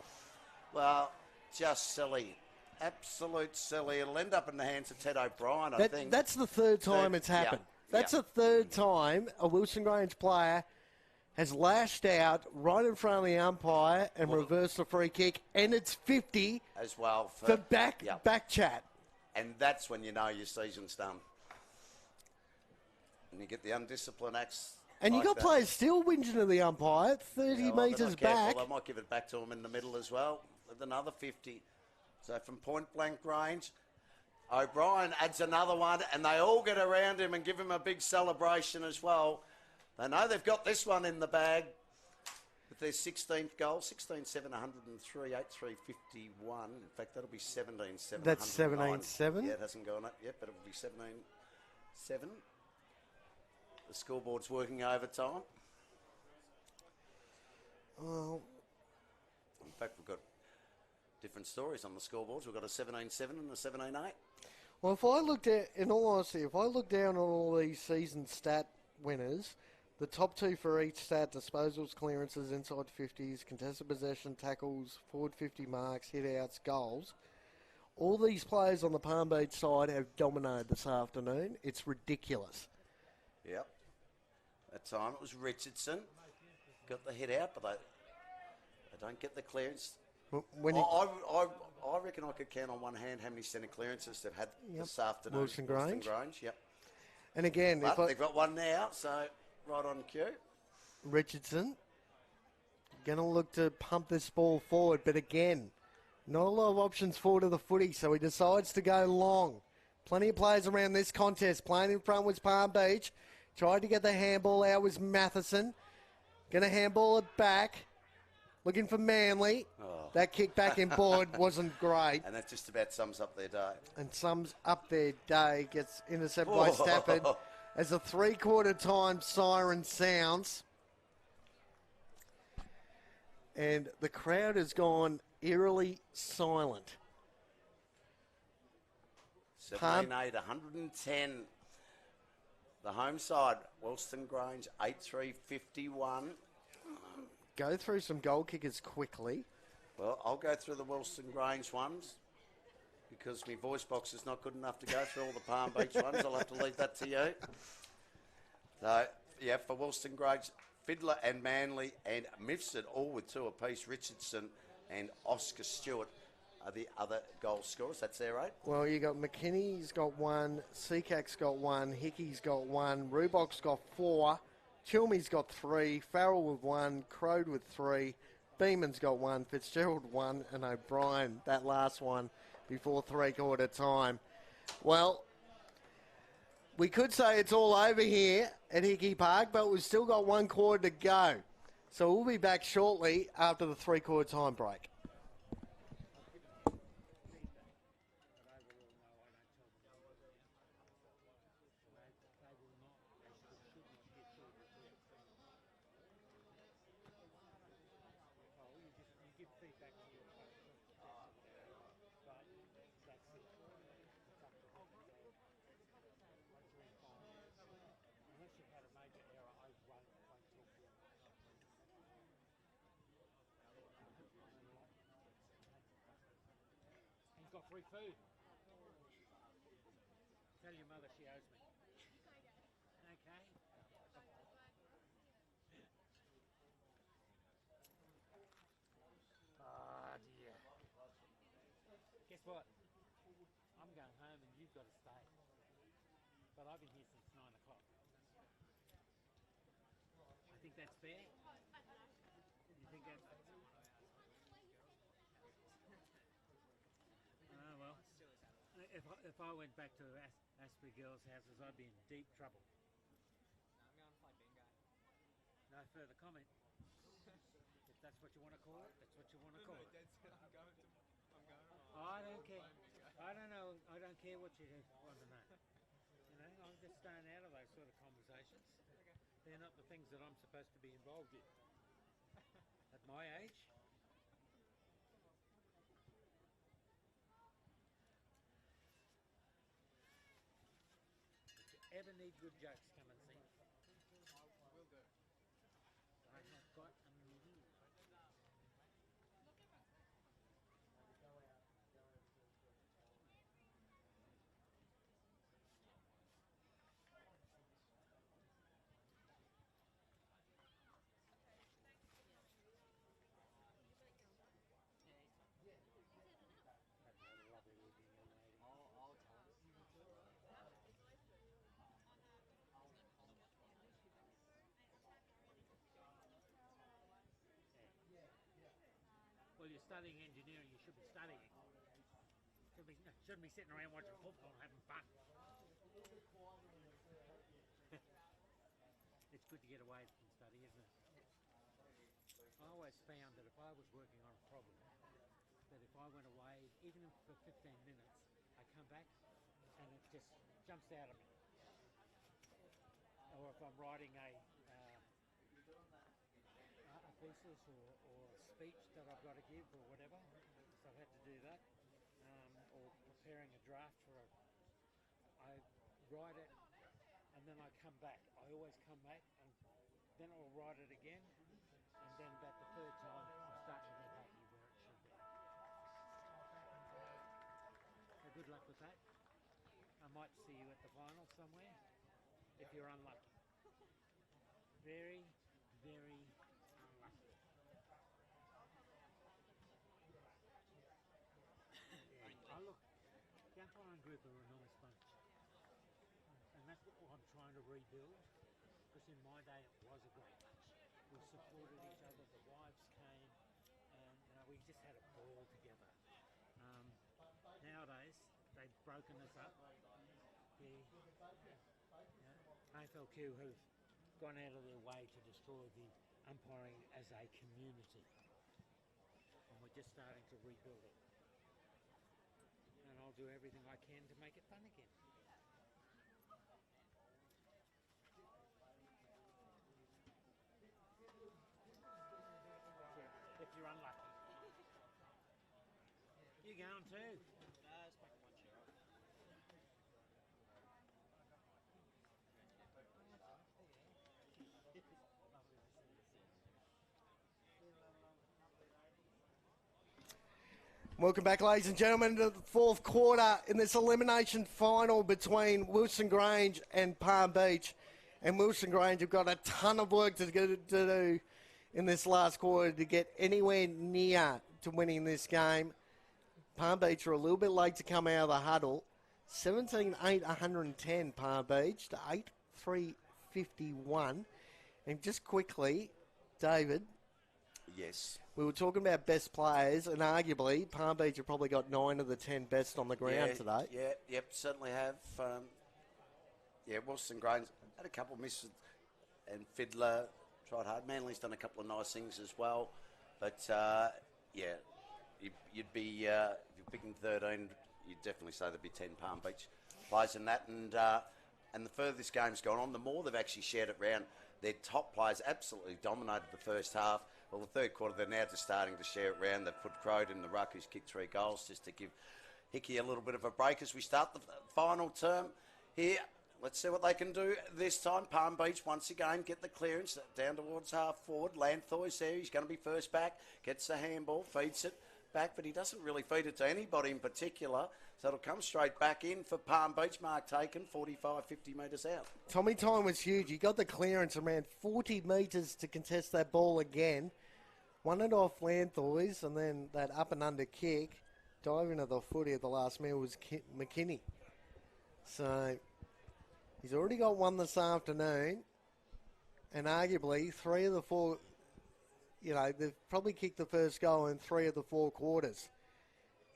Well, just silly. Absolute silly. It'll end up in the hands of Ted O'Brien, I think. That's the third time it's happened. That's the third time a Wilston Grange player has lashed out right in front of the umpire and reversed the free kick, and it's 50 as well for back chat. And that's when you know your season's done. And you get the undisciplined acts. And like you got that. Players still whinging to the umpire, 30 metres back. They might give it back to him in the middle as well with another 50. So from point blank range, O'Brien adds another one, and they all get around him and give him a big celebration as well. They know they've got this one in the bag with their 16th goal, 16-7, 103, 8-3, 51. In fact, that'll be 17-7. That's 17-7? Yeah, it hasn't gone up yet, but it'll be 17-7. The scoreboard's working overtime. Well, in fact, we've got different stories on the scoreboards. We've got a 17-7 and a 17-8. well, if I looked at, in all honesty, if I look down on all these season stat winners, the top two for each stat, disposals, clearances, inside 50s, contested possession, tackles, forward 50 marks, hit-outs, goals, all these players on the Palm Beach side have dominated this afternoon. It's ridiculous. Yep. That time it was Richardson. Got the hit out, but they don't get the clearance. When I reckon I could count on one hand how many centre clearances they've had this afternoon. Wilston Grange. Yep. And again, But they've got one now, so right on cue. Richardson going to look to pump this ball forward, but again, not a lot of options forward of the footy, so he decides to go long. Plenty of players around this contest. Playing in front was Palm Beach. Tried to get the handball out was Matheson. Going to handball it back. Looking for Manly. That kick back in board wasn't great. And that just about sums up their day. And sums up their day. Gets intercepted by Stafford as a three-quarter time siren sounds. And the crowd has gone eerily silent. 17-8, 110. The home side, Wilston Grange, 8-3, 51. Go through some goal kickers quickly. Well, I'll go through the Wilston Grange ones because my voice box is not good enough to go through all the Palm Beach ones. I'll have to leave that to you. So, yeah, for Wilston Grange, Fiddler and Manley and Mifsud, all with two apiece. Richardson and Oscar Stewart are the other goal scorers. That's their eight. Well, you got McKinney's got one, Seacak's got one, Hickey's got one, Rubok's got four, Chilmey's got three, Farrell with one, Crode with three, Beeman's got one, Fitzgerald one, and O'Brien, that last one, before three-quarter time. Well, we could say it's all over here at Hickey Park, but we've still got one quarter to go. So we'll be back shortly after the three-quarter time break. Got free food. Tell your mother she owes me. Okay. Ah, dear. Guess what? I'm going home and you've got to stay. But I've been here since 9 o'clock. I think that's fair. You think that's... well, if I went back to Asprey girls' houses, I'd be in deep trouble. No further comment. If that's what you want to call it, that's what you want to call it. I don't care. I don't know. I don't care what you want to know. You know, I'm just staying out of those sort of conversations. They're not the things that I'm supposed to be involved in. At my age. If you ever need good jokes, come and see me. Will do. I have got a million. Well, you're studying engineering, you should be studying. Shouldn't be sitting around watching football and having fun. It's good to get away from study, isn't it? I always found that if I was working on a problem, that if I went away, even for 15 minutes, I come back and it just jumps out of me. Or if I'm writing a thesis or a speech that I've got to give or whatever, so I've had to do that, or preparing a draft I write it and then I come back. I always come back and then I'll write it again, and then about the third time I'm starting to get happy where it should be. So good luck with that. I might see you at the final somewhere if you're unlucky. Very, very unlucky. Yeah. Oh, look, the umpiring group are a nice bunch. And that's what I'm trying to rebuild, because in my day it was a great bunch. We supported each other, the wives came, and we just had a ball together. Nowadays, they've broken us up. The AFLQ have gone out of their way to destroy the umpiring as a community. And we're just starting to rebuild it. And I'll do everything I can to make it fun again. If you're unlucky. You're going too. Let's make one share up. Welcome back, ladies and gentlemen, to the fourth quarter in this elimination final between Wilston Grange and Palm Beach. And Wilston Grange have got a ton of work to do in this last quarter to get anywhere near to winning this game. Palm Beach are a little bit late to come out of the huddle. 17-8, 110 Palm Beach to 8-3, 51. And just quickly, David. Yes. We were talking about best players, and arguably Palm Beach have probably got 9 of the 10 best on the ground today. Yep, certainly have. Wilston Grange had a couple of misses, and Fiddler tried hard. Manly's done a couple of nice things as well. But, you'd be, if you're picking 13, you'd definitely say there'd be 10 Palm Beach players in that. And the further this game's gone on, the more they've actually shared it round. Their top players absolutely dominated the first half. Well, the third quarter, they're now just starting to share it round. They've put Crode in the ruck, who's kicked 3 goals, just to give Hickey a little bit of a break as we start the final term here. Let's see what they can do this time. Palm Beach, once again, get the clearance down towards half forward. Lanthoy's there. He's going to be first back. Gets the handball, feeds it back, but he doesn't really feed it to anybody in particular. So it'll come straight back in for Palm Beach. Mark taken, 45, 50 metres out. Tommy Time was huge. He got the clearance around 40 metres to contest that ball again. Won it off Lanthoy's, and then that up and under kick, diving at the footy at the last minute was McKinney. So he's already got one this afternoon, and arguably 3 of the 4, they've probably kicked the first goal in 3 of the 4 quarters.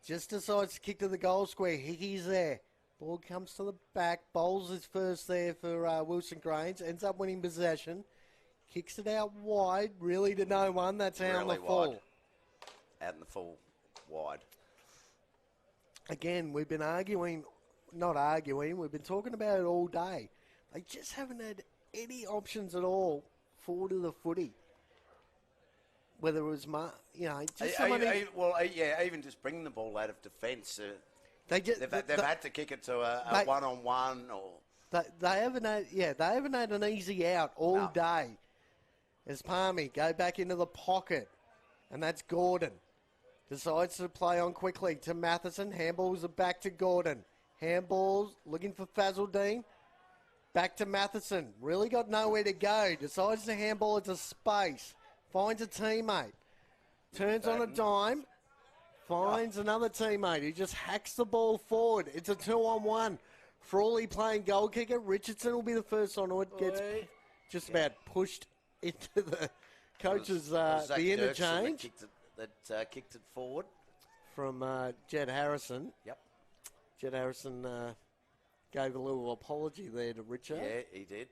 Just decides to kick to the goal square. Hickey's there. Ball comes to the back. Bowles is first there for Wilston Grange. Ends up winning possession. Kicks it out wide, really to no one. That's out in the full. Out in the full, wide. again, we've been we've been talking about it all day. They just haven't had any options at all forward of the footy. Whether it was, just somebody... even just bringing the ball out of defence. They've had to kick it to a one-on-one or... They haven't had an easy out all day. As Palmy go back into the pocket, and that's Gordon. Decides to play on quickly to Matheson. Handballs are back to Gordon. Handballs looking for Fazaldine. Back to Matheson. Really got nowhere to go. Decides to handball it to space. Finds a teammate. Turns on a dime. Finds another teammate who just hacks the ball forward. It's a 2-on-1. Frawley playing goal kicker. Richardson will be the first on it. Gets just about pushed into the coach's the interchange. That kicked it forward. From Jed Harrison. Yep. Jed Harrison gave a little apology there to Richard. Yeah, he did.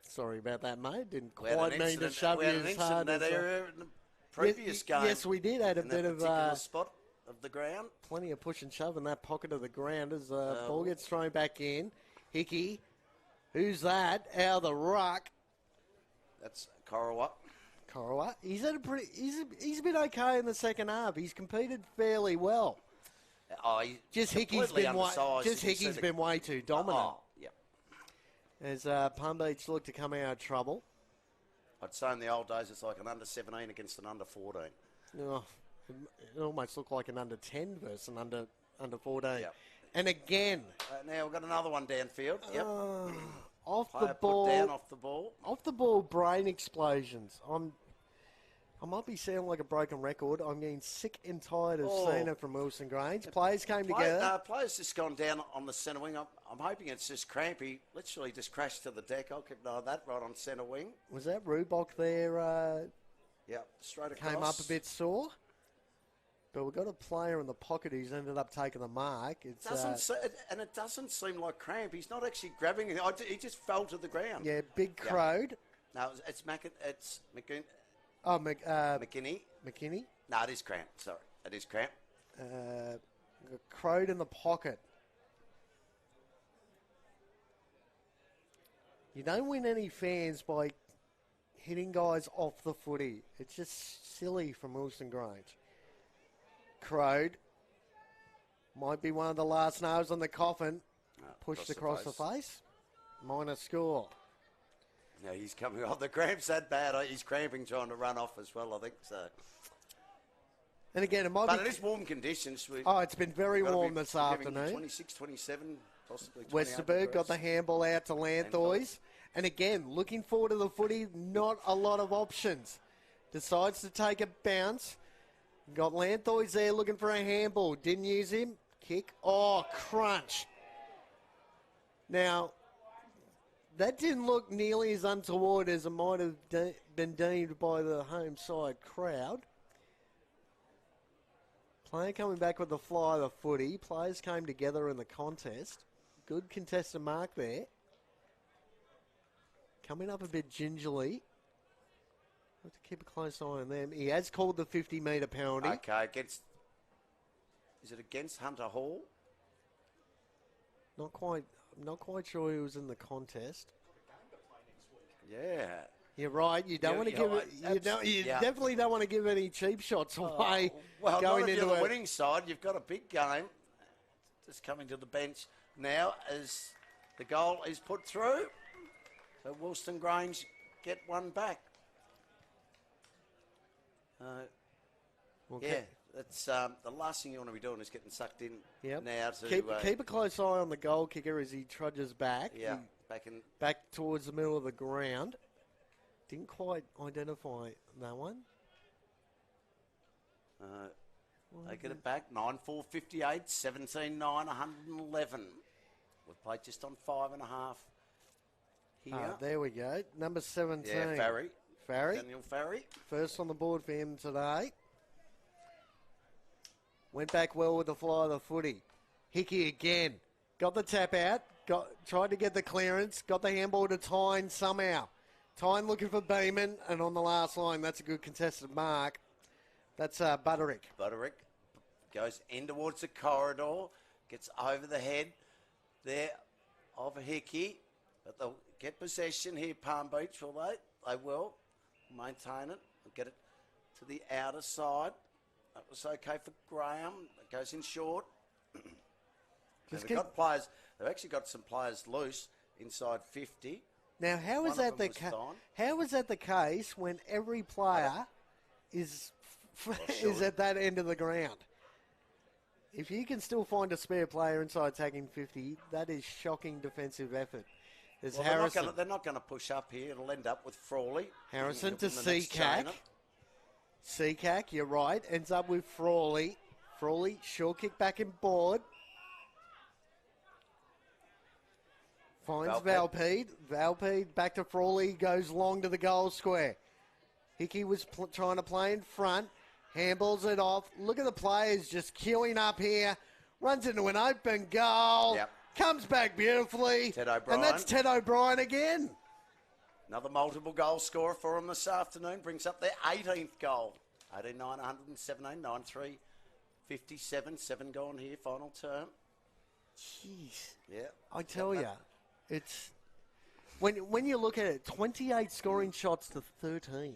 Sorry about that, mate. Didn't quite mean to shove you as hard as... in the previous game. Yes, we did. Had a bit of... particular spot of the ground. Plenty of push and shove in that pocket of the ground as the ball gets thrown back in. Hickey. Who's that? Out of the ruck. That's Corowa. He's had he's been okay in the second half. He's competed fairly well. Hickey's been way too dominant. Yep. As Palm Beach look to come out of trouble. I'd say in the old days it's like an under-17 against an under-14. Oh, it almost looked like an under-10 versus an under-14. Yep. And again... now we've got another one downfield. Yep. Off Player the ball. Put down off the ball. Off the ball, brain explosions. I might be sounding like a broken record. I'm getting sick and tired of seeing it from Wilston Grange. Players came together. Players just gone down on the centre wing. I'm hoping it's just crampy. Literally just crashed to the deck. I'll keep an eye on that right on centre wing. Was that Rubok there? Yeah, straight across. Came up a bit sore. But we've got a player in the pocket who's ended up taking the mark. It doesn't seem like cramp. He's not actually grabbing it. He just fell to the ground. Yeah, big crowed. No, it's McGinn. Oh, McKinney. McKinney? No, it is cramp. Sorry, it is cramp. Crowed in the pocket. You don't win any fans by hitting guys off the footy. It's just silly from Wilston Grange. Crowed. Might be one of the last nails on the coffin. Pushed across the face. Minor score. Yeah, he's coming off. The cramp's that bad. He's cramping trying to run off as well, I think. So. And again, it is warm conditions. It's been very warm this afternoon. 26, 27, possibly 28 Westerberg got the handball out to Lanthois. And again, looking forward to the footy, not a lot of options. Decides to take a bounce. Got Lanthois there looking for a handball. Didn't use him. Kick. Oh, crunch. Now, that didn't look nearly as untoward as it might have been deemed by the home side crowd. Player coming back with the fly of the footy. Players came together in the contest. Good contested mark there. Coming up a bit gingerly. Have to keep a close eye on them. He has called the 50-metre penalty. Okay, is it against Hunter Hall? Not quite sure he was in the contest. Yeah. You're right. You don't want to give you definitely don't want to give any cheap shots away. Well, going not if you're the winning side. You've got a big game. Just coming to the bench now as the goal is put through. So Wilston Grange get one back. That's the last thing you want to be doing is getting sucked in now. Keep a close eye on the goal kicker as he trudges back. Yeah, back towards the middle of the ground. Didn't quite identify that one. They get it back. 9-4-58, 17-9, 111. We've played just on 5.5 here. There we go. Number 17. Yeah, Farry. Daniel Farry. First on the board for him today. Went back well with the fly of the footy. Hickey again. Got the tap out. Tried to get the clearance. Got the handball to Tyne somehow. Tyne looking for Beeman. And on the last line, that's a good contested mark. That's Butterick. goes in towards the corridor, gets over the head there of Hickey, but they'll get possession here, Palm Beach, will they? They will maintain it. They'll get it to the outer side. That was okay for Graham. It goes in short. They've got players. They've actually got some players loose inside 50. Now, how is that the case when every player is at that end of the ground? If you can still find a spare player inside tagging 50, that is shocking defensive effort. There's Harrison. They're not going to push up here. It'll end up with Frawley. Harrison to Seacack. Seacack, you're right. Ends up with Frawley. Frawley, short kick back in board. Finds Valpede. Valpede back to Frawley. Goes long to the goal square. Hickey was trying to play in front. Handballs it off. Look at the players just queuing up here. Runs into an open goal. Yep. Comes back beautifully. Ted O'Brien. And that's Ted O'Brien again. Another multiple goal scorer for him this afternoon. Brings up their 18th goal. 18-9, 117, 9-3, 57. 7 gone here, final term. Jeez. Yeah. I tell you, it's... When you look at it, 28 scoring shots to 13.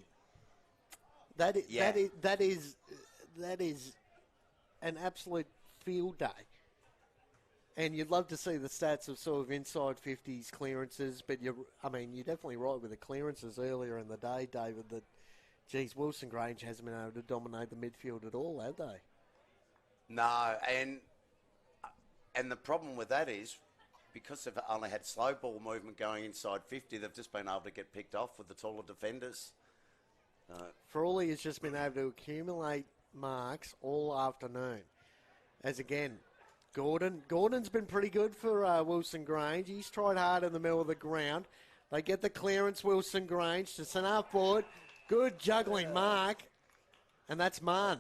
That is an absolute field day. And you'd love to see the stats of sort of inside 50s clearances, but you're definitely right with the clearances earlier in the day, David, that, geez, Wilston Grange hasn't been able to dominate the midfield at all, have they? No, and the problem with that is, because they've only had slow ball movement going inside 50, they've just been able to get picked off with the taller defenders. Frawley has just been able to accumulate marks all afternoon. As again, Gordon's been pretty good for Wilson Grange. He's tried hard in the middle of the ground. They get the clearance, Wilson Grange, to centre forward. Good juggling mark. And that's Mann.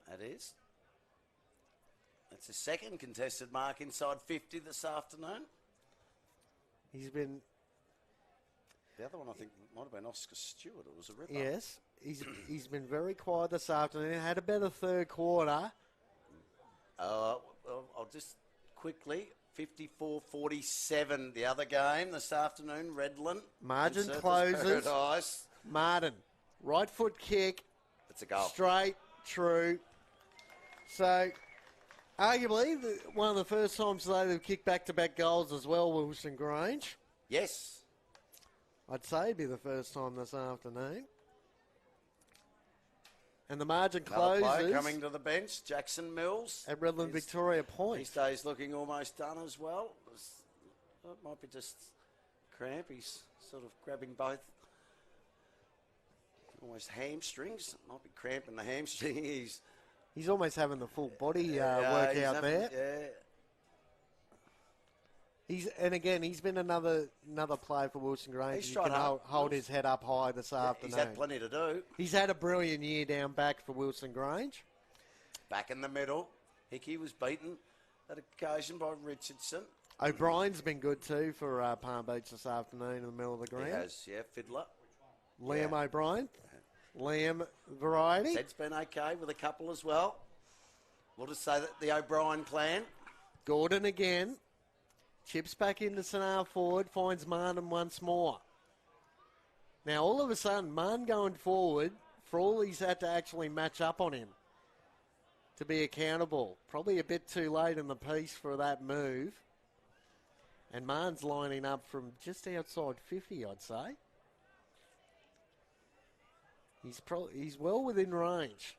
That is. That's the second contested mark inside 50 this afternoon. He's been... The other one, I think, might have been Oscar Stewart. It was a ripper. Yes. He's been very quiet this afternoon. Had a better third quarter. I'll just quickly, 54-47, the other game this afternoon, Redland. Margin closes. Paradise. Martin, right foot kick. It's a goal. Straight, true. So, arguably, one of the first times they've kicked back-to-back goals as well, Wilson Grange. Yes. I'd say it'd be the first time this afternoon. And the margin Another closes. player coming to the bench, Jackson Mills. At Redland Victoria Point. His day's looking almost done as well. It might be just cramp. He's sort of grabbing both almost hamstrings. Might be cramping the hamstring. He's almost having the full body workout there. Yeah. He's been another player for Wilson Grange. He's He tried can hold his head up high this afternoon. He's had plenty to do. He's had a brilliant year down back for Wilson Grange. Back in the middle. Hickey was beaten at occasion by Richardson. O'Brien's been good too for Palm Beach this afternoon in the middle of the ground. He has, Fiddler. Liam O'Brien. Liam Variety. Ted's been okay with a couple as well. We'll just say that the O'Brien clan. Gordon again. Chips back into Sanaa forward, finds Martin once more. Now, all of a sudden, Martin going forward, Frawley's had to actually match up on him to be accountable. Probably a bit too late in the piece for that move. And Martin's lining up from just outside 50, I'd say. He's well within range.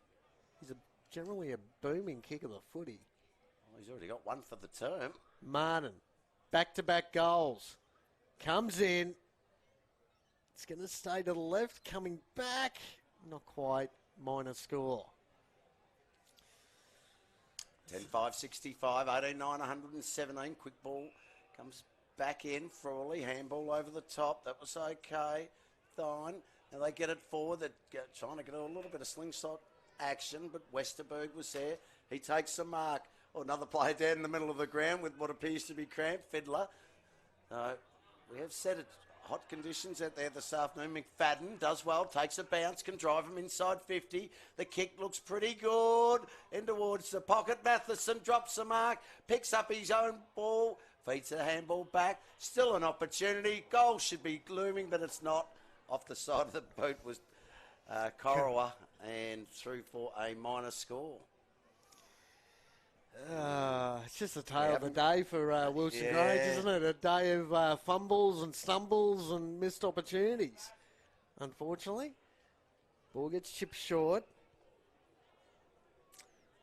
He's generally a booming kick of the footy. Well, he's already got one for the term. Martin. Back-to-back goals. Comes in. It's going to stay to the left. Coming back. Not quite. Minor score. 10-5-65. 18-9, 117. Quick ball. Comes back in. Frawley. Handball over the top. That was okay. Thine. Now they get it forward. They're trying to get a little bit of slingshot action, but Westerberg was there. He takes the mark. Oh, another player down in the middle of the ground with what appears to be cramp, Fiddler. We have said it hot conditions out there this afternoon. McFadden does well, takes a bounce, can drive him inside 50. The kick looks pretty good. In towards the pocket. Matheson drops the mark, picks up his own ball, feeds the handball back. Still an opportunity. Goal should be looming, but it's not. Off the side of the boot was Corowa and through for a minor score. It's just a tale of the day for Wilston Grange, isn't it? A day of fumbles and stumbles and missed opportunities. Unfortunately, ball gets chipped short.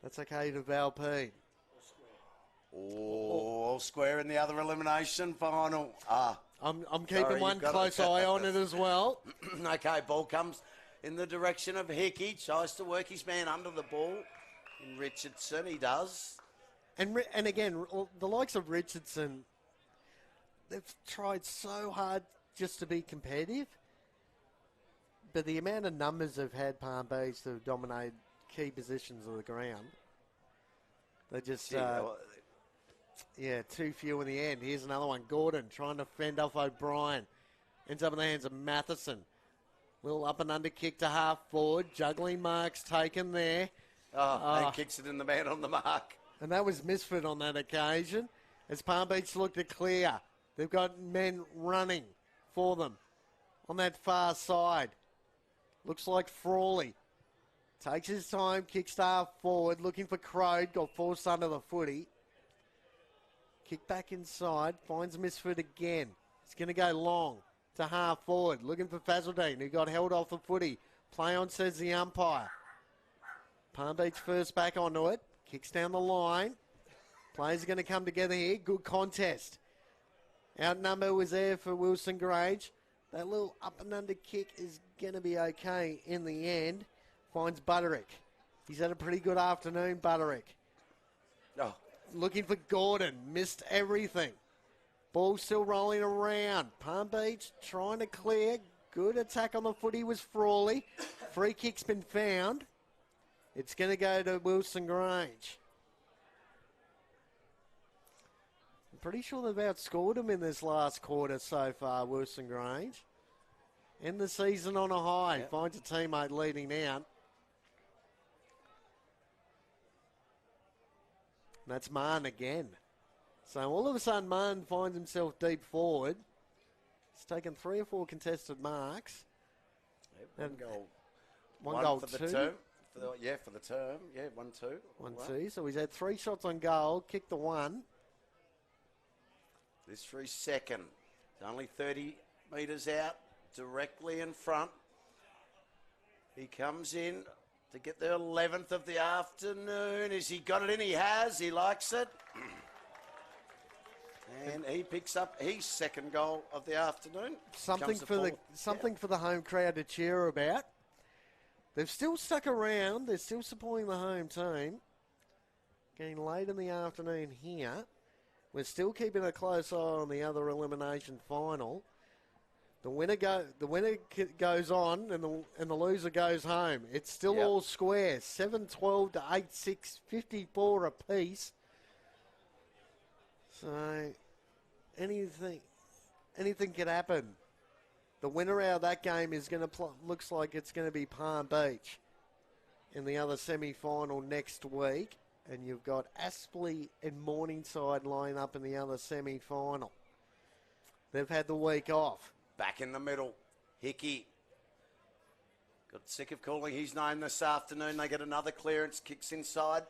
That's okay to Valpede. All square in the other elimination final. I'm keeping one close eye on it as well. Okay, ball comes in the direction of Hickey. Tries to work his man under the ball. And Richardson, he does. And again, the likes of Richardson, they've tried so hard just to be competitive. But the amount of numbers they've had Palm Beach to dominate key positions of the ground, they just, too few in the end. Here's another one. Gordon trying to fend off O'Brien. Ends up in the hands of Matheson. Little up and under kick to half forward. Juggling marks taken there. And kicks it in the man on the mark. And that was Misford on that occasion. As Palm Beach look to clear, they've got men running for them on that far side. Looks like Frawley takes his time, kicks to half forward, looking for Crode, got forced under the footy. Kick back inside, finds Misford again. It's going to go long to half forward, looking for Fazaldine, who got held off the footy. Play on, says the umpire. Palm Beach first back onto it. Kicks down the line. Players are going to come together here. Good contest. Outnumber was there for Wilston Grange. That little up and under kick is going to be okay in the end. Finds Butterick. He's had a pretty good afternoon, Butterick. Looking for Gordon. Missed everything. Ball still rolling around. Palm Beach trying to clear. Good attack on the footy was Frawley. Free kick's been found. It's going to go to Wilston Grange. I'm pretty sure they've outscored them in this last quarter so far, Wilston Grange. End the season on a high. Yep. Finds a teammate leading out. And that's Marn again. So all of a sudden, Marn finds himself deep forward. He's taken 3 or 4 contested marks. Yep, one goal, for two. The term. For the term. Yeah, 1-2. 1-2. So he's had 3 shots on goal, kicked the 1. This for his second. It's only 30 metres out, directly in front. He comes in to get the 11th of the afternoon. Has he got it in? He has. He likes it. And he picks up his second goal of the afternoon. Something for the home crowd to cheer about. They've still stuck around. They're still supporting the home team. Getting late in the afternoon here. We're still keeping a close eye on the other elimination final. The winner goes on and the loser goes home. It's still all square. 7-12 to 8-6, 54 apiece. So anything could happen. The winner out of that game is going to looks like it's going to be Palm Beach in the other semi-final next week. And you've got Aspley and Morningside line up in the other semi-final. They've had the week off. Back in the middle, Hickey. Got sick of calling his name this afternoon. They get another clearance, kicks inside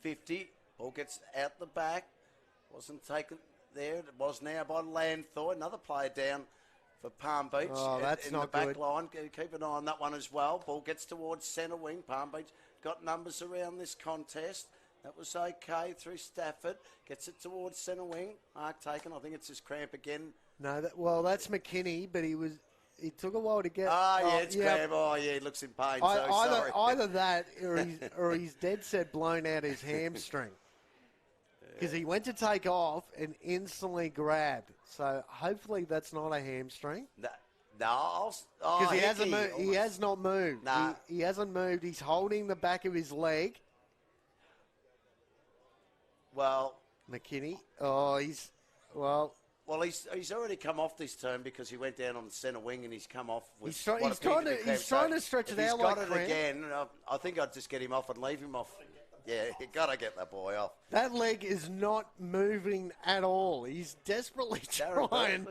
50. Ball gets out the back. Wasn't taken there. It was now by Lanthor. Another player down for Palm Beach. Oh, that's in not the back good. line. Keep an eye on that one as well. Ball gets towards centre wing. Palm Beach got numbers around this contest. That was okay through Stafford. Gets it towards centre wing. Mark taken. I think it's his cramp again. No, that's McKinney, but he took a while to get. It's cramp. Oh, yeah, he looks in pain. Sorry. Either that or he's dead set blown out his hamstring. Because he went to take off and instantly grabbed. So hopefully that's not a hamstring. Because he hasn't moved. He has not moved. Nah. He hasn't moved. He's holding the back of his leg. Well, McKinney. Well, he's already come off this turn because he went down on the centre wing and he's come off with He's trying what appeared to be cramp. he's trying to stretch If it out he's got like it cramp. again, I think I'd just get him off and leave him off. Yeah, you got to get that boy off. That leg is not moving at all. He's desperately trying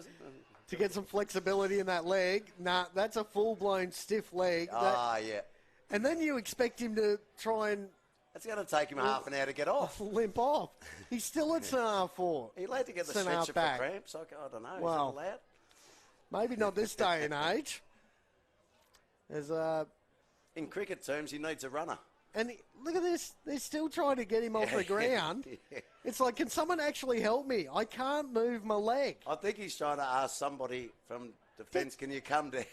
to get some flexibility in that leg. Nah, that's a full-blown stiff leg. Yeah. And then you expect him to try and It's going to take him half an hour to get off. limp off. He's still at centre four. He allowed to get the Centre stretcher for back. cramps. I don't know. Well, Is that allowed? Maybe not this day and age. There's In cricket terms, he needs a runner. and look at this. They're still trying to get him off the ground. Yeah. It's like, can someone actually help me? I can't move my leg. I think he's trying to ask somebody from defence, can you come down?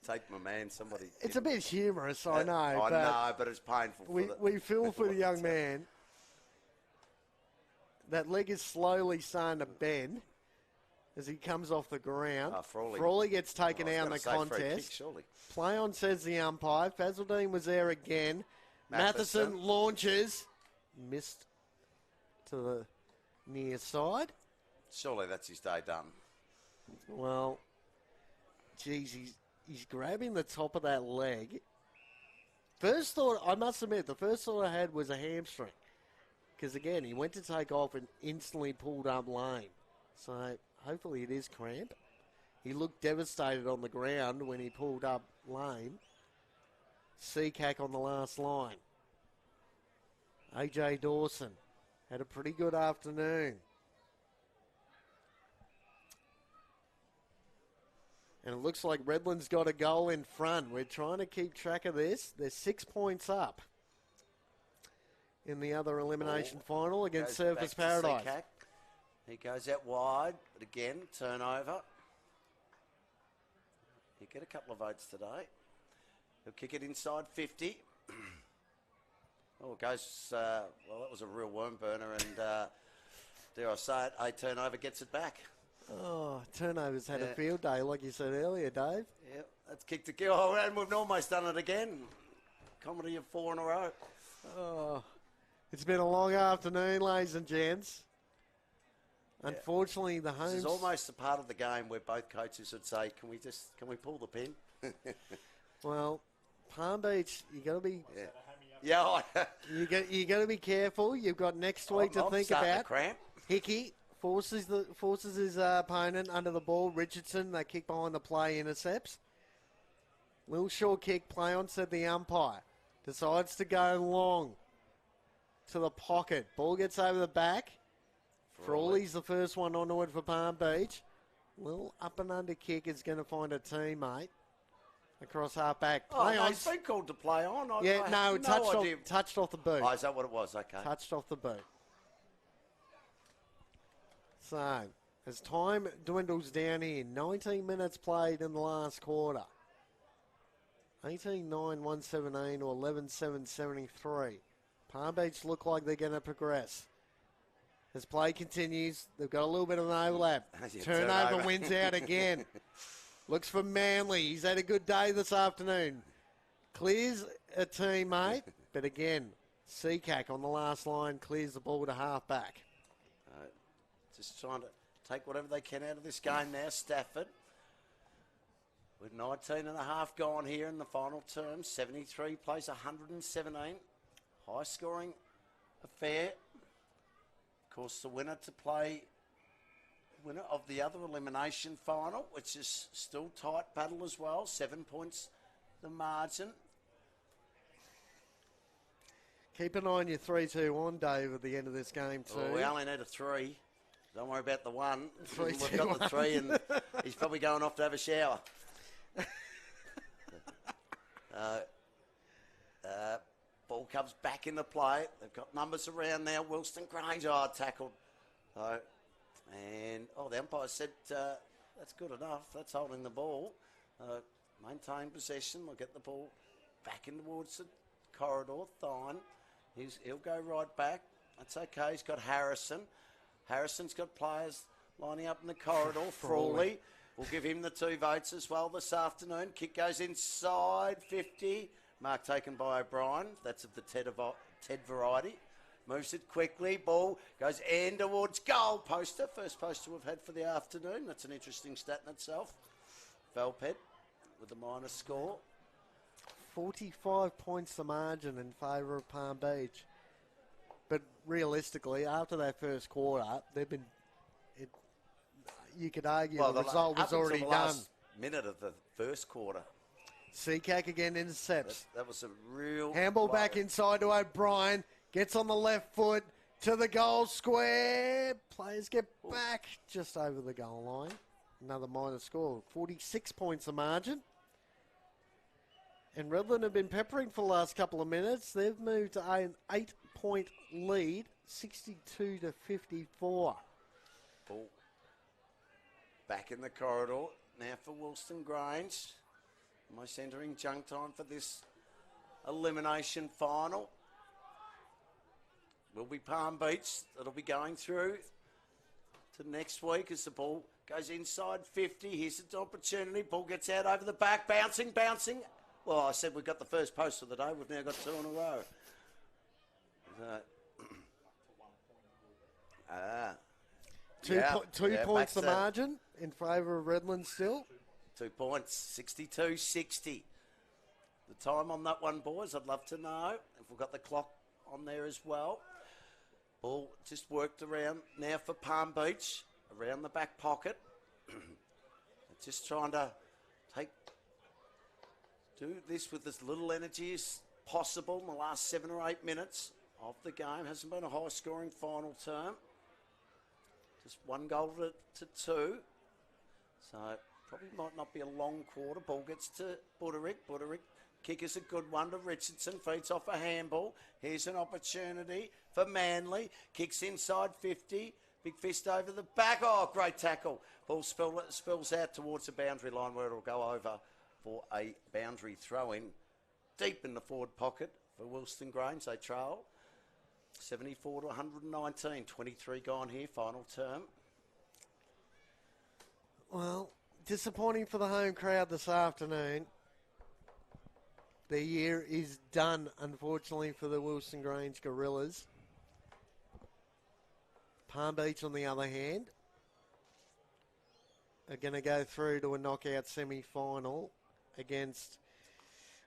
Take my man, somebody. It's a bit humorous, I know. I know, but it's painful. We feel for the young man. That leg is slowly starting to bend as he comes off the ground. Frawley gets taken out in the contest. Kick, surely. Play on, says the umpire. Fazaldine was there again. Matheson launches. Missed to the near side. Surely that's his day done. Well, geez, he's grabbing the top of that leg. First thought, I must admit, the first thought I had was a hamstring. Because, again, he went to take off and instantly pulled up lame. So, hopefully it is cramp. He looked devastated on the ground when he pulled up lame. Seacack on the last line. AJ Dawson had a pretty good afternoon. And it looks like Redland's got a goal in front. We're trying to keep track of this. They're 6 points up in the other elimination final against Surfers Paradise. Seacack. He goes out wide, but again, turnover. He'll get a couple of votes today. He'll kick it inside 50. It goes, well, that was a real worm burner, and dare I say it, a turnover gets it back. Oh, turnovers had a field day, like you said earlier, Dave. Yeah, that's kick to kill. Oh, and we've almost done it again. Comedy of 4 in a row. Oh, it's been a long afternoon, ladies and gents. Unfortunately, the home. This is almost a part of the game where both coaches would say, "Can we pull the pin?" Well, Palm Beach, you got to be. Yeah. you got to be careful. You've got next week to think about. Cramp. Hickey forces his opponent under the ball. Richardson, that kick behind the play, intercepts. Little short kick, play on, said the umpire. Decides to go long to the pocket. Ball gets over the back. Frawley's the first one onto it for Palm Beach. Little up and under kick is going to find a teammate across half back. Play on. It's been called to play on. Touched off the boot. Oh, is that what it was? Okay. Touched off the boot. So, as time dwindles down here, 19 minutes played in the last quarter. 18-9, 117 or 11-7, 73. Palm Beach look like they're going to progress. As play continues, they've got a little bit of an overlap. Turnover wins out again. Looks for Manly. He's had a good day this afternoon. Clears a teammate, but again, Seacack on the last line clears the ball to half back. Just trying to take whatever they can out of this game now, Stafford. With 19 and a half gone here in the final term. 73 plays 117. High scoring affair. Of course, the winner of the other elimination final, which is still tight battle as well. 7 points the margin. Keep an eye on your 3-2-1, Dave, at the end of this game too. Well, we only need a 3. Don't worry about the 1. 3, We've 2, got the 3 and he's probably going off to have a shower. Ball comes back into play. They've got numbers around now. Wilston, Grange, tackled. The umpire said that's good enough. That's holding the ball. Maintain possession. We'll get the ball back in towards the corridor. Thine. He'll go right back. That's okay. He's got Harrison. Harrison's got players lining up in the corridor. Frawley. We'll give him the 2 votes as well this afternoon. Kick goes inside 50. Mark taken by O'Brien. That's of the Ted variety. Moves it quickly. Ball goes in towards goal poster. First poster we've had for the afternoon. That's an interesting stat in itself. Valped with a minus score. 45 points the margin in favour of Palm Beach. But realistically, after that first quarter, they've been... you could argue the result was already done. Last minute of the first quarter. Seacack again intercepts. That was a real... Handball back inside to O'Brien. Gets on the left foot to the goal square. Players get back just over the goal line. Another minus score. 46 points the margin. And Redland have been peppering for the last couple of minutes. They've moved to an 8-point lead, 62 to 54. Ball back in the corridor. Now for Wilston Grange. Almost entering junk time for this elimination final. Will be Palm Beach. That'll be going through to next week as the ball goes inside 50. Here's an opportunity. Ball gets out over the back. Bouncing. Well, I said we've got the first post of the day. We've now got 2 in a row. Two points the margin in favour of Redland still. 2 points, 62-60. The time on that one, boys, I'd love to know if we've got the clock on there as well. Ball just worked around now for Palm Beach, around the back pocket. Just trying to do this with as little energy as possible in the last 7 or 8 minutes of the game. Hasn't been a high-scoring final term. Just 1 goal to 2. So probably might not be a long quarter. Ball gets to Buderick. Buderick kick is a good one to Richardson. Feeds off a handball. Here's an opportunity for Manly. Kicks inside 50. Big fist over the back. Oh, great tackle. Ball spills out towards the boundary line where it'll go over for a boundary throw-in. Deep in the forward pocket for Wilston Grange. They trail 74 to 119. 23 gone here, final term. Well, disappointing for the home crowd this afternoon. The year is done, unfortunately, for the Wilston Grange Gorillas. Palm Beach, on the other hand, are going to go through to a knockout semi-final against...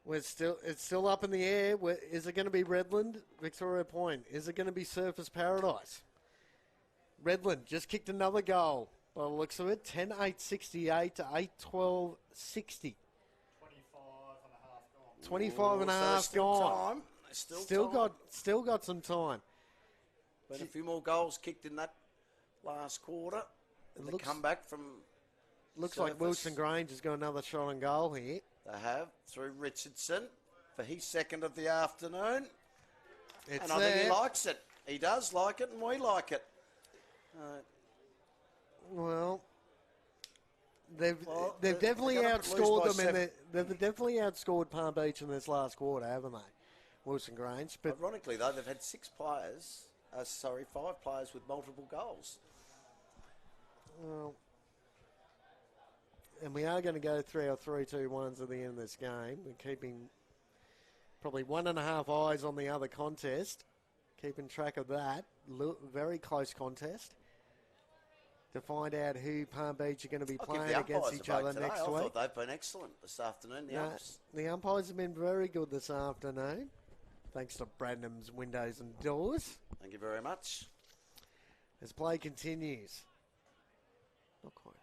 it's still up in the air. Is it going to be Redland, Victoria Point? Is it going to be Surfers Paradise? Redland just kicked another goal by the looks of it. 10-8-68 to 8-12-60. 25 and a half gone. Still got some time. But a few more goals kicked in that last quarter. The comeback from... Looks like Wilson Grange has got another shot on goal here. They have, through Richardson for his second of the afternoon. I think he likes it. He does like it, and we like it. Well, they've definitely outscored them, and they've definitely outscored Palm Beach in this last quarter, haven't they? Wilson Grange. But ironically, though, they've had 5 players with multiple goals. Well, and we are going to go through our 3-2-1s at the end of this game. We're keeping probably 1.5 eyes on the other contest, keeping track of that. Very close contest to find out who Palm Beach are going to be playing against each other next week. I thought they've been excellent this afternoon. The umpires have been very good this afternoon, thanks to Bradnam's Windows and Doors. Thank you very much. As play continues. Not quite.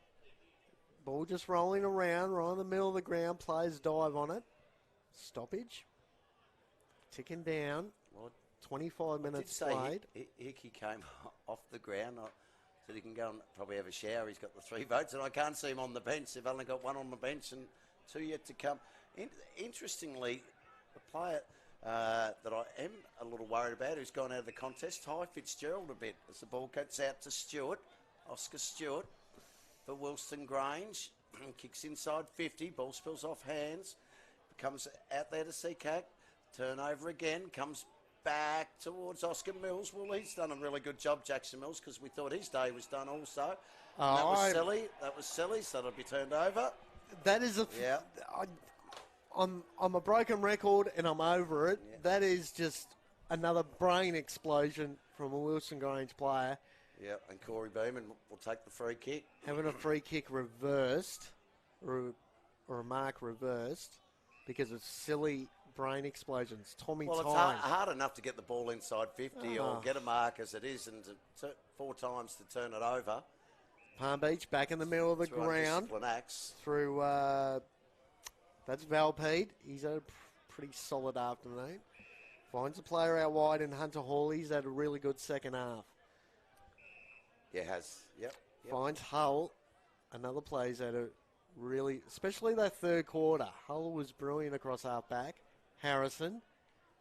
Ball just rolling around right in the middle of the ground. Players dive on it. Stoppage. Ticking down. 25 minutes played. Hickey came off the ground. I said he can go and probably have a shower. He's got the 3 votes, and I can't see him on the bench. They've only got 1 on the bench and 2 yet to come. Interestingly, the player that I am a little worried about who's gone out of the contest, Ty Fitzgerald a bit, as the ball gets out to Stewart, Oscar Stewart, for Wilston Grange. Kicks inside 50, ball spills off hands, comes out there to Seacack, turnover again, comes back towards Oscar Mills. Well, he's done a really good job, Jackson Mills, because we thought his day was done also. That was silly, so it'll be turned over. That is I'm a broken record and I'm over it. Yeah. That is just another brain explosion from a Wilston Grange player. Yeah, and Corey Beeman will take the free kick. Having a free kick reversed, or a mark reversed, because of silly brain explosions. Tommy Well, it's Time. hard enough to get the ball inside 50 or get a mark as it is, and to 4 times to turn it over. Palm Beach back in the middle of the ground. Acts. Through, that's Valpede. He's had a pretty solid afternoon. Finds a player out wide in Hunter Hall. He's had a really good second half. Yeah, has. Yep. Finds Hull. Another player's had a really, especially that third quarter. Hull was brilliant across half back. Harrison.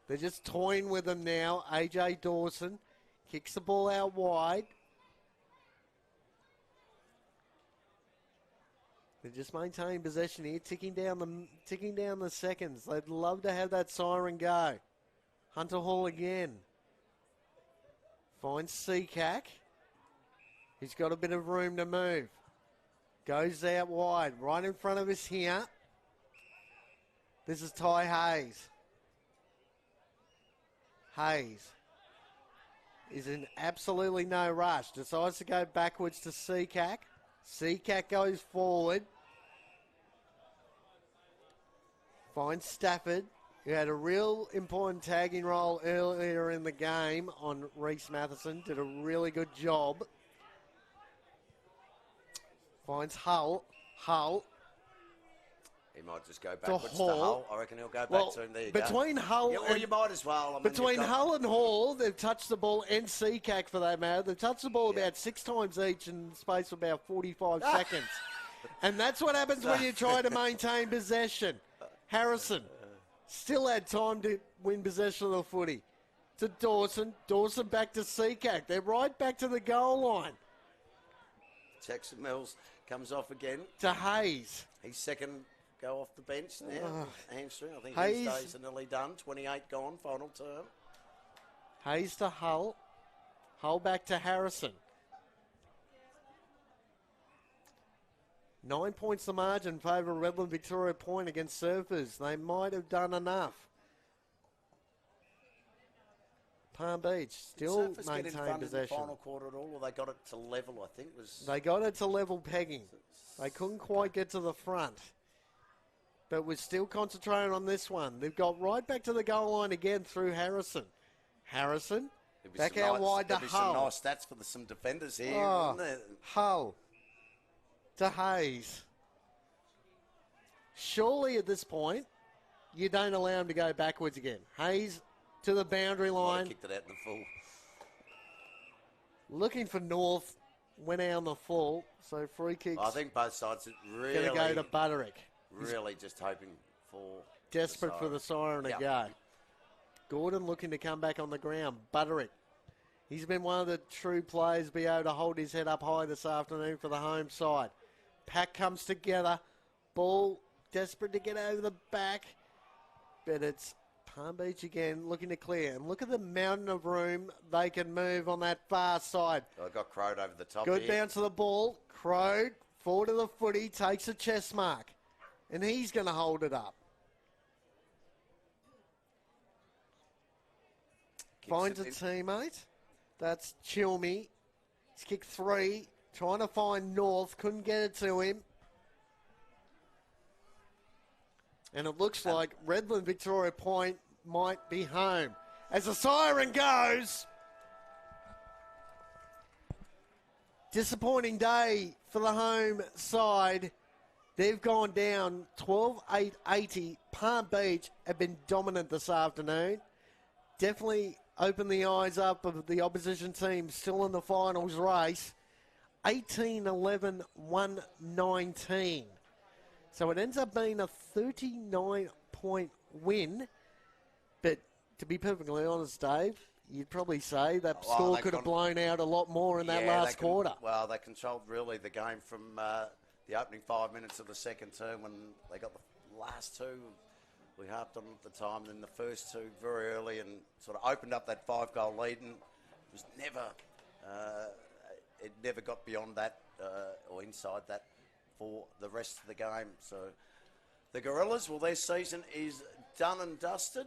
They're just toying with him now. AJ Dawson kicks the ball out wide. They're just maintaining possession here, ticking down the seconds. They'd love to have that siren go. Hunter Hall again. Finds Seacack. He's got a bit of room to move. Goes out wide. Right in front of us here. This is Ty Hayes. Hayes is in absolutely no rush. Decides to go backwards to Seacack. Seacack goes forward. Finds Stafford, who had a real important tagging role earlier in the game on Reece Matheson. Did a really good job. Finds Hull. Hull. He might just go backwards to Hull. I reckon he'll go back to him. There you between go. Hull or you might as well. I mean, between Hull and Hall, they've touched the ball, and Seacack for that matter, they've touched the ball about 6 times each in the space of about 45 seconds. And that's what happens when you try to maintain possession. Harrison still had time to win possession of the footy. To Dawson. Dawson back to Seacack. They're right back to the goal line. Jackson Mills comes off again. To Hayes. He's second go off the bench now. Hamstring. I think Hayes, his days are nearly done. 28 gone, final term. Hayes to Hull. Hull back to Harrison. 9 points the margin, favour Redland Victoria Point against Surfers. They might have done enough. Palm Beach still maintain possession. Final quarter at all, or they got it to level, I think. They got it to level pegging. They couldn't quite get to the front. But we're still concentrating on this one. They've got right back to the goal line again through Harrison. Harrison, back out wide to Hull. Some nice stats for some defenders here, oh, wouldn't there? Hull to Hayes. Surely at this point, you don't allow him to go backwards again. Hayes to the boundary line. Kicked it out in the full. Looking for North, went out on the full. So free kicks. I think both sides are really going to go to Butterick. Really just hoping for desperate for the siren to go. Gordon looking to come back on the ground. Butterick. He's been one of the true players to be able to hold his head up high this afternoon for the home side. Pack comes together. Ball desperate to get over the back. But it's Palm Beach again looking to clear. And look at the mountain of room they can move on that far side. I got Crowed over the top. Good here. bounce of the ball. Crowed forward to the footy. Takes a chest mark. And he's going to hold it up. Finds a teammate. That's Chilmy. He's kicked 3. Trying to find North. Couldn't get it to him. And it looks like Redland Victoria Point might be home. As the siren goes. Disappointing day for the home side. They've gone down 12-8-80. Palm Beach have been dominant this afternoon. Definitely opened the eyes up of the opposition team still in the finals race. 18-11-119. So it ends up being a 39-point win. But to be perfectly honest, Dave, you'd probably say that score could have blown out a lot more in that last quarter. Well, they controlled really the game from the opening 5 minutes of the second term when they got the last 2. We harped on at the time, then the first 2 very early and sort of opened up that 5-goal lead, and it was never, it never got beyond that or inside that for the rest of the game. So the Gorillas, well, their season is done and dusted.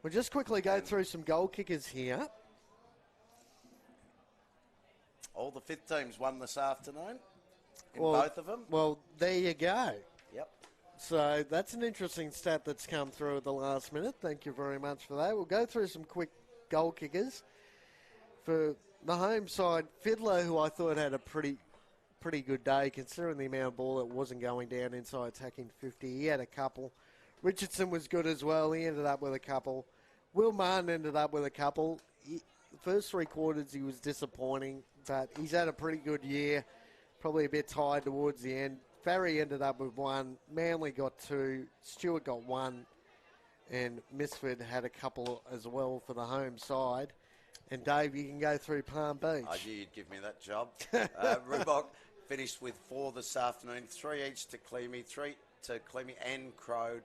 We'll just quickly go through some goal kickers here. All the fifth teams won this afternoon in both of them. Well, there you go. Yep. So that's an interesting stat that's come through at the last minute. Thank you very much for that. We'll go through some quick goal kickers. For the home side, Fiddler, who I thought had a pretty good day, considering the amount of ball that wasn't going down inside attacking 50. He had a couple. Richardson was good as well. He ended up with a couple. Will Martin ended up with a couple. The first 3 quarters he was disappointing, but he's had a pretty good year. Probably a bit tired towards the end. Farry ended up with 1. Manly got 2. Stewart got 1. And Misford had a couple as well for the home side. And Dave, you can go through Palm Beach. I knew you'd give me that job. Rubok finished with 4 this afternoon, 3 each to Cleamy, 3 to Cleamy and Crode,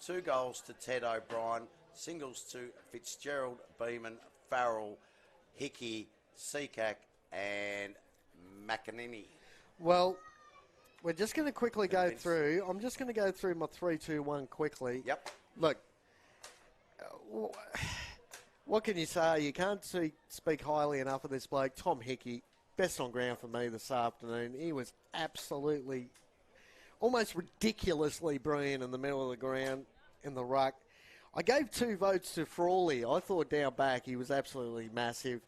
2 goals to Ted O'Brien, singles to Fitzgerald, Beeman, Farrell, Hickey, Seacack and McEnany. Well, we're just going to quickly go through. I'm just going to go through my 3-2-1 quickly. Yep. Look, what can you say? You can't speak highly enough of this bloke, Tom Hickey. Best on ground for me this afternoon. He was absolutely, almost ridiculously brilliant in the middle of the ground in the ruck. I gave 2 votes to Frawley. I thought down back he was absolutely massive.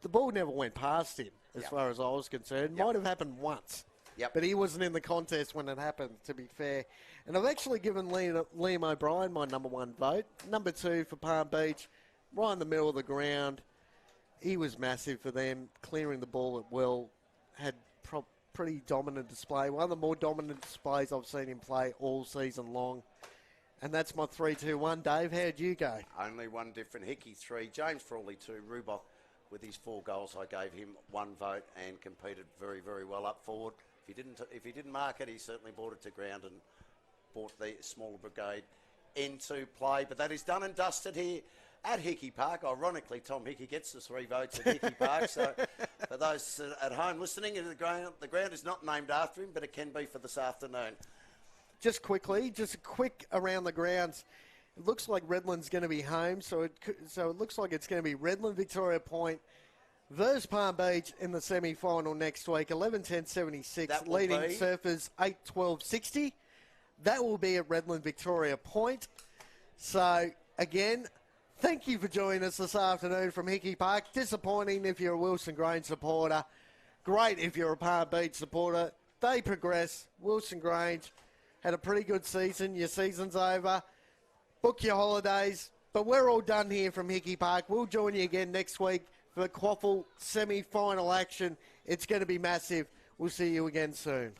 The ball never went past him, as far as I was concerned. Might have happened once. Yep. But he wasn't in the contest when it happened, to be fair. And I've actually given Liam O'Brien my number 1 vote. Number 2 for Palm Beach, right in the middle of the ground. He was massive for them, clearing the ball at will. Had pretty dominant display. One of the more dominant displays I've seen him play all season long. And that's my 3-2-1. Dave, how'd you go? Only one different. Hickey 3, James Frawley 2, Rubok with his 4 goals. I gave him 1 vote and competed very, very well up forward. If he didn't mark it, he certainly brought it to ground and brought the smaller brigade into play. But that is done and dusted here at Hickey Park. Ironically, Tom Hickey gets the 3 votes at Hickey Park. So for those at home listening, the ground is not named after him, but it can be for this afternoon. Just quickly, just a quick around the grounds. It looks like Redland's going to be home, so it looks like it's going to be Redland, Victoria Point versus Palm Beach in the semi-final next week. 11-10-76, leading Surfers 8-12-60. That will be at Redland, Victoria Point. So, again, thank you for joining us this afternoon from Hickey Park. Disappointing if you're a Wilston Grange supporter. Great if you're a Palm Beach supporter. They progress. Wilston Grange had a pretty good season. Your season's over. Book your holidays. But we're all done here from Hickey Park. We'll join you again next week for the QAFL semi-final action. It's going to be massive. We'll see you again soon.